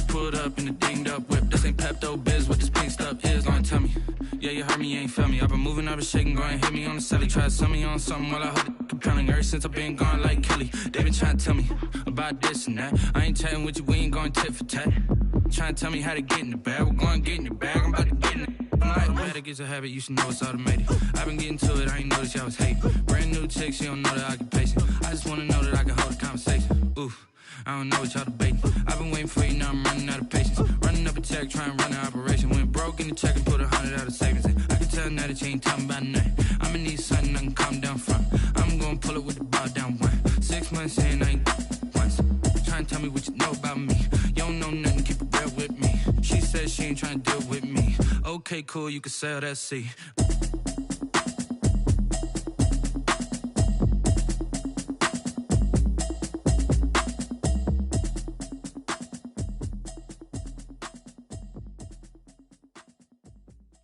Pulled up in the dinged up whip. This ain't Pepto-Biz, what this pink stuff is. Gonna tell me. Yeah, you heard me, you ain't felt me. I've been moving, I've been shaking, go and hit me on the celly. Try to sell me on something while I hold it compelling. Ever since I've been gone like Kelly. They been trying to tell me about this and that. I ain't chatting with you, we ain't going tit for tat. Trying to tell me how to get in the bag. We're going to get in your bag, I'm about to get in it. Automatic is a habit, you should know it's automated. I've been getting to it, I ain't noticed y'all was hating. Brand new chick, she don't know the occupation. I just wanna know that I can hold a conversation. Oof, I don't know what y'all debating. I've been waiting for you, now I'm running out of patience. Running up a check, trying to run an operation. Went broke in the check and put 100 out of savings in. I can tell now that you ain't talking about nothing. I'ma need something I can calm down from. I'm gonna ain't trying to deal with me. Okay, cool, you can sail that sea.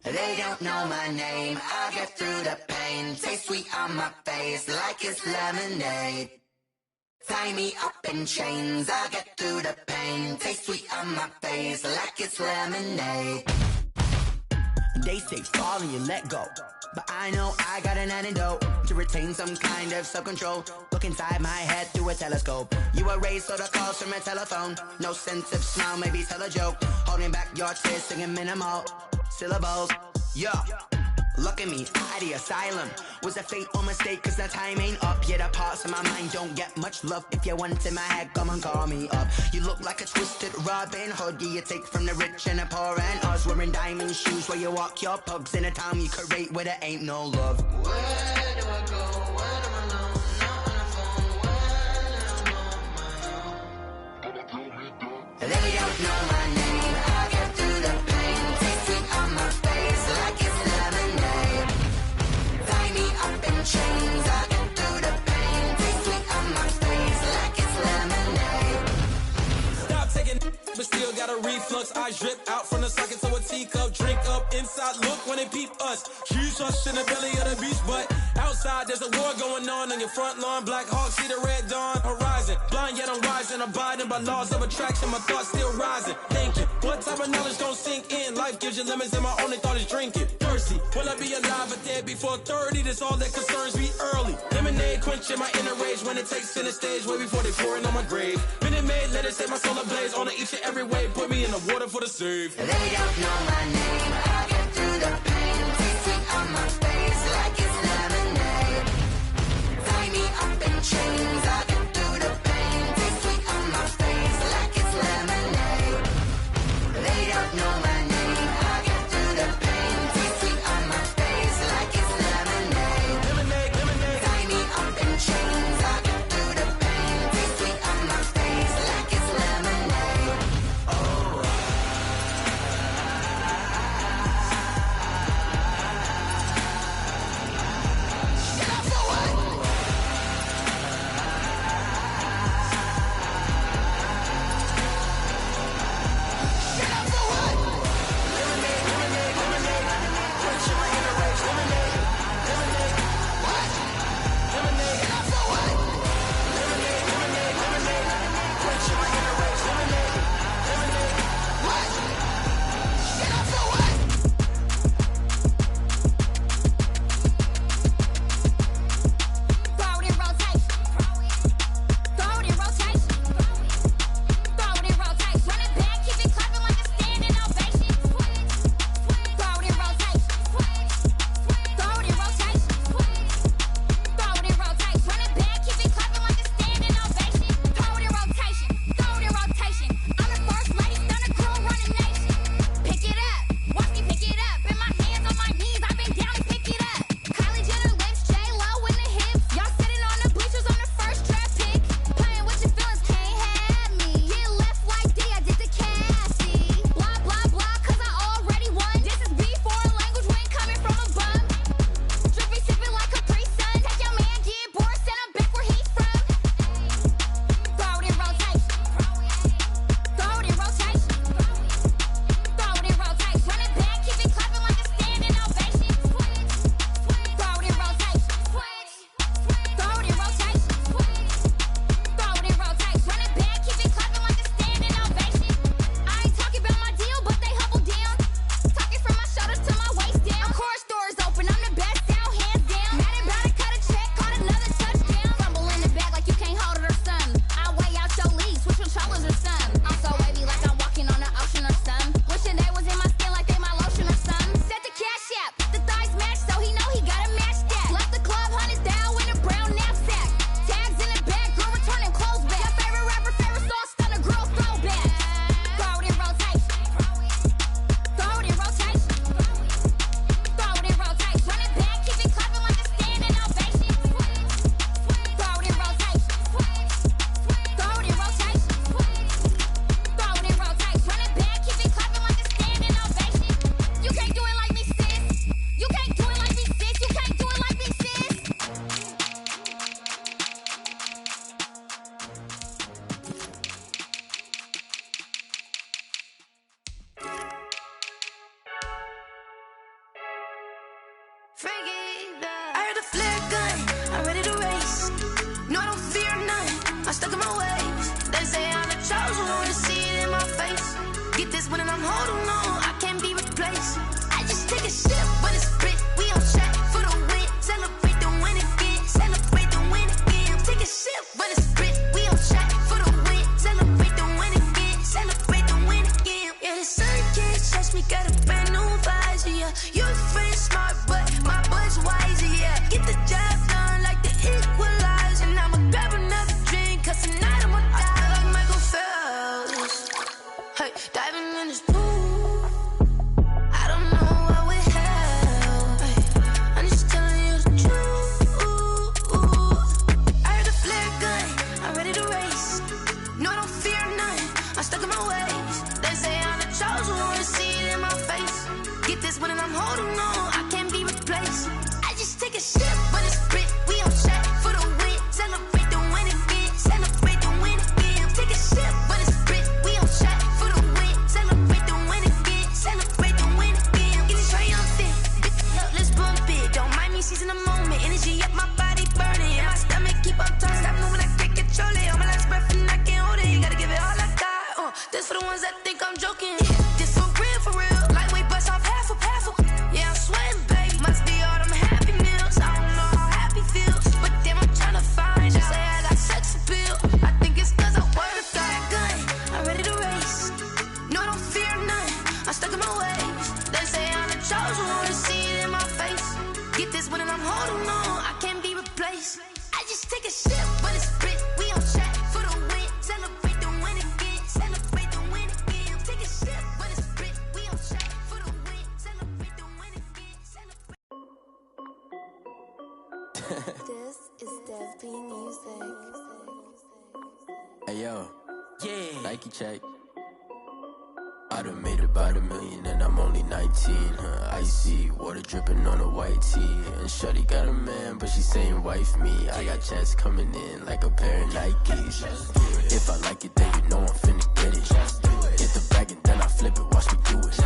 They don't know my name, I get through the pain. Taste sweet on my face like it's lemonade. Tie me up in chains, I get through the pain. Taste sweet on my face like it's lemonade.
They say fall and you let go, but I know I got an antidote to retain some kind of self-control. Look inside my head through a telescope. You erase all the calls from a telephone. No sense of smile, maybe tell a joke. Holding back your tears, singing minimal syllables. Yo, look at me, out of the asylum. Was a fate or mistake, cause the time ain't up. Yet the parts of my mind don't get much love. If you want in my head, come and call me up. You look like a twisted Robin Hood. Yeah, you take from the rich and the poor and us. Wearing diamond shoes where you walk your pugs. In a town you create where there ain't no love.
Where do I go when I'm alone? Not on the phone, when I'm on my own. They don't know my name, I get through the pain. Taste sweet on my face like it's lemonade. Tie me up in chains, I get through the pain. Taste sweet on my face like it's lemonade.
Stop taking but still got a reflux. I drip out from the socket to a teacup. Drink up inside, look when they peep us. Shoes us in the belly of the beast, but outside there's a war going on your front lawn. Black Hawk, see the red dawn horizon. Blind yet I'm rising, abiding by laws of attraction. My thoughts still rising. Thinking, what type of knowledge gon' sink in? Life gives you limits and my only thought is drinking. Thirsty, will I be alive or dead before 30? That's all that concerns me early. Lemonade quenching my inner rage when it takes center stage way before they pouring on my grave. Minute Maid, let it set my soul ablaze on each and every way. Put me in the water for the save.
They don't know my name, I get through the pain. Taste sweet on my face like it's lemonade. Tie me up in chains, I get through the pain. Taste sweet on my face like it's lemonade. They don't know my name, I get through the pain. Taste sweet on my face like it's lemonade.
Lemonade, lemonade.
Tie me up in chains, I get through the pain. Taste sweet on my face like it's lemonade. Oh.
I'm ready to race. No, I don't fear none. I'm stuck in my ways. They say I'm the chosen one, to see it in my face. Get this one and I'm holding on. I can't be replaced. I just take a sip, but it's split. We on track for the win. Celebrate the win again. Celebrate the win again. Take a sip, but it's split. We on track for the win. Celebrate the win again. Celebrate the win again. Yeah, the sun can't touch me. Got a brand new visor. Yeah, your friend's smart, but my boy's wiser. Yeah, get the job done like the equalizer. And I'ma grab another drink, cause tonight I'ma die like Michael Phelps. Hey, diving in this pool. I don't know what would help. Hey, I'm just telling you the truth. I heard the flare gun. I'm ready to race. No, I don't fear none. I'm stuck in my ways. They say I'm the chosen one, to see it in my face. Get this one and I'm holding on. I can't be replaced. I just take a sip, but it's split. We on track for the win. Celebrate the win again. Celebrate the win again. Take a sip, but it's split. We on track for the win. Celebrate the win again. Celebrate the win again. Get this triumphant. Let's bump it. Don't mind me seizing the moment. Energy up, my body burning. And my stomach keep on turning. Stop moving, I can't control it. On my last breath and I can't hold it. You gotta give it all I got. This for the ones that think I'm joking. This for real, for real. Lightweight bust off half a. Yeah, I'm sweating, baby. Must be all them happy meals. I don't know how happy feels, but damn, I'm tryna find you. Say I got sex appeal. I think it's cause I work that gun. I'm ready to race. No, I don't fear none. I'm stuck in my ways. They say I'm the chosen one, to see it in my face. Get this one and I'm holding on. I can't be replaced. I just take a sip, but it's split. We on track for the win. Celebrate the win again. Celebrate the win again. Take a sip, but it's split. We on track for the win. Celebrate the win again.
This is Dev B Music.
Hey yo, yeah. Nike check. I done made about $1 million and I'm only 19. Icy water dripping on a white tee. And shorty got a man, but she saying wife me. I got checks coming in like a pair of Nikes. If I like it, then you know I'm finna get it. Get the bag and then I flip it, watch me do it.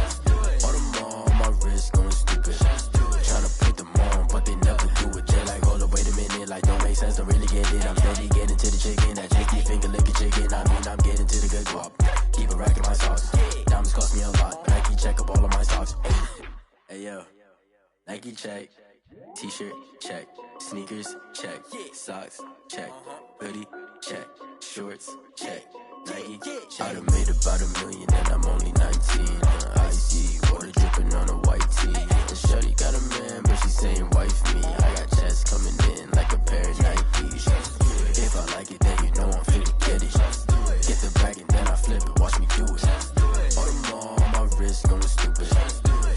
All them on my wrist going stupid. Tryna put them on, but they never do it. They're like, hold up, wait a minute, like don't make sense, don't really get it. I'm steady getting to the chicken, that janky finger licking chicken. I mean, I'm getting to the good guap. Keep a rack in my sauce. Diamonds cost me a lot. Nike check up all of my stocks. Hey yo, Nike check. T-shirt check. Sneakers check. Socks check. Hoodie check. Shorts check. Nike I done made about $1 million and I'm only 19. Icy water dripping on a white tee. And shorty got a man, but she saying wife me. I got checks coming in like a pair of Nikes. If I like it, then you know I'm finna get it. Get the bag and then I flip it, watch me do it. All them on my wrist going stupid.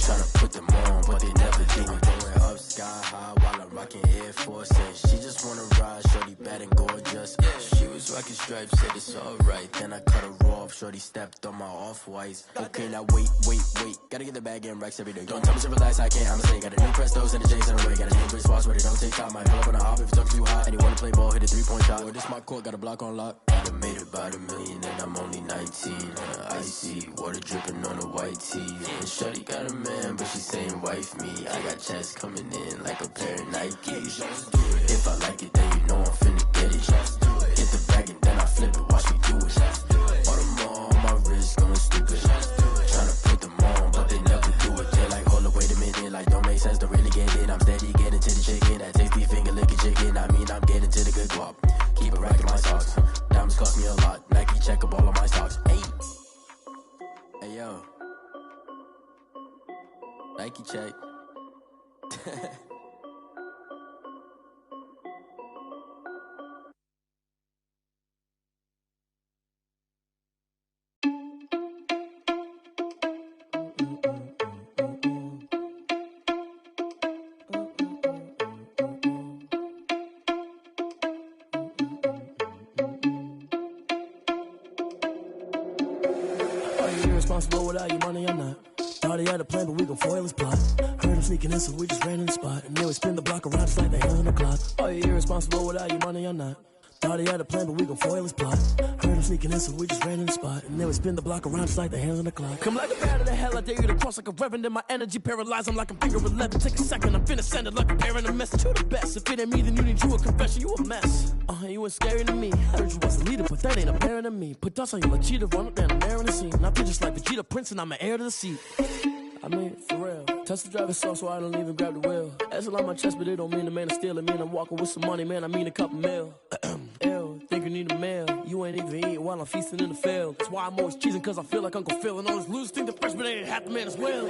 Tryna put them on, but they never do it. Going up sky high while I'm rocking Air Force. And she just wanna ride, shorty bad and gorgeous. She was rocking stripes, said it's alright. Then I cut her off, shorty stepped on my off-whites. Okay, now wait. Gotta get the bag and racks every day. Don't tell me to relax, I can't, I'm a snake. Got a new Prestos and a Jason away. Got a new Chris Foss where they don't take time. Might pull up on a hop if it's too hot. And you wanna play ball, hit a 3-point shot. Or this my court, got a block on lock. I done made about $1 million and I'm only 19. Icy water dripping on a white tee. And shorty got a man, but she saying wife me. I got checks coming in like a pair of Nikes. If I like it, then you know I'm finna get it. Get the bag and then I flip it, watch me do it. All them on my wrist going stupid. Tryna put them on, but they never do it. They're like, hold up, wait a minute, like don't make sense, don't really get it. I'm steady getting to the chicken, that tasty finger licking chicken. I mean, I'm getting to the good guap. Keep a rack in my socks. Diamonds cost me a lot. Nike check up all of my stocks. Hey yo, Nike check.
Irresponsible without your money or not. Thought he had a plan, but we gon' foil his plot. Heard him sneaking in, so we just ran in the spot. And then we spin the block around just like the hell in the clock. Are you irresponsible without your money or not? Thought he had a plan, but we gon' foil his plot. Heard him sneaking in, so we just ran in the spot. And then we spin the block around just like the hands on the clock. Come like a bat of the hell, I dare you to cross like a reverend. In my energy paralyzed, I'm like I'm finger 11. Take a second, I'm finna send it like a bearing a message to the best. If it ain't me, then you need you a confession, you a mess. You ain't scary to me. Heard you was a leader, but that ain't apparent to me. Put dust on you like cheetah, run up down the air in the scene. Now I just like Vegeta Prince, and I'm an heir to the seat. I mean, for real. Touch the driver's soft, so I don't even grab the wheel. That's a lot on my chest, but it don't mean the man is stealing. Mean I'm walking with some money, man, I mean a couple mil. Ew, think you need a meal. You ain't even eating while I'm feasting in the field. That's why I'm always cheesing, cause I feel like Uncle Phil. And all those losers think the freshman ain't half the man as well.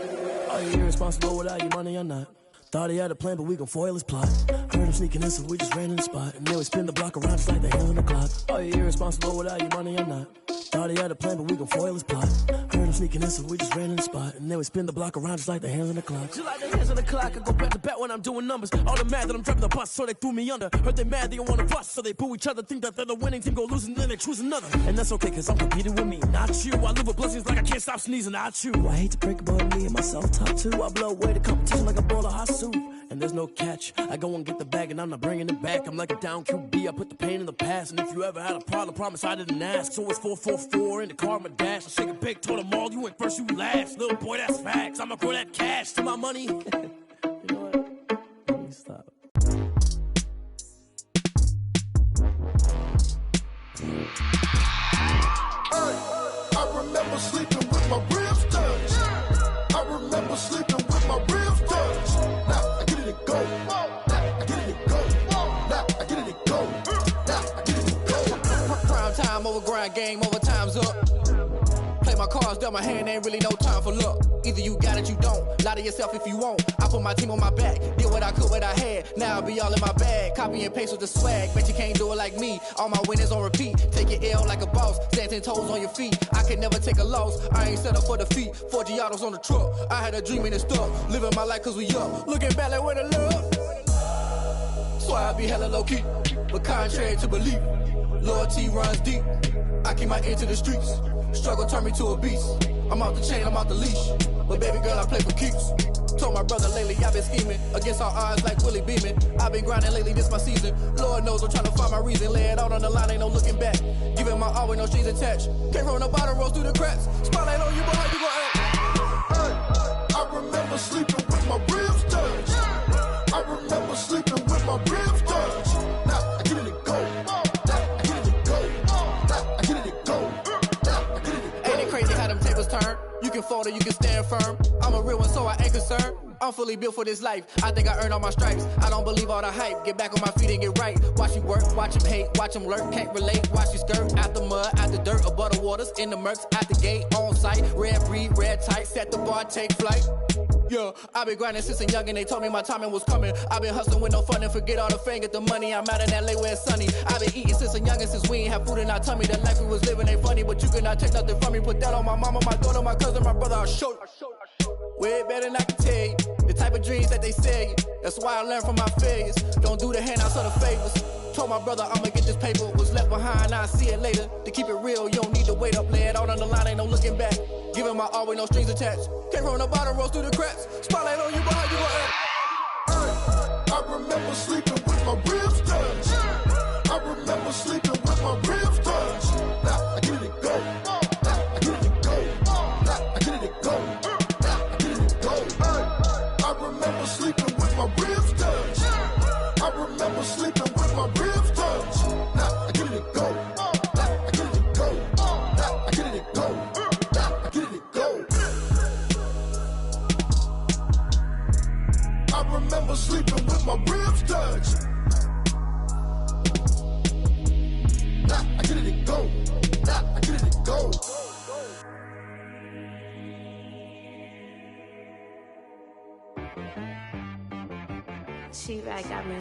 Are you irresponsible without your money or not? Thought he had a plan, but we gon' foil his plot. Heard him sneaking in, so we just ran in the spot. And then we spin the block around just like the hands on the clock. Are you irresponsible without your money or not? Thought he had a plan, but we gon' foil his plot. Heard him sneaking in, so we just ran in the spot. And then we spin the block around just like the hands on the clock. Just like the hands on the clock, I go back to back when I'm doing numbers. All the mad that I'm driving the bus, so they threw me under. Heard they mad, they don't wanna bust, so they boo each other. Think that they're the winning team, go losing, then they choose another. And that's okay, cause I'm competing with me, not you. I live with blessings like I can't stop sneezing, not you. I hate to break about me and myself top two. I blow away the competition like a bowl of hot soup. And there's no catch. I go and get the bag and I'm not bringing it back. I'm like a down QB, I put the pain in the past. And if you ever had a problem, promise I didn't ask. So it's 444 in the car, my dash. I shake a big, told them all, you went first, you last. Little boy, that's facts. I'ma grow that cash to my money. You know what? Let me stop.
I remember sleeping with my ribs touched. I remember sleeping with my ribs touched. Now I get it and go. Now I get it and go. Now I get it and go. Now I get it and go.
Prime time over grind game, over time's up. Play my cards, dealt my hand, ain't really no time for luck. Either you got it, you don't. Lie to yourself if you won't. I put my team on my back, did what I could, what I had. Now I be all in my bag, copy and paste with the swag. Bet you can't do it like me. All my winners on repeat. Take your L like a boss, stand 10 toes on your feet. I can never take a loss. I ain't set up for defeat. 4 Giottos on the truck. I had a dream and it stuck. Living my life cause we up. Looking back like where the love. So I be hella low key, but contrary to belief, loyalty runs deep. I keep my ear to the streets. Struggle turned me to a beast. I'm out the chain, I'm out the leash. But baby girl, I play for keeps. Told my brother lately I've been scheming against all odds like Willie Beeman. I've been grinding lately, this my season. Lord knows I'm trying to find my reason. Lay it out on the line, ain't no looking back. Giving my all with no strings attached. Can't roll no bottom, rolls through the cracks. Spotlight on you, but how you gon' act?
I remember sleeping with my ribs touched. I remember sleeping with my ribs touched. Now I get it and go. Now I get it and go. Now I get it and go. Now I get it and go.
Ain't it crazy how them tables turn? You can fold or you can stand firm. I'm a real one, so I ain't concerned. I'm fully built for this life. I think I earned all my stripes. I don't believe all the hype. Get back on my feet and get right. Watch you work, watch him hate, watch him lurk. Can't relate, watch you skirt. Out the mud, out the dirt, above the waters, in the murks, out the gate, on site. Red breed, red tight, set the bar, take flight. Yeah, I been grinding since a young and they told me my timing was coming. I been hustling with no fun and forget all the fame, get the money. I'm out in LA where it's sunny. I been eating since a young and since we ain't have food in our tummy. The life we was living ain't funny, but you cannot take nothing from me. Put that on my mama, my daughter, my cousin, my brother, I'll show you. Way better than I can tell you. The type of dreams that they sell you. That's why I learned from my failures. Don't do the handouts or the favors. Told my brother I'ma get this paper. Was left behind, I'll see it later. To keep it real, you don't need to wait up. Lay it out on the line, ain't no looking back. Giving my all with no strings attached. Can't roll no bottom, rolls through the cracks. Spotlight on you, but how you gon' act?
I remember sleeping with my ribs touched. I remember sleeping with my ribs touched. Now I get it and go. Now I get it and go. Now I get it and go. Now I get it and go. I remember sleeping with my ribs touched. I remember sleeping with my ribs touched. Now I get it and go. Now I get it and go. Now I get it and go. Now I get it and go. I remember sleeping with my ribs touched. Now I get it and go. Now I get it and go.
She right got me.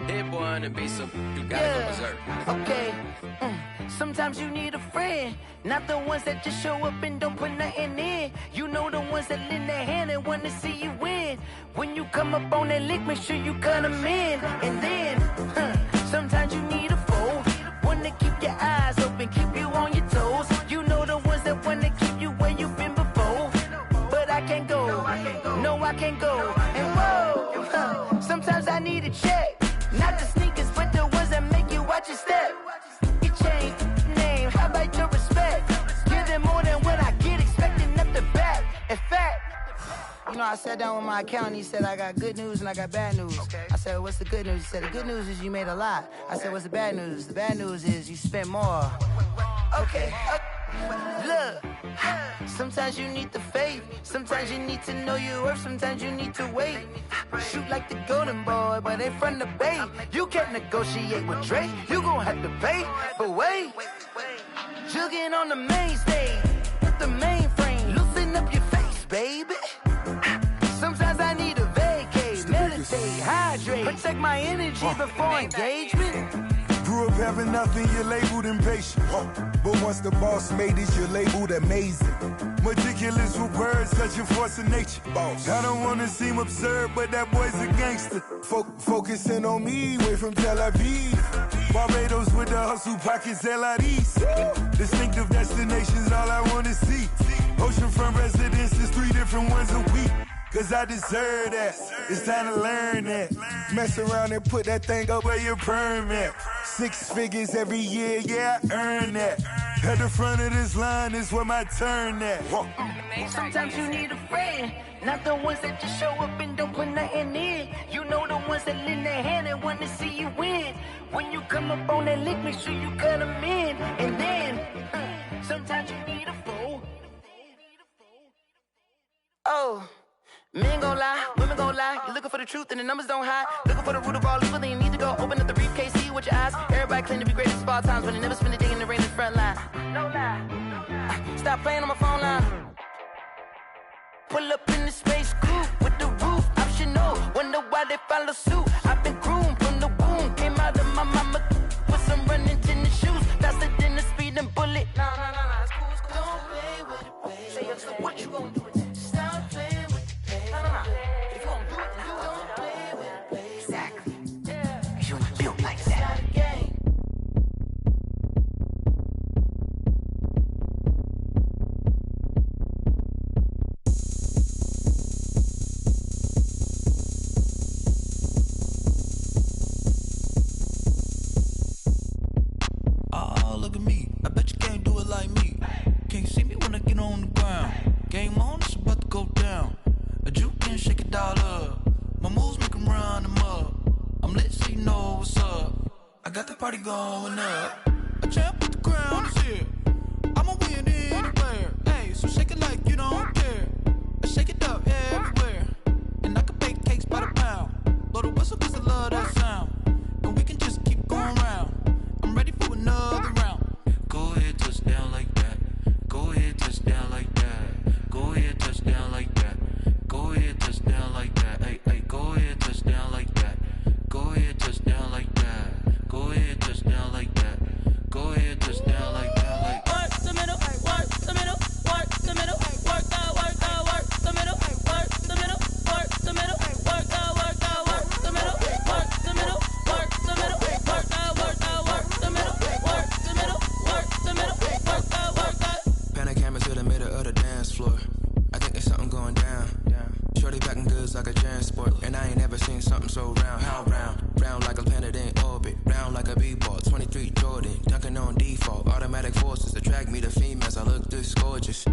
That boy on the beat, so you gotta go berserk.
Okay. Sometimes you need a friend, not the ones that just show up and don't put nothing in. You know the ones that lend their hand and want to see you win. When you come up on that lick, make sure you cut them in. And then, sometimes you need a foe, one to keep your eyes open, keep you on your toes. You know the ones that want to keep you where you've been before. But I can't go, no I can't go. And whoa. a check. Not the sneakers, but the ones that make you watch your step. You change name, how about your respect? Give them more than what I get, expecting up the back. In fact, you know, I sat down with my accountant, he said, I got good news and I got bad news. I said, what's the good news? He said, the good news is you made a lot. I said, what's the bad news? The bad news is you spent more. Okay, look, sometimes you need the faith, sometimes you need to know your worth, sometimes you need to wait. Shoot like the golden boy, but they from the bay. You can't negotiate with Drake, you gon' have to pay. But wait, jugging on the main stage, with the mainframe, loosen up your face, baby. Sometimes I need a vacate, meditate, hydrate, protect my energy before engagement.
Grew up having nothing, you're labeled impatient. But once the boss made it, you're labeled amazing. Meticulous with words, such a force of nature. I don't wanna seem absurd, but that boy's a gangster. Focusing on me, way from Tel Aviv. Barbados with the hustle pockets, LIDs. Distinctive destinations, all I wanna see. Oceanfront residences, 3 different ones a week. Cause I deserve that, it's time to learn that. Mess around and put that thing up where your permit. 6 figures every year, yeah, I earn that. At the front of this line is where my turn at.
Sometimes you need a friend, not the ones that just show up and don't put nothing in. You know the ones that lend their hand and want to see you win. When you come up on that lick, make sure you cut them in. And then, sometimes you need a fool. Oh. Men gon' lie, women gon' lie. You're looking for the truth and the numbers don't hide. Looking for the root of all evil, then you need to go open up the briefcase, see with your eyes. Everybody claim to be greatest of all times, but they never spend a day in the rain in the front line. No lie. Stop playing on my phone line. Pull up in the space coupe with the roof optional. Wonder why they follow suit. I've been groomed from the womb. Came out of my mama with some running tennis shoes. Faster than the speeding bullet. Nah, it's cool, it's cool. Don't play with it, baby. Say so what you gon' do with that? Stop playing with it. If you don't do it, then you don't play with it, baby. Exactly. Yeah. You ain't built like that. It's not a game.
Oh, look at me. I bet you can't do it like me. Can't see me when I get on the ground. Game on, it's about to go down. A juke and shake it all up. My moves make them run them up. I'm lit so you know what's up. I got the party going up. A champ with the crown is here. I'ma win anywhere. Hey, so shake it like you don't care. I shake it up everywhere. And I can bake cakes by the pound. Blow the whistle cause I love that sound. And we can just keep going round. I'm ready for another round.
Go ahead, touch down like that. Go ahead, touch down like that. Go ahead, touch down like that. Go ahead, touch down like that. Hey, go ahead, touch down like that. Go ahead, touch down like that. Go ahead, touch down like that. Go ahead, touch down like that. Like
work the middle, work the middle, work the middle, work the middle, work the middle, work the middle, work the middle, work the middle, work the middle, work the middle, work the middle, work the middle, work the.
Pan a camera to the middle of the dance floor. I think there's something going down. Shorty packing goods like a transport. And I ain't never seen something so round. How round? Round like a planet in orbit. Round like a b-ball. 23 Jordan. Dunking on default. Automatic forces attract me to females. I look this gorgeous.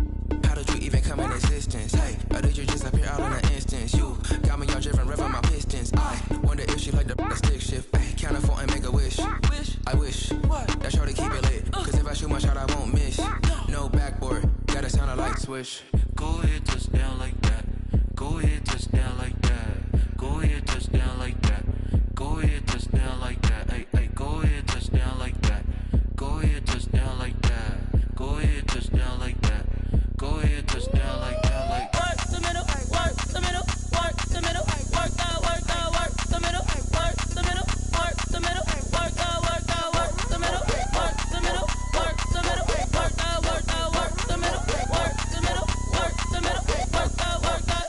How did you even come in existence? Hey, or did you just appear out in an instance? You got me all driven, revving my pistons. I wonder if she like the stick shift. Hey, count a 4 and make a wish. I wish that shorty keep it lit. Cause if I shoot my shot, I won't miss. No backboard. Gotta sound a light switch.
go ahead, touch down like that. Go ahead, touch down like that. Go ahead, touch down like that. Go ahead, touch down like that. Hey, go ahead, touch down like that. Go ahead, touch down like that. Go ahead, touch down like that. Go ahead, touch down like that. Like
work the middle, work the middle, work the middle, work the middle, work the middle, work the middle, work the middle, work the middle, work the middle, work the middle, work the middle, work the middle, work the middle, work the.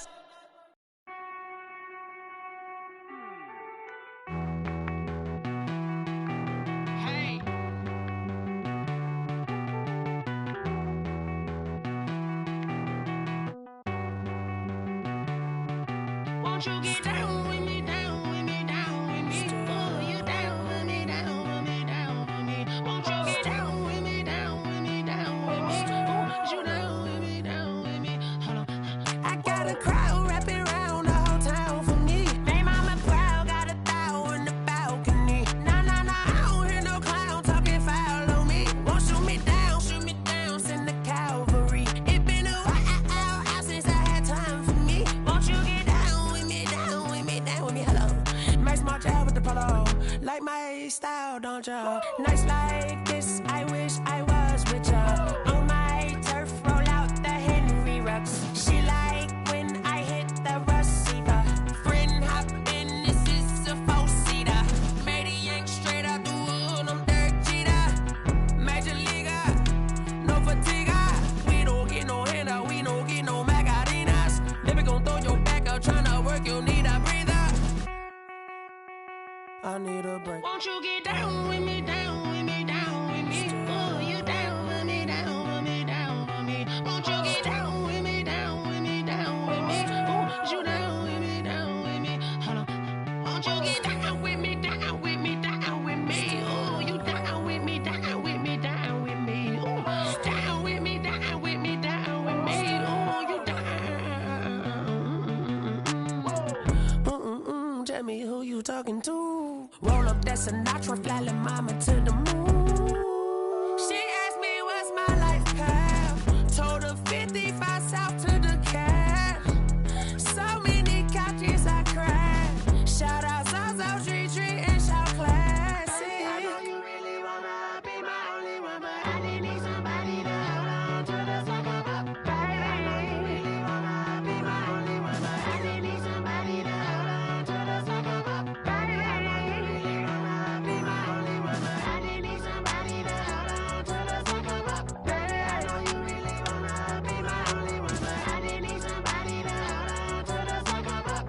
Hey. Won't you get down with me, down with me, down with
crowd wrapping around the whole town for me. They mama proud, got a thou in the balcony. Nah, nah, nah, I don't hear no clown talking foul on me. Won't shoot me down, send the cavalry. It been a while since I had time for me. Won't you get down with me, down with me, down with me, hello. Nice march out with the polo. Like my style, don't ya? Nice like this, I wish I was with ya. On my turf, roll out the Henry Rux. She like when I hit the receiver. Friend hop in, this is a four-seater. Made a yank straight out the wood, I'm Derek Jeter. Major leaguer, no fatigue. We don't get no handout, we don't get no Macarinas. Never gon' throw your back out, tryna work, you need a breather. I need a break. Won't you get down with me, down with me, down with me? Oh, you down with me, down with me, down with me. Won't you get down with me, down with me, down with me? Oh, you down with me, down with me. Hold on. Won't you get down with me, down with me, down with me? Oh, you down with me, down with me, down with me. Oh, down with me, down with me, down with me. Oh, you down. Tell me who you talking to. Roll up that Sinatra, fly la mama to the moon. She asked me what's my life path. Told her 55 south to the cat. So many couches I cried. Shout out South Tree and shout classic. I know you really wanna be my only one, but I didn't need somebody to hold on to the sucker up. Baby, I know you really wanna be my only one, but I didn't need somebody to hold on to the sucker up. Baby, I know you really wanna be my only one, but I didn't need somebody to hold on to the sucker up. Baby, I know you really wanna be my only one, but I didn't need somebody to hold on to the sucker up.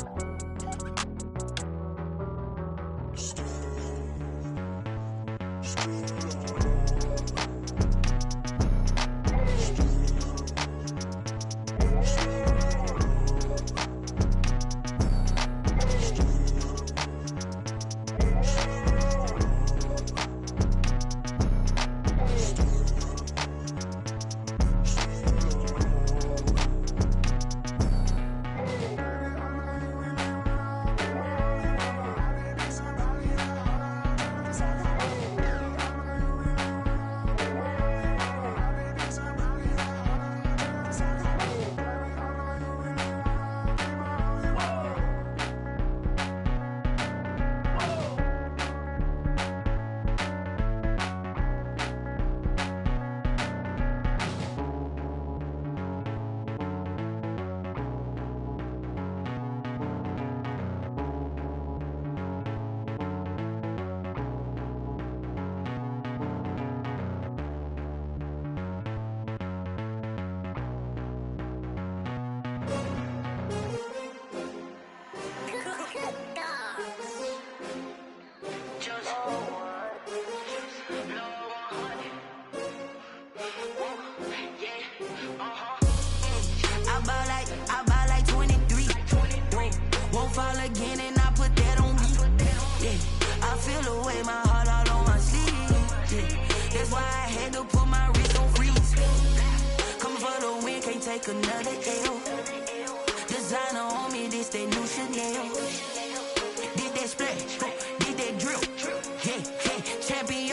I buy like 23. Won't fall again and I put that on me. Yeah, I feel away, my heart all on my sleeve. Yeah, that's why I had to put my wrist on freeze. Coming for the win, can't take another L. Designer on me, this that new Chanel. Did that splash, did that drill. Yeah, champion,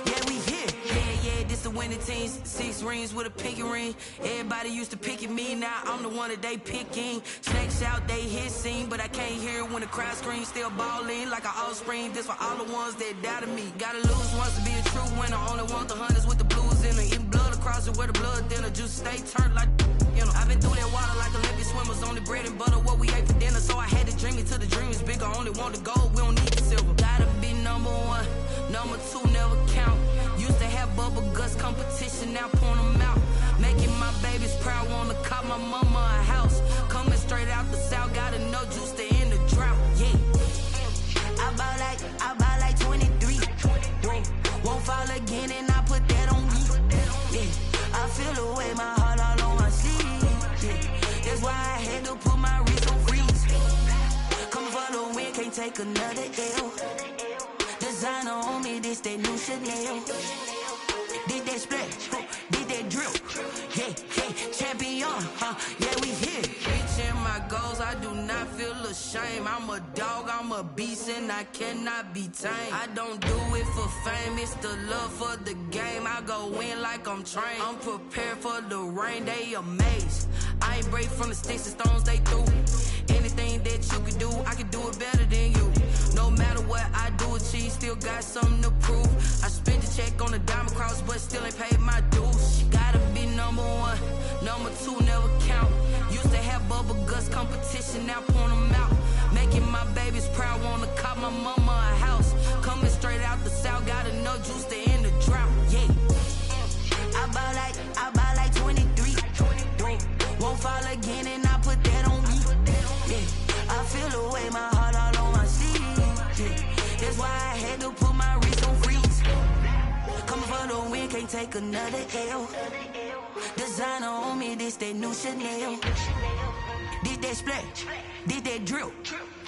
yeah, we here. Yeah, this the winning teams. 6 rings with a pinky ring. Everybody used to pick at me, now I'm the one that they picking. Snakes out, they hit scene, but I can't hear it when the crowd screams. Still ballin' like an offspring. This for all the ones that doubted me. Gotta lose once to be a true winner. Only want the hunters with the blues in it. Eating blood across it where the blood dinner. Juice stay turned like, you know. I've been through that water like Olympic swimmers. Only bread and butter, what we ate for dinner. So I had to dream it till the dream is bigger. Only want the gold, we don't need the silver. Gotta be number 1, number 2 never count. Used to have bubble guts competition, now point them out. Making my babies proud, wanna cop my mama a house. Coming straight out the south, gotta know juice to end the drought. Yeah, I buy like 23. Won't fall again and I put that on me. Yeah, I feel away, my heart all on my sleeve. Yeah, that's why I had to put my wrist on freeze. Coming for the win, can't take another L. Designer on me, this that new Chanel. Did that splash, did that drill. Yeah, champion, yeah, we here. Bitch in shame. I'm a dog, I'm a beast, and I cannot be tamed. I don't do it for fame, it's the love for the game. I go in like I'm trained. I'm prepared for the rain, they amazed. I ain't break from the sticks and stones they threw. Anything that you can do, I can do it better than you. No matter what I do achieve, still got something to prove. I spent the check on the diamond cross, but still ain't paid my dues. Gotta be number one, number two never count. Used to have bubble guts competition, now point them out. Making my babies proud, wanna cop my mama a house. Coming straight out the south, got enough juice to end the drought. Yeah. I buy like 23. Won't fall again, and I put that on me. Yeah. I feel the way, my heart all on my sleeve. Yeah. That's why I had to put my wrist on freeze. Coming for the win, can't take another L. Designer on me, this that new Chanel. This that splash, this that drill.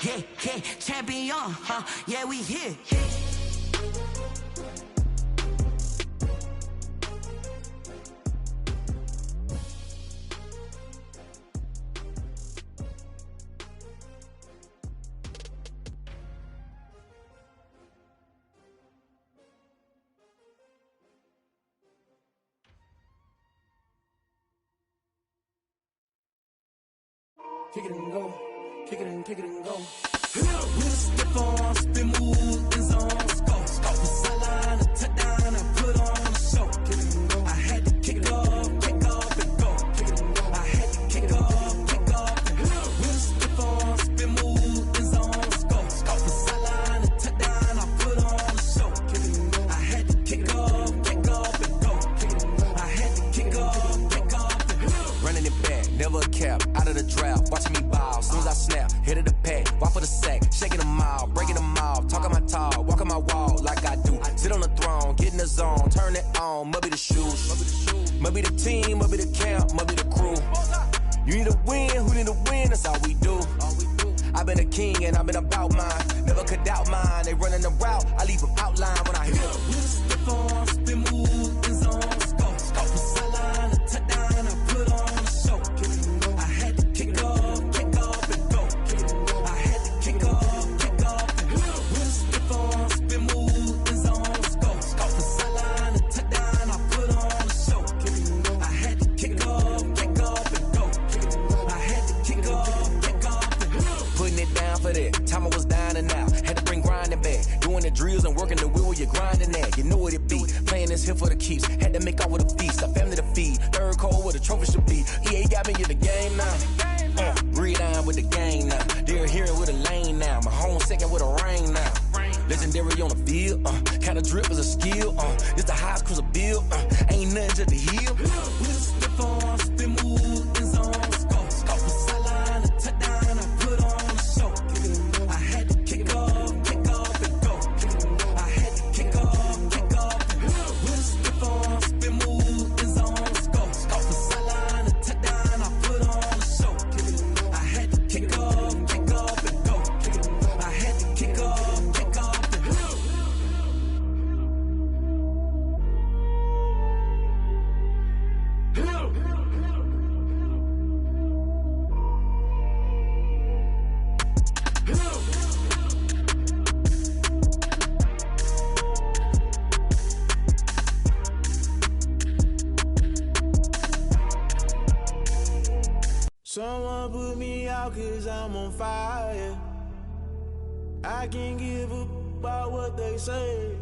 Yeah, yeah, champion, yeah, we here.
Kick it and go, kick it and go.
With a stiff on, spin move, in zone, go. From sideline to touchdown, I put on a show. I had to kick off and go. I had to kick off and go. With a stiff on, spin move, in zone, go. From sideline to touchdown, I put on a show. I had to kick off and go. I had to kick off and go.
Running it back, never a cap, out of the draft, watching me ball. Soon as I snap, hit of the pack, walk for the sack, shaking them all, breaking them off, talking my talk, walking my wall like I do. Sit on the throne, get in the zone, turn it on, must be the shoes, must be the team, must be the camp, must be the crew. You need a win, who need a win, that's all we do. I've been a king and I've been about mine, never could doubt mine. They running the route, I leave them outline when I hit them.
With a stiff on, spin move, in zone, go. From sideline to touchdown, I put on a show. I had to kick off and go. I had to kick off and go. With a stiff on, spin move, in zone, go. From sideline to touchdown, I put on a show. I had to kick off and go. I had to kick off and go.
Putting it down for that, time I was down and out, had to bring grinding back, doing the drills and working the wheel where you're grinding at, you know what it be, playing this here for the keeps, had to make out with a feast, a family to feed, third cold where the trophy should be, EA got me in the game now, breathe on with the game now, they're hearing with a lane now, my home second with a rain now, legendary on the field, kind of drip is a skill, it's the highest cruiser bill, ain't nothing just to heal.
With a stiff on, spin move, in zone, go. From sideline to touchdown, I put on a show. I had to kick off and go. I had to kick off and go. With a stiff on, spin move, in zone, go. From sideline to touchdown, I put on a show. I had to kick off and go. I had to kick off and go.
Someone put me out 'cause I'm on fire. I can't give up about what they say.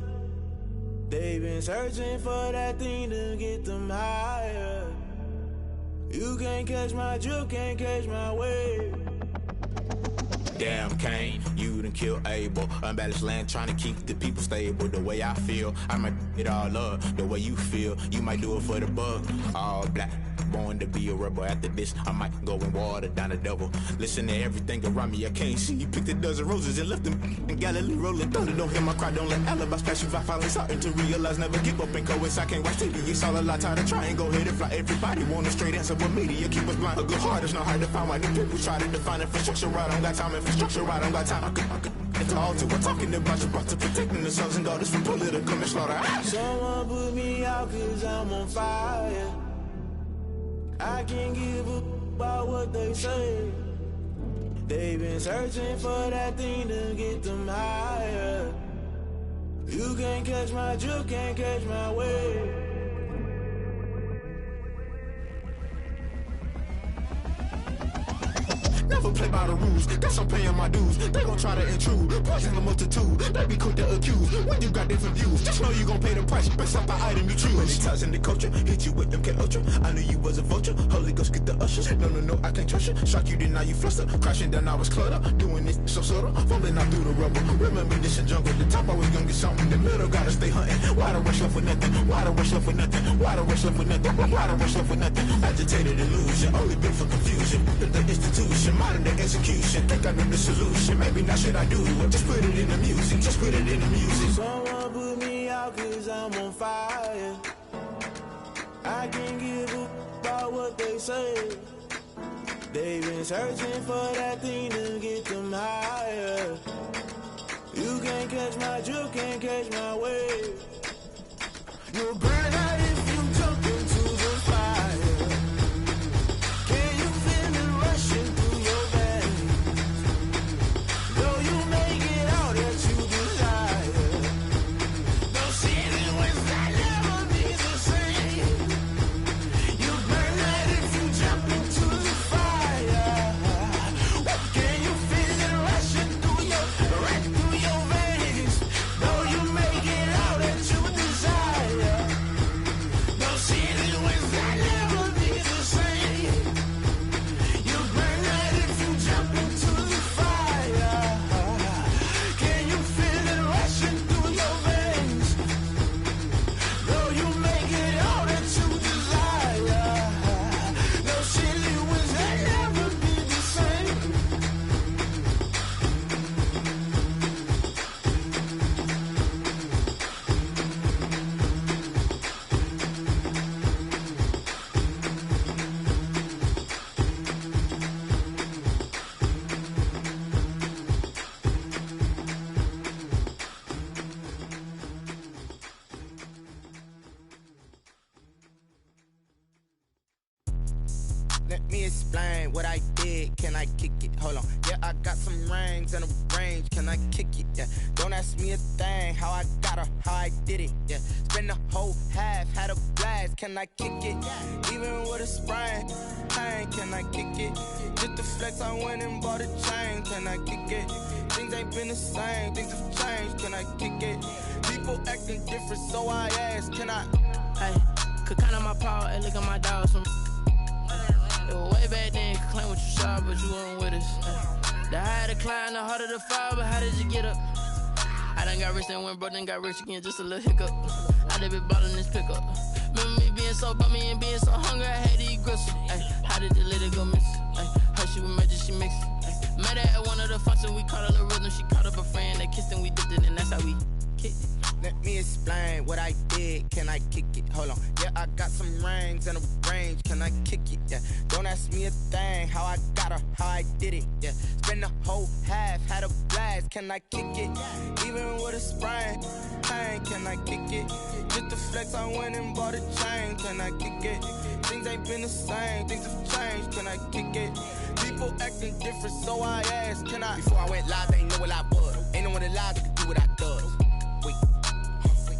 They've been searching for that thing to get them higher. You can't catch my drift, can't catch my wave.
Damn, Kane, you done killed Abel. Unbalanced land, trying to keep the people stable. The way I feel, I might it all up. The way you feel, you might do it for the bug. All black, born to be a rebel. After this, I might go and water down the devil. Listen to everything around me, I can't see. You picked a dozen roses and left them in Galilee rolling thunder. Don't hear my cry, don't let alibis pass you by. Finally starting to realize, never give up and coincide. Can't watch TV, it's all a lot. Tired of trying, go ahead and fly. Everybody want a straight answer, but media keep us blind. A good heart is not hard to find. Why the people try to define infrastructure right? I don't got time, infrastructure right, I don't got time. I could it's all to we're talking about you, brought to protecting the sons and daughters from political and slaughter.
Someone put me out 'cause I'm on fire. I can't give up about what they say. They been searching for that thing to get them higher. You can't catch my drift, can't catch my wave.
Never play by the rules, guess I'm paying my dues. They gon' try to intrude, poison the multitude. They be quick to accuse when you got different views. Just know you gon' pay the price based off the item you choose. Many times in the culture, hit you with them K Ultra. I knew you was a vulture, Holy Ghost get the ushers. No, I can't trust you. Shock you, then now you fluster. Crashing down, I was cluttered. Doing this so subtle, falling out through the rubble. Remember this in jungle, the top I was gonna get something. The middle gotta stay hunting. Why the rush left for nothing? Why the rush left for nothing? Why the rush left for nothing? Why the rush left for nothing? Agitated illusion, only built for confusion. The institution, modern day execution. Think I know the solution. Maybe now should I do it? Just put it in the music. Just put it in the music.
Someone put me out 'cause I'm on fire. I can't give a about what they say. They've been searching for that thing to get them higher. You can't catch my drift, can't catch my wave. You'll burn out if you jump into the fire. Can you feel it rushing through your veins? Though you make it all that you desire. No ceiling when that never be the same. You burn out if you jump into the fire. Can you feel it rushing through your veins? Though you make it all that you desire. No ceiling when that never be the same. You burn out if you jump into the fire. Can you feel it rushing through your veins? Though you make it all that you desire. No ceiling when that never be the same.
Let me explain what I did. Can I kick it? Hold on. Yeah, I got some rings and a range. Can I kick it? Yeah. Don't ask me a thing. How I got her, how I did it. Yeah. Spend the whole half, had a blast. Can I kick it? Even with a sprain, pain. Can I kick it? Just to flex, I went and bought a chain. Can I kick it? Things ain't been the same. Things have changed. Can I kick it? People acting different, so I ask. Can I?
Hey, could count on my power and look at my dogs from. It was way back then, could claim what you saw, but you weren't with us. The higher the climb, the harder the fall, but how did you get up? I done got rich and went broke, then got rich again, just a little hiccup. I done been ballin' this pickup. Remember me being so bummy and being so hungry, I had to eat gristle. How did the lady go miss? Her she was magic, she mixed. Met her at one of the functions, we caught her the rhythm, she caught up a friend, they kissed and we dipped it, and that's how we kicked it.
Let me explain what I did. Can I kick it? Hold on. Yeah, I got some rings and a range. Can I kick it? Yeah. Don't ask me a thing. How I got her, how I did it. Yeah. Spend the whole half, had a blast. Can I kick it? Even with a sprain, pain. Can I kick it? Just to flex, I went and bought a chain. Can I kick it? Things ain't been the same. Things have changed. Can I kick it? People acting different, so I asked. Can I? Before I went live, they ain't know what I was. Ain't no one alive that could do what I does. Wait.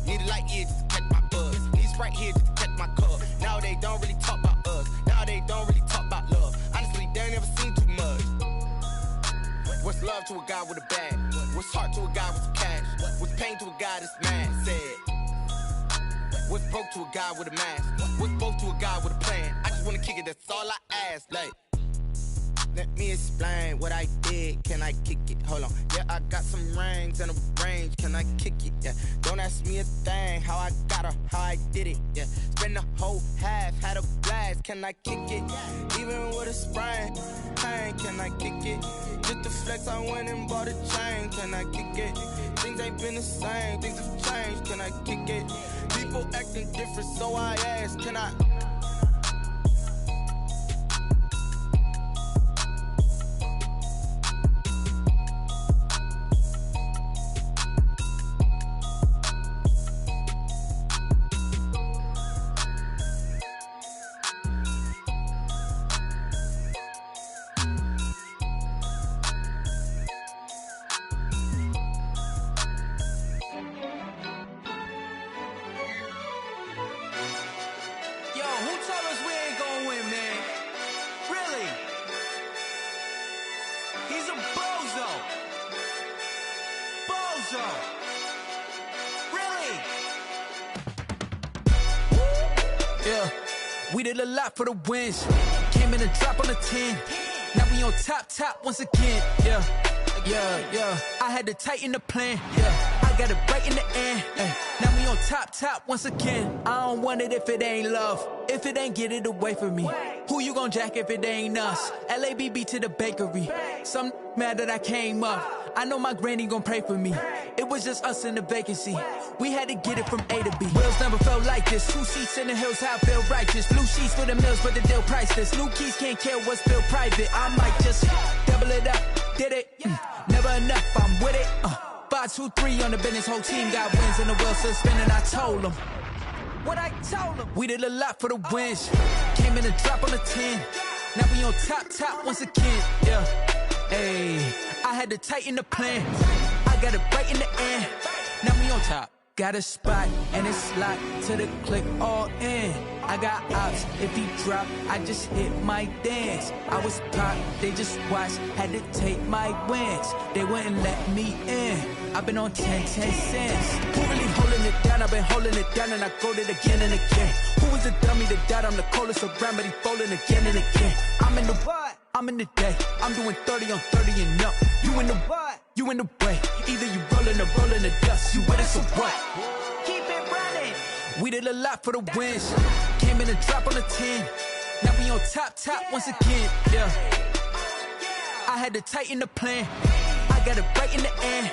Need a light here just to catch my buzz. Need Sprite here just to catch my cup. Now they don't really talk about us. Now they don't really talk about love. Honestly, they ain't never seen too much. What's love to a guy with a bag? What's heart to a guy with some cash? What's pain to a guy that's mad? Said. What's broke to a guy with a mask? What's broke to a guy with a plan? I just wanna kick it, that's all I ask. Like, let me explain what I did. Can I kick it? Hold on. Yeah, I got some rings and a range. Can I kick it? Yeah. Don't ask me a thing. How I got her, how I did it. Yeah. Spend the whole half, had a blast. Can I kick it? Even with a sprain, pain. Can I kick it? Just to flex, I went and bought a chain. Can I kick it? Things ain't been the same. Things have changed. Can I kick it? People acting different, so I ask. Can I?
He's a bozo. Bozo. Really?
Yeah, we did a lot for the wins. Came in and drop on the 10. Now we on top once again. Yeah. I had to tighten the plan. Yeah, I got it right in the end. Now we on top once again. I don't want it if it ain't love. If it ain't, get it away from me. Who you gon' jack if it ain't us? LABB to the bakery. Some mad that I came up. I know my granny gon' pray for me. It was just us in the vacancy. We had to get it from A to B. Wheels never felt like this. 2 seats in the hills, how I feel righteous. Blue sheets for the mills, but the deal priceless. New keys can't care what's feel private. I might just double it up. Did it? Never enough, I'm with it. 5, 2, 3 on the business. Whole team got wins and the wheels still spinning. I told them what I told them. We did a lot for the wins. Came in and drop on the 10. Now we on top once again. Yeah. Hey, I had to tighten the plan. I got it right in the end. Now we on top. Got a spot and it's locked to the click all in. I got ops, if he drop, I just hit my dance. I was pop, they just watched, had to take my wins. They wouldn't let me in. I've been on 10 cents. Who really holding it down? I've been holding it down and I go it again and again. Who was the dummy that died? I'm the coldest around, but he folding again and again. I'm in the what? I'm in the day. I'm doing 30 on 30 and up. You in the what? You in the way. Either you rolling or rolling the dust. You with us or what? Keep it running. We did a lot for the wins. Came in and drop on the 10. Now we on top once again. Yeah. I had to tighten the plan. I got it right in the end.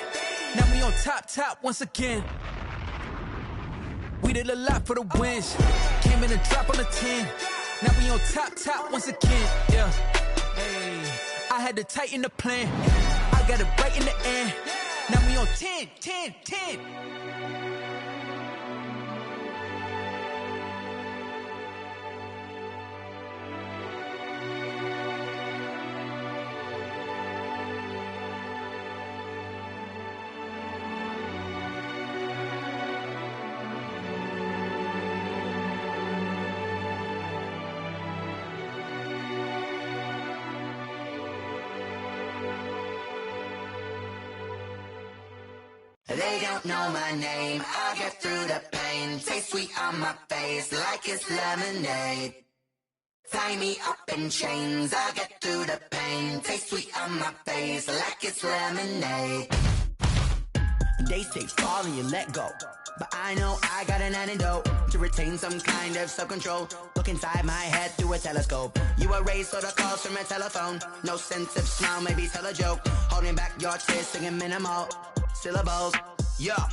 Now we on top once again. We did a lot for the wins. Came in and drop on the 10. Now we on top once again. Yeah. Hey, I had to tighten the plan. I got it right in the end. Now we on 10.
They don't know my name, I get through the pain. Taste sweet on my face like it's lemonade. Tie me up in chains, I get through the pain. Taste sweet on my face like it's lemonade. They say fall and you let go, but I know I got an antidote to retain some kind of self-control. Look inside my head through a telescope. You erase all the calls from a telephone. No sense of smile, maybe tell a joke. Holding back your tears, singing minimal syllables. Yeah,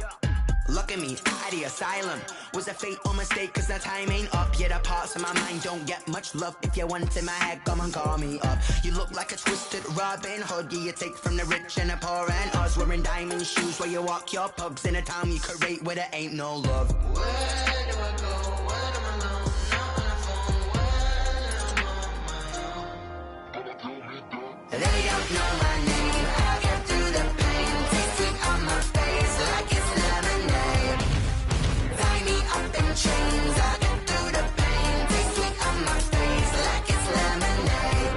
look at me, out the asylum. Was a fate or mistake, cause the time ain't up. Yeah, the parts of my mind don't get much love. If you want in my head, come and call me up. You look like a twisted Robin Hood. Yeah, you take from the rich and the poor and us. Wearing diamond shoes where you walk your pugs in a town you create where there ain't no love. Where do I go? When am I alone? Not on the phone. When I'm on my own. They don't know my name. I get through the pain. Taste sweet on my face like it's lemonade. Tie me up in chains. I get through the pain. Taste sweet on my face like it's lemonade.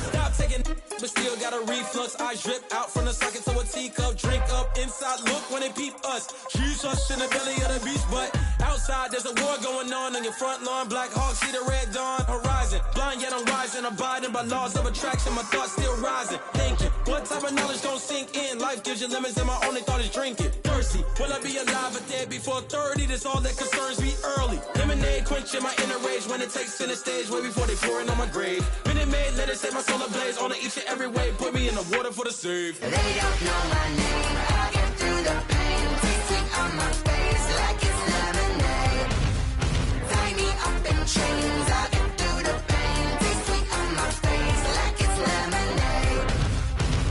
Stop taking, but still got a reflux. Eyes drip out from the socket to a teacup. Drink up inside, look when they peep us. Choose us in the belly of the beach, but outside there's a war going on your front lawn. Black Hawk see the red dawn horizon. Blind yet I'm rising, abiding by laws of attraction. My thoughts still rising, thinking what type of knowledge don't sink in. Life gives you limits and my only thought is drinking. Thirsty, will I be alive or dead before 30? That's all that concerns me early. Lemonade quenching my inner rage when it takes center stage way before they pouring on my grave. Minute Maid, let it set my soul ablaze on each and every way. Put me in the water for the save.
They don't know my name. I get through the pain. Taste sweet on my face like it's lemonade. Tie me up in chains. I get through the pain. Taste sweet on my face like it's lemonade.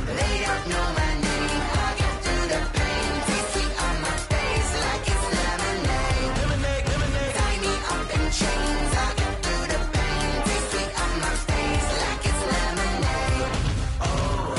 They don't know my name. I get through the pain. Taste sweet on my face like it's lemonade. Lemonade. Tie me up in chains. I get through the pain. Taste sweet on my face like it's lemonade. Oh.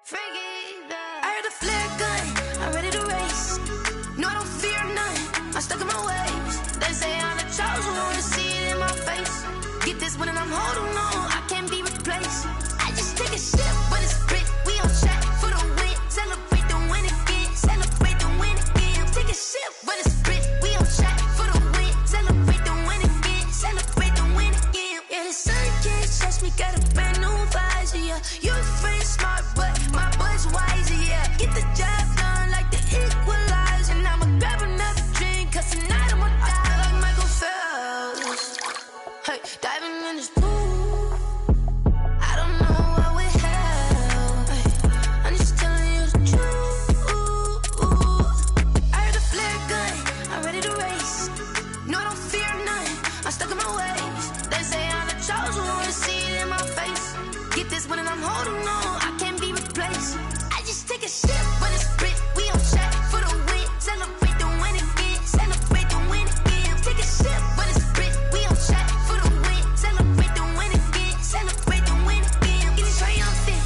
I heard the flare gun, I'm ready to race. No, I don't fear none, I'm stuck in my ways. They say I'm the chosen one, see it in my face. Get this one and I'm holding on, I can't be replaced. I just take a sip, but it's grit. We on track for the win. Celebrate the win again, celebrate the win again. Take a sip, but it's grit. We on track for the win. Celebrate the win again, celebrate the win again. Yeah, the sun can't touch me, got a brand new visor, yeah. Your friend smart, but my bud's wiser, yeah. Get the job done like the equalizer. And I'ma grab another drink, cause tonight I'ma die like Michael Phelps. Hey, diving in this pool, I don't know what we have. Hey, I'm just telling you the truth. I heard the flare gun, I'm ready to race. No, I don't fear none, I'm stuck in my ways. They say I'm the chosen one, see it in my face. Get this one and I'm holding on, I can't be replaced. I just take a sip, but it's grit. We on track for the win. Celebrate the win again, celebrate the win again. Take a sip, but it's grit. We on track for the win. Celebrate the win again, celebrate the win again. Getting triumphant,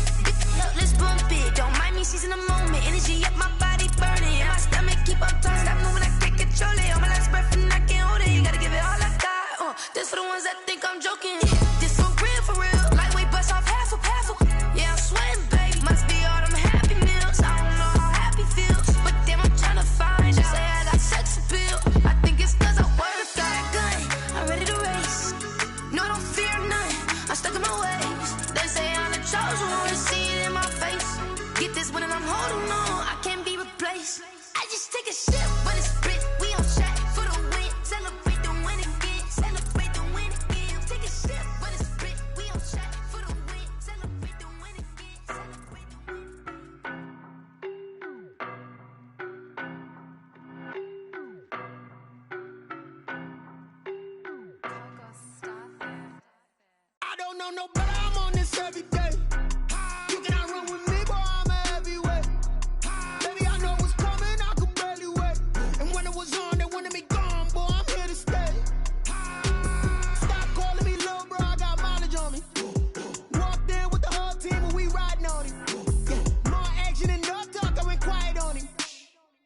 look, let's bump it. Don't mind me seizing the moment. Energy up, my body burning. And my stomach keep up tight, stop moving, I can't control it. On my last breath and I can't hold it. You gotta give it all I got. This for the ones that think I'm joking. This for real, for real. Lightweight bust off half a. Yeah, I'm sweating, baby. Must be all them happy meals. I don't know how happy feels, but damn, I'm tryna find you. Say I got sex appeal. I think it's cause I work. Got a gun, I'm ready to race. No, I don't fear none, I'm stuck in my ways. They say I'm the chosen one, see it in my face. Get this one and I'm holding on, I can't be replaced. I just take a sip, but it's grit. We on track for the win. Celebrate the win again, celebrate the win again. Take a sip, but it's grit. We on track for the win. Celebrate the win again, celebrate the win.
I don't know no better, I'm on this every day. You cannot run with me, boy, I'm a heavyweight. Baby, I know what's coming, I could barely wait. And when it was on, they wanted me gone, boy, I'm here to stay. Stop calling me little bro, I got mileage on me. Walked in with the whole team and we riding on him. Yeah, more action and no talk, I went quiet on him.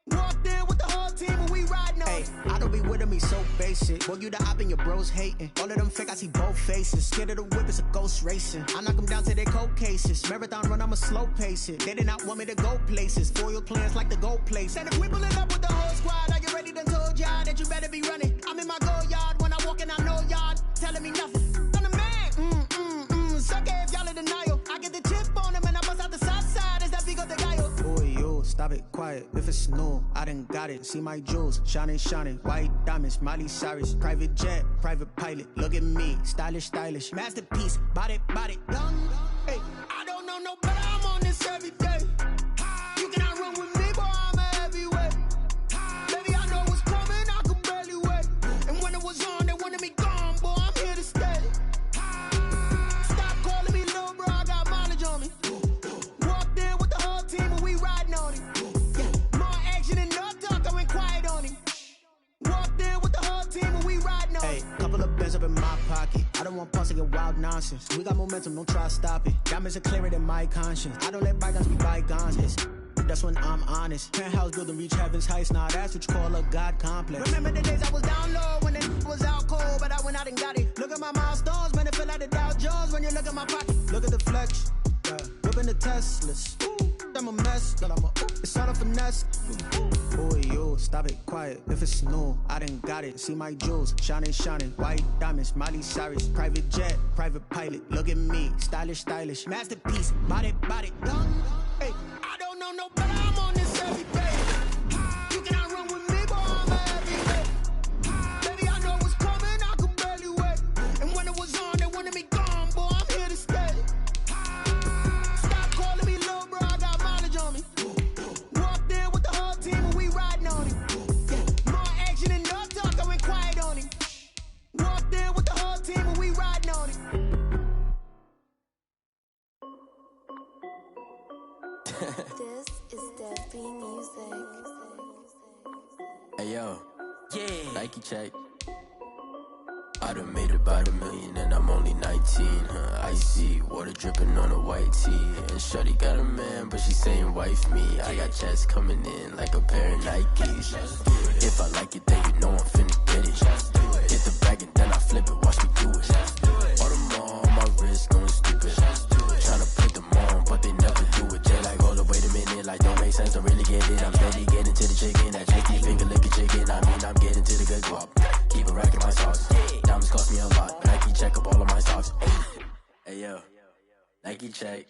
Walked in with the whole team and we riding on him.
I don't be with him, he's so basic. Boy, you the op and your bros hating. All of them fake, I see both faces. Scared of the whip, it's a ghost racing. I knock them down to their cold cases. Marathon run, I'ma slow pace it. They did not want me to go places. Foil plans like the go place. And if we pulling up with the whole squad, are you ready? Done told y'all that you better be running. I'm in my go yard when I walk in, I know y'all telling me nothing. I'm the man, suck it if y'all in denial. I get the chip on him and I bust out the south side. Is that Vigo de Gallo? Boy, yo, stop it, quiet. If it's new, I done got it. See my jewels, shining, shining. White diamonds, Miley Cyrus. Private jet, private pilot. Look at me, stylish, stylish. Masterpiece, body, done.
Hey, I don't know no better, I'm on this every day. You cannot run with me, boy, I'm a heavyweight. Baby, I know what's coming, I could barely wait. And when it was on, they wanted me gone, boy, I'm here to stay. Stop calling me little bro, I got mileage on me. Walked in with the whole team and we riding on him. Yeah, more action and no talk, I went quiet on him. Walked in with the whole team and we riding on him.
Hey, couple of bands up in my pocket. I don't want pause to get wild nonsense. We got momentum, don't try to stop it. Diamonds are clearer than my conscience. I don't let bygones be bygones. That's when I'm honest. Penthouse building reach heaven's heights. Now that's what you call a God complex.
Remember the days I was down low when it was out cold, but I went out and got it. Look at my milestones, man, it feel like the Dow Jones when you look at my pocket.
Look at the flex, whipping the Teslas. I'm a mess, but it's all a finesse. Boy, yo, stop it, quiet. If it's new, I done got it. See my jewels, shining, shining. White diamonds, Miley Cyrus. Private jet, private pilot. Look at me, stylish, stylish. Masterpiece, body, done.
Hey, I don't know no better, I'm on this every day. You cannot run with me, boy, I'm a heavyweight. Baby, I know what's coming, I could barely wait. And when it was on, they wanted me gone, boy, I'm here to stay. Stop calling me little bro, I got mileage on me. Walked in with the whole team and we riding on him. Yeah, more action and no talk, I went quiet on him. Walked in with the whole team and we riding on him.
This is Debbie Music.
Hey yo, yeah. Nike check. I done made about $1 million and I'm only 19. 19, icy water dripping on a white tee. And shorty got a man, but she saying wife me. I got checks coming in like a pair of Nikes. If I like it, then you know I'm finna get it. Hit the bag and then I flip it, watch me do it. Audemars on my wrist, going stupid. Tryna put them on, but they never do it. They like, hold up, wait a minute, like don't make sense, don't really get it. I'm steady getting to the chicken, that chicky finger licking chicken. I mean, I'm getting to the good guap. Keep a rack in my socks. Diamonds cost me a lot. Nike check up all of my socks. Hey yo, Nike check.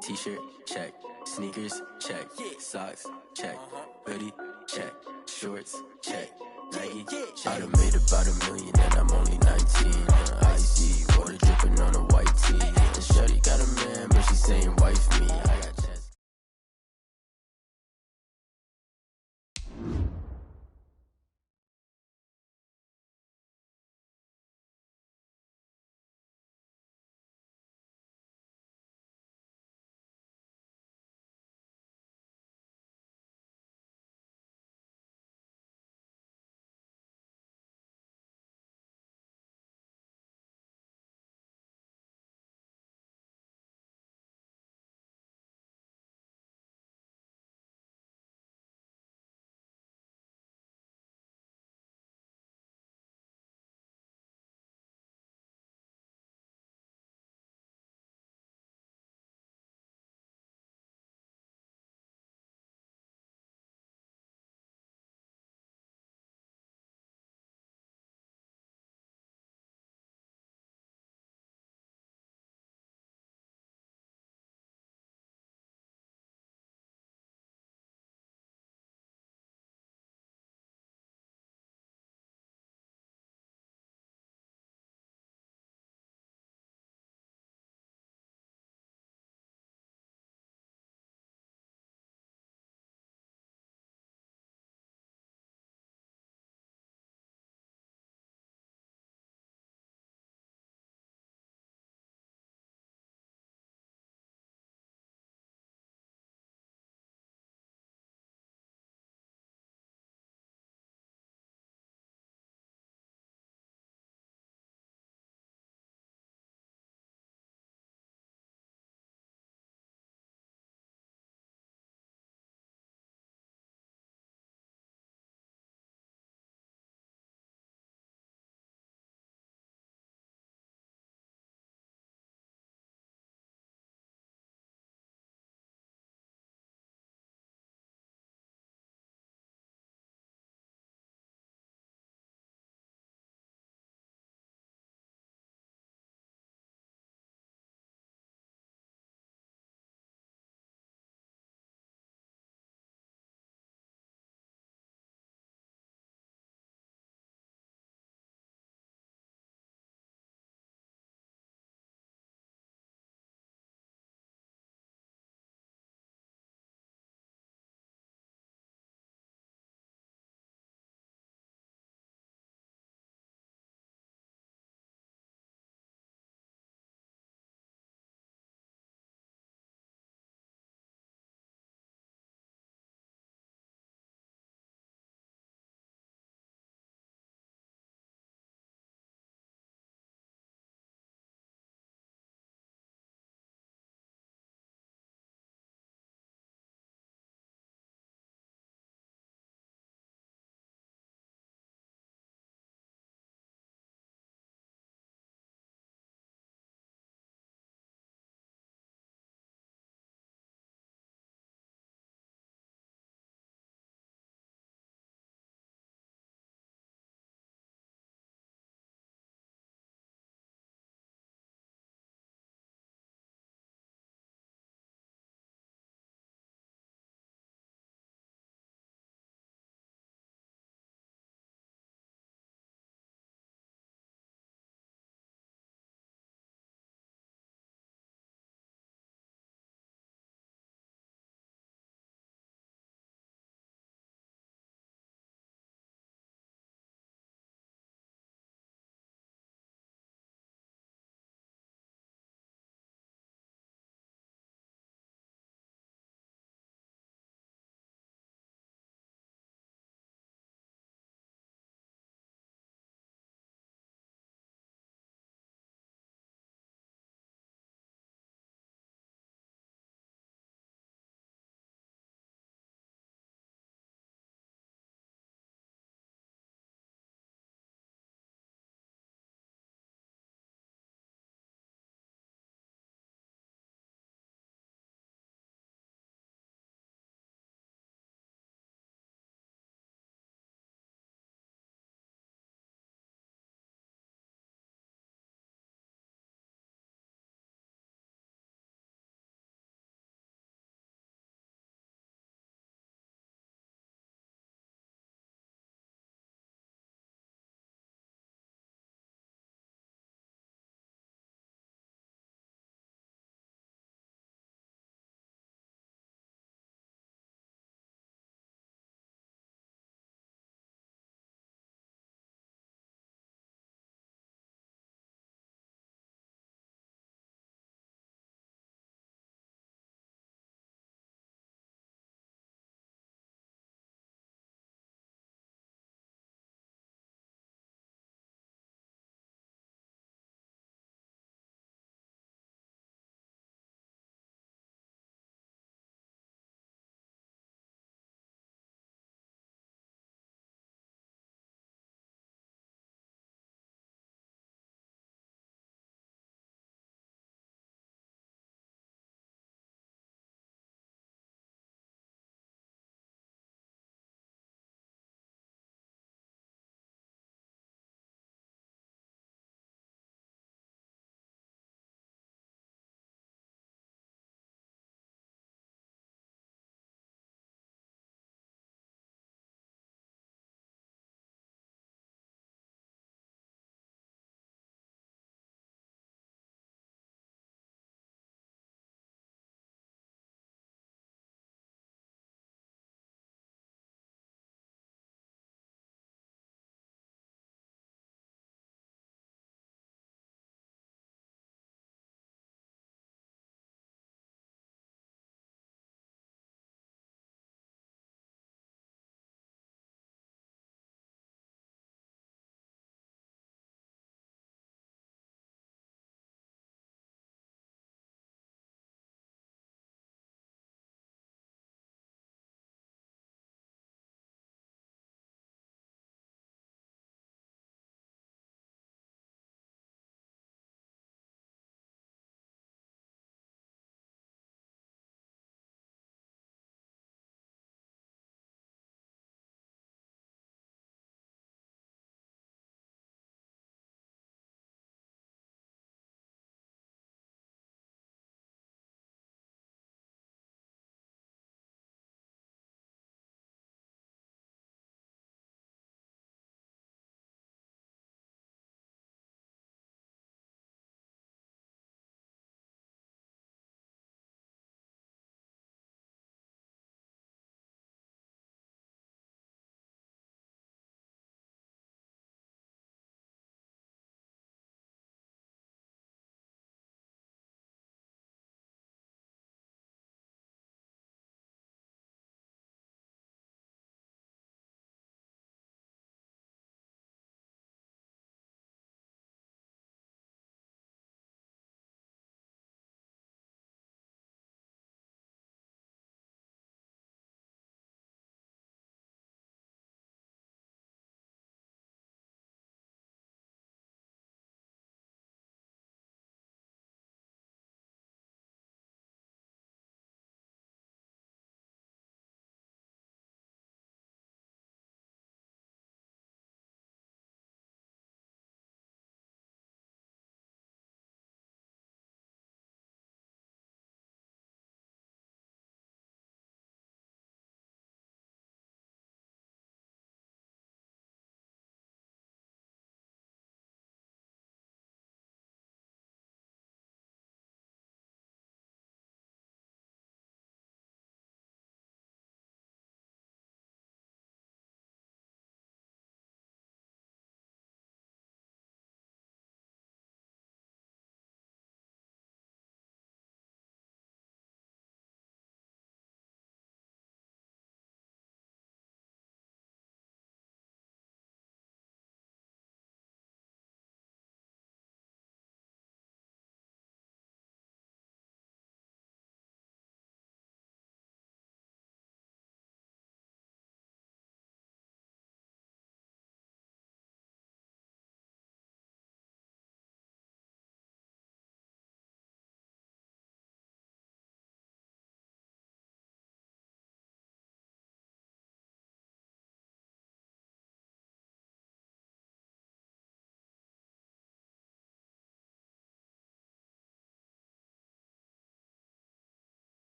T-shirt check. Sneakers check. Socks check. Hoodie check. Shorts check. Nike. I done made about $1 million and I'm only 19. Icy water dripping on a white tee. And shorty got a man, but she saying wife me. I got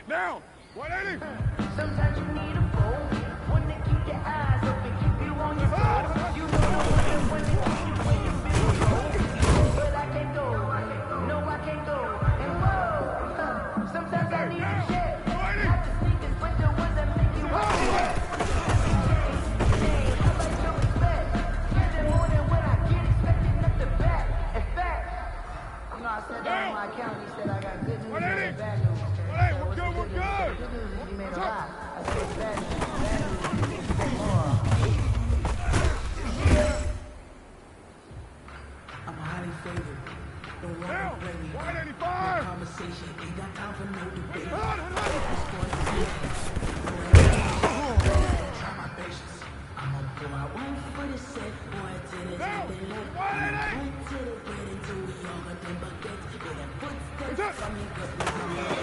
Down! 180!
Sometimes you need a bowl, one to keep your eyes open, keep you on your toes. You know one to keep you when you feel cold. But I can't go, no I can't go. And whoa, sometimes I need a jet. Not the sneakers, but the ones that make you want to jet. I like your respect. Get them more than what I get, expecting nothing back. In fact, you know I said that on my account, he said I got good news and bad news.
Hey, we're good, we're good!
Good news is you made a lot. I said bad news.
I'm highly favored. Don't want to play me.
185!
No conversation. Ain't got time for no debate. Try my patience. I'ma go out one for the set. Boy, to the top and left. One to the bed until we all got them buckets. Yeah, that footsteps coming up.